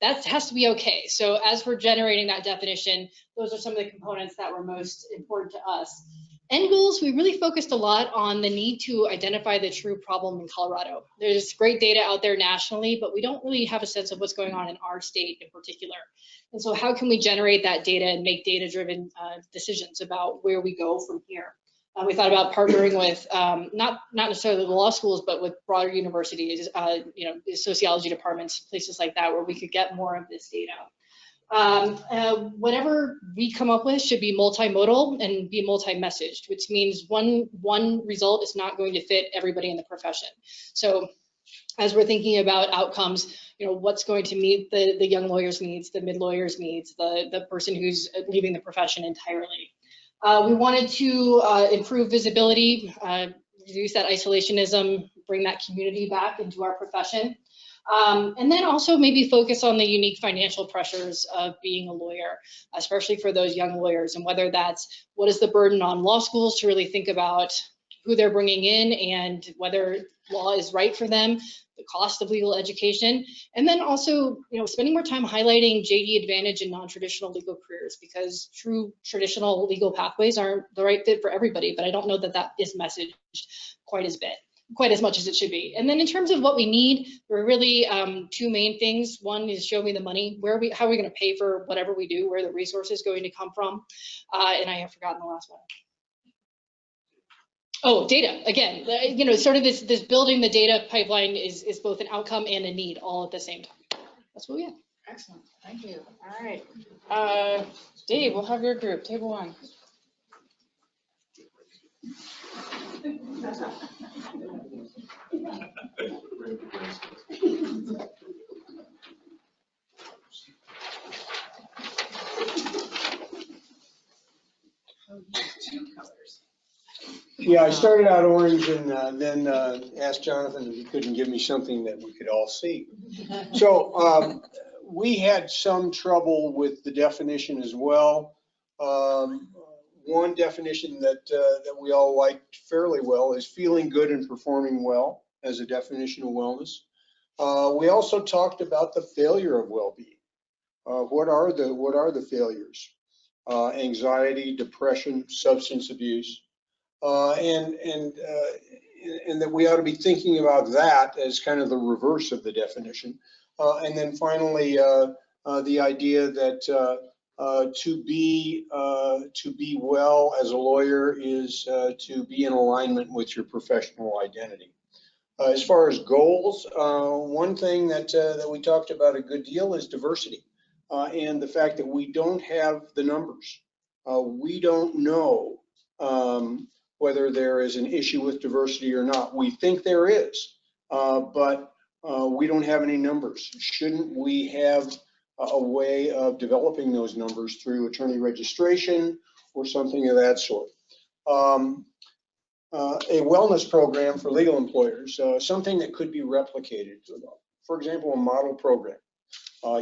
that has to be okay. So as we're generating that definition, those are some of the components that were most important to us. End goals, we really focused a lot on the need to identify the true problem in Colorado. There's great data out there nationally, but we don't really have a sense of what's going on in our state in particular. And so how can we generate that data and make data-driven decisions about where we go from here? We thought about partnering with not necessarily the law schools, but with broader universities, sociology departments, places like that, where we could get more of this data. Whatever we come up with should be multimodal and be multi-messaged, which means one result is not going to fit everybody in the profession. So as we're thinking about outcomes, what's going to meet the young lawyer's needs, the mid lawyer's needs, the person who's leaving the profession entirely. We wanted to improve visibility, reduce that isolationism, bring that community back into our profession. And then also maybe focus on the unique financial pressures of being a lawyer, especially for those young lawyers, and whether that's what is the burden on law schools to really think about who they're bringing in and whether law is right for them, the cost of legal education, and then also spending more time highlighting JD advantage and non-traditional legal careers, because true traditional legal pathways aren't the right fit for everybody, but I don't know that that is messaged quite as bit. quite as much as it should be. And then in terms of what we need, there are really two main things. One is show me the money. How are we going to pay for whatever we do? Where the resource is going to come from? And I have forgotten the last one. Oh, data, again, sort of this building the data pipeline is both an outcome and a need all at the same time. That's what we have. Excellent, thank you. All right. Dave, we'll have your group, table 1. Yeah, I started out orange and then asked Jonathan if he couldn't give me something that we could all see. So we had some trouble with the definition as well. One definition that we all liked fairly well is feeling good and performing well as a definition of wellness. We also talked about the failure of well-being. What are the failures? Anxiety, depression, substance abuse. And that we ought to be thinking about that as kind of the reverse of the definition. And then finally, the idea that to be well as a lawyer is to be in alignment with your professional identity. As far as goals, one thing that we talked about a good deal is diversity, and the fact that we don't have the numbers. We don't know whether there is an issue with diversity or not. We think there is, but we don't have any numbers. Shouldn't we have a way of developing those numbers through attorney registration or something of that sort? A wellness program for legal employers, something that could be replicated. For example, a model program.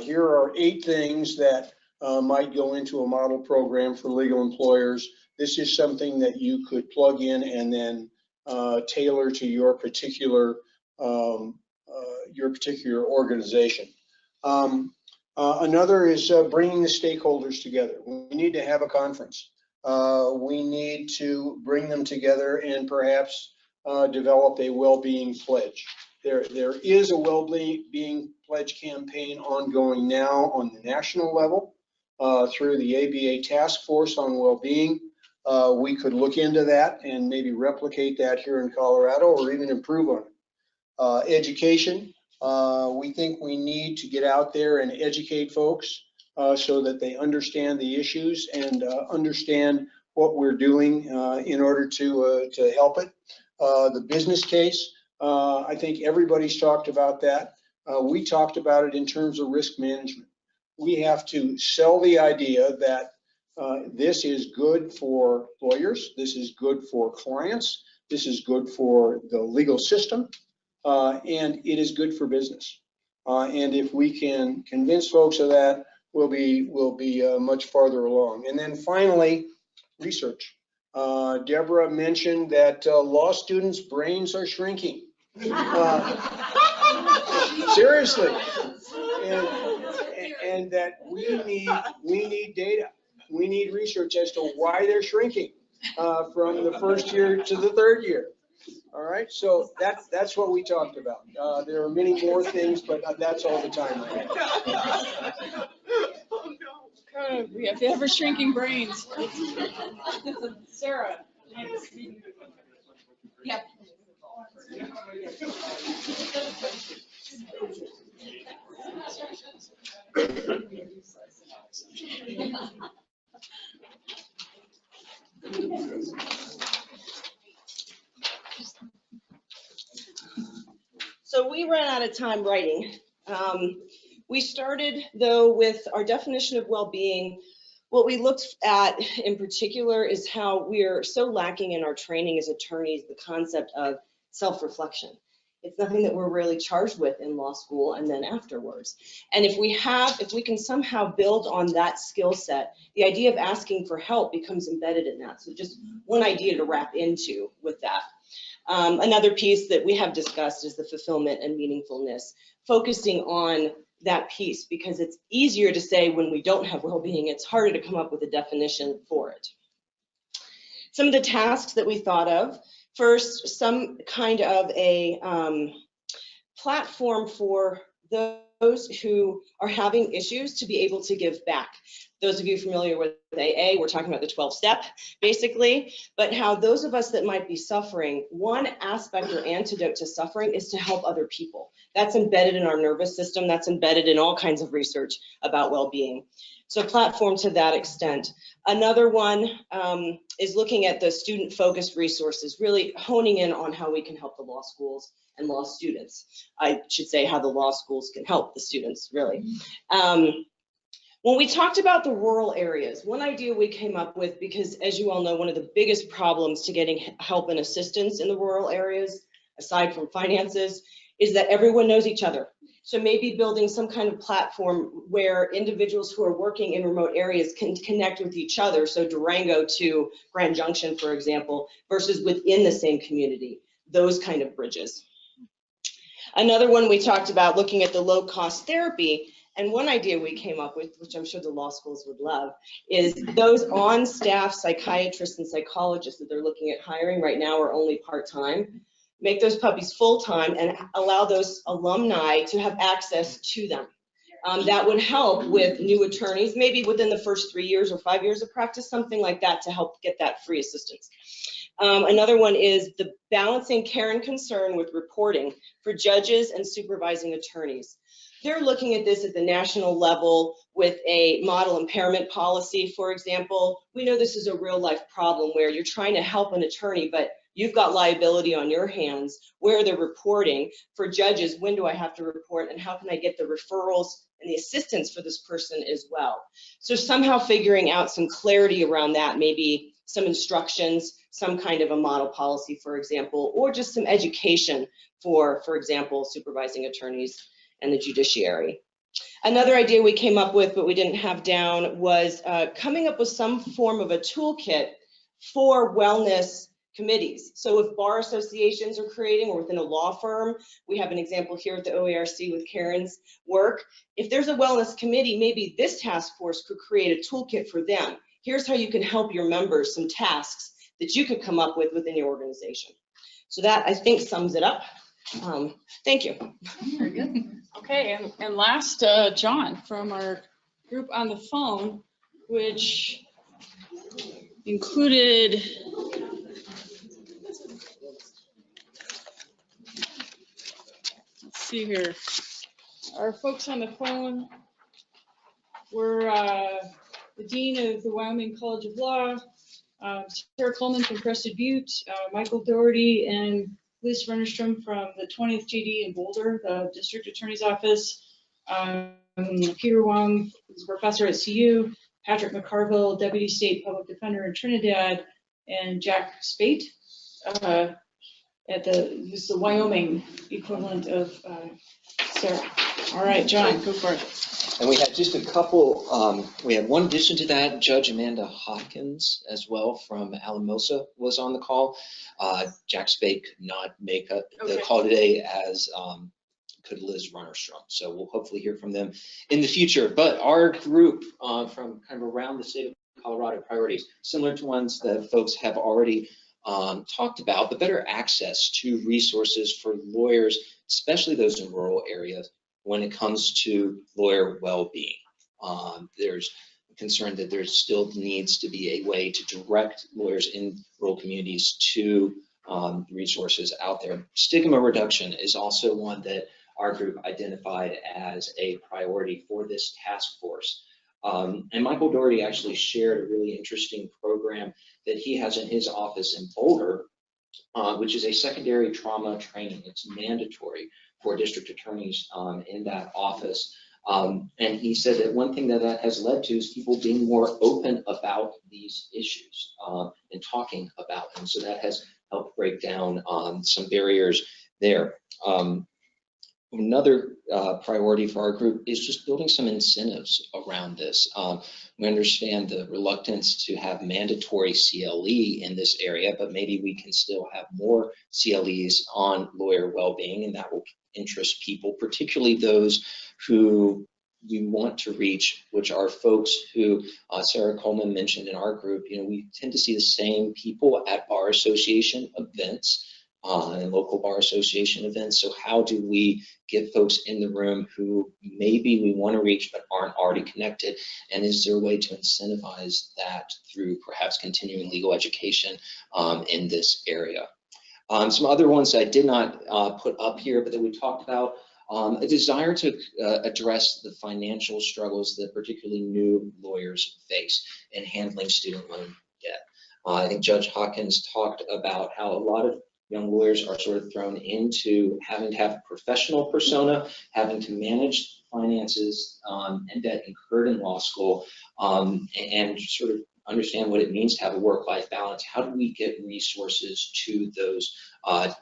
Here are 8 things that might go into a model program for legal employers. This is something that you could plug in and then tailor to your particular organization. Another is bringing the stakeholders together. We need to have a conference. We need to bring them together and perhaps develop a well-being pledge. There is a well-being pledge campaign ongoing now on the national level through the ABA Task Force on Well-being. We could look into that and maybe replicate that here in Colorado or even improve on it. Education, we think we need to get out there and educate folks so that they understand the issues and understand what we're doing in order to help it. The business case, I think everybody's talked about that. We talked about it in terms of risk management. We have to sell the idea that this is good for lawyers, this is good for clients, this is good for the legal system, and it is good for business. And if we can convince folks of that, we'll be much farther along. And then finally, research. Deborah mentioned that law students' brains are shrinking. Seriously, and that we need data. We need research as to why they're shrinking from the first year to the third year. All right, so that's what we talked about. There are many more things, but that's all the time I have. We have ever shrinking brains. Sarah. Yep. So we ran out of time writing. We started, though, with our definition of well-being. What we looked at in particular is how we are so lacking in our training as attorneys, the concept of self-reflection. It's nothing that we're really charged with in law school and then afterwards. And if we can somehow build on that skill set, the idea of asking for help becomes embedded in that. So just one idea to wrap into with that. Another piece that we have discussed is the fulfillment and meaningfulness, focusing on that piece, because it's easier to say when we don't have well-being, it's harder to come up with a definition for it. Some of the tasks that we thought of First, some kind of a platform for those who are having issues to be able to give back. Those of you familiar with AA, we're talking about the 12-step, basically, but how those of us that might be suffering, one aspect or antidote to suffering is to help other people. That's embedded in our nervous system. That's embedded in all kinds of research about well-being. So platform to that extent. Another one is looking at the student-focused resources, really honing in on how we can help the law schools and law students. I should say how the law schools can help the students, really. When we talked about the rural areas, one idea we came up with, because as you all know, one of the biggest problems to getting help and assistance in the rural areas, aside from finances, is that everyone knows each other. So maybe building some kind of platform where individuals who are working in remote areas can connect with each other. So Durango to Grand Junction, for example, versus within the same community, those kind of bridges. Another one we talked about looking at the low-cost therapy, and one idea we came up with, which I'm sure the law schools would love, is those on-staff psychiatrists and psychologists that they're looking at hiring right now are only part-time. Make those puppies full-time and allow those alumni to have access to them. That would help with new attorneys, maybe within the first 3 years or 5 years of practice, something like that to help get that free assistance. Another one is the balancing care and concern with reporting for judges and supervising attorneys. They're looking at this at the national level with a model impairment policy, for example. We know this is a real life problem where you're trying to help an attorney, but you've got liability on your hands. Where they're reporting for judges, when do I have to report, and how can I get the referrals and the assistance for this person as well? So somehow figuring out some clarity around that, maybe some instructions, some kind of a model policy, for example, or just some education for example, supervising attorneys and the judiciary. Another idea we came up with, but we didn't have down, was coming up with some form of a toolkit for wellness committees. So if bar associations are creating, or within a law firm, we have an example here at the OARC with Karen's work. If there's a wellness committee, maybe this task force could create a toolkit for them. Here's how you can help your members, some tasks that you could come up with within your organization. So that, I think, sums it up. Thank you. Very good. Okay, and last, John from our group on the phone, which included let's see here. Our folks on the phone were the Dean of the Wyoming College of Law, Sarah Coleman from Crested Butte, Michael Doherty and Liz Rennerstrom from the 20th JD in Boulder, the District Attorney's Office, Peter Wong, who's a professor at CU, Patrick McCarville, Deputy State Public Defender in Trinidad, and Jack Spate, who's the Wyoming equivalent of Sarah. All right, John, go for it. And we had just a couple, we had one addition to that, Judge Amanda Hopkins as well from Alamosa was on the call. Jack Spade could not make the call today, as could Liz Runnerstrom. So we'll hopefully hear from them in the future. But our group from kind of around the state of Colorado, priorities, similar to ones that folks have already talked about, but better access to resources for lawyers, especially those in rural areas, when it comes to lawyer well-being. There's concern that there still needs to be a way to direct lawyers in rural communities to resources out there. Stigma reduction is also one that our group identified as a priority for this task force. And Michael Doherty actually shared a really interesting program that he has in his office in Boulder, which is a secondary trauma training. It's mandatory for district attorneys in that office. And he said that one thing that has led to is people being more open about these issues and talking about them. So that has helped break down some barriers there. Another priority for our group is just building some incentives around this. We understand the reluctance to have mandatory CLE in this area, but maybe we can still have more CLEs on lawyer well-being, and that will interest people, particularly those who we want to reach, which are folks who Sarah Coleman mentioned in our group. We tend to see the same people at bar association events and local bar association events. So how do we get folks in the room who maybe we want to reach but aren't already connected? And is there a way to incentivize that through perhaps continuing legal education in this area? Some other ones I did not put up here, but that we talked about, a desire to address the financial struggles that particularly new lawyers face in handling student loan debt. I think Judge Hawkins talked about how a lot of young lawyers are sort of thrown into having to have a professional persona, having to manage finances and debt incurred in law school, and sort of understand what it means to have a work-life balance. How do we get resources to those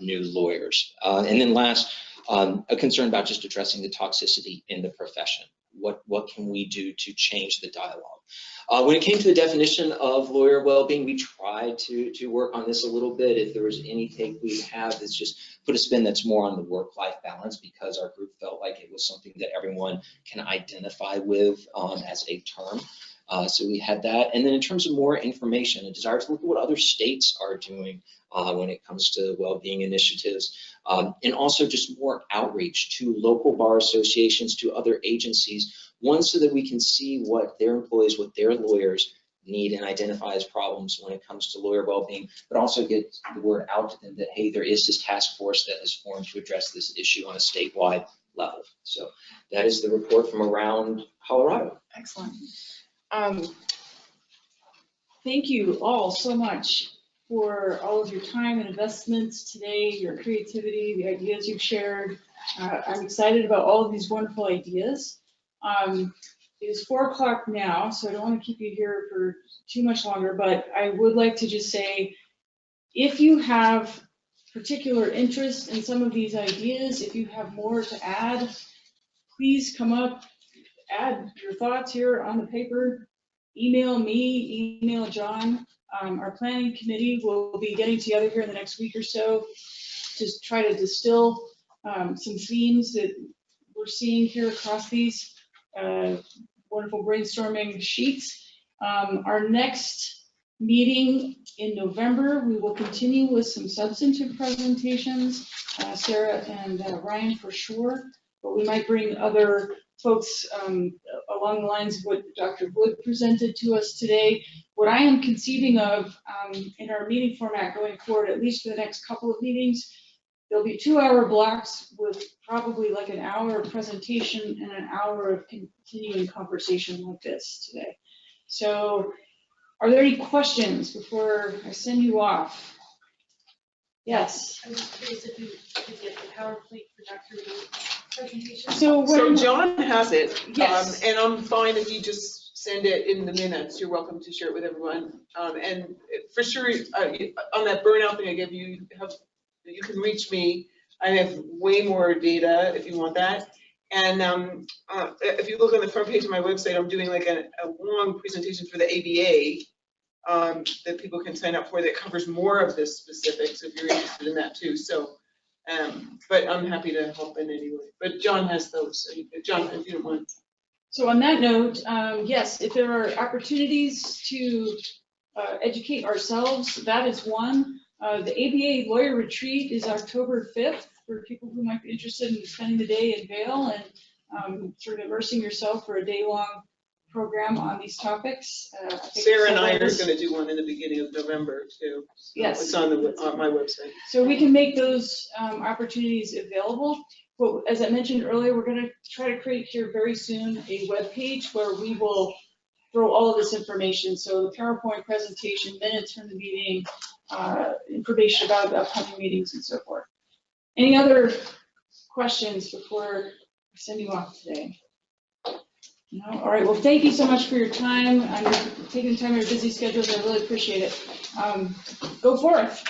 new lawyers? And then last, a concern about just addressing the toxicity in the profession. What can we do to change the dialogue? When it came to the definition of lawyer well-being, we tried to work on this a little bit. If there was any take we have, it's just put a spin that's more on the work-life balance, because our group felt like it was something that everyone can identify with as a term. So we had that. And then in terms of more information, a desire to look at what other states are doing when it comes to well-being initiatives, and also just more outreach to local bar associations, to other agencies, one, so that we can see what their employees, what their lawyers need and identify as problems when it comes to lawyer well-being, but also get the word out to them that, hey, there is this task force that is formed to address this issue on a statewide level. So that is the report from around Colorado. Excellent. Thank you all so much for all of your time and investments today, your creativity, the ideas you've shared. I'm excited about all of these wonderful ideas. It is 4 o'clock now, so I don't want to keep you here for too much longer, but I would like to just say, if you have particular interest in some of these ideas, if you have more to add, please come up, add your thoughts here on the paper, email me, email John. Our planning committee will be getting together here in the next week or so to try to distill some themes that we're seeing here across these wonderful brainstorming sheets. Our next meeting in November, we will continue with some substantive presentations, Sarah and Ryan for sure, but we might bring other folks along the lines of what Dr. Wood presented to us today. What I am conceiving of in our meeting format going forward, at least for the next couple of meetings, there'll be 2-hour blocks with probably like an hour of presentation and an hour of continuing conversation like this today. So are there any questions before I send you off? Yes. I was curious if you could get the PowerPoint for Dr. Wood's presentation. So John has it. Yes. And I'm fine if you just send it in the minutes. You're welcome to share it with everyone. And for sure, on that burnout thing I gave you, you can reach me. I have way more data if you want that. And if you look on the front page of my website, I'm doing like a long presentation for the ABA that people can sign up for that covers more of the specifics if you're interested in that too. So, but I'm happy to help in any way. But John has those. So John, if you don't mind. So on that note, yes, if there are opportunities to educate ourselves, that is one. The ABA Lawyer Retreat is October 5th for people who might be interested in spending the day in Vail and sort of immersing yourself for a day-long program on these topics. Sarah and I are going to do one in the beginning of November too. So yes, it's on my website. So we can make those opportunities available. But as I mentioned earlier, we're going to try to create here very soon a web page where we will throw all of this information. So the PowerPoint presentation, minutes from the meeting, information about the upcoming meetings and so forth. Any other questions before I send you off today? No? All right, well, thank you so much for your time. I'm taking the time of your busy schedules. I really appreciate it. Go forth.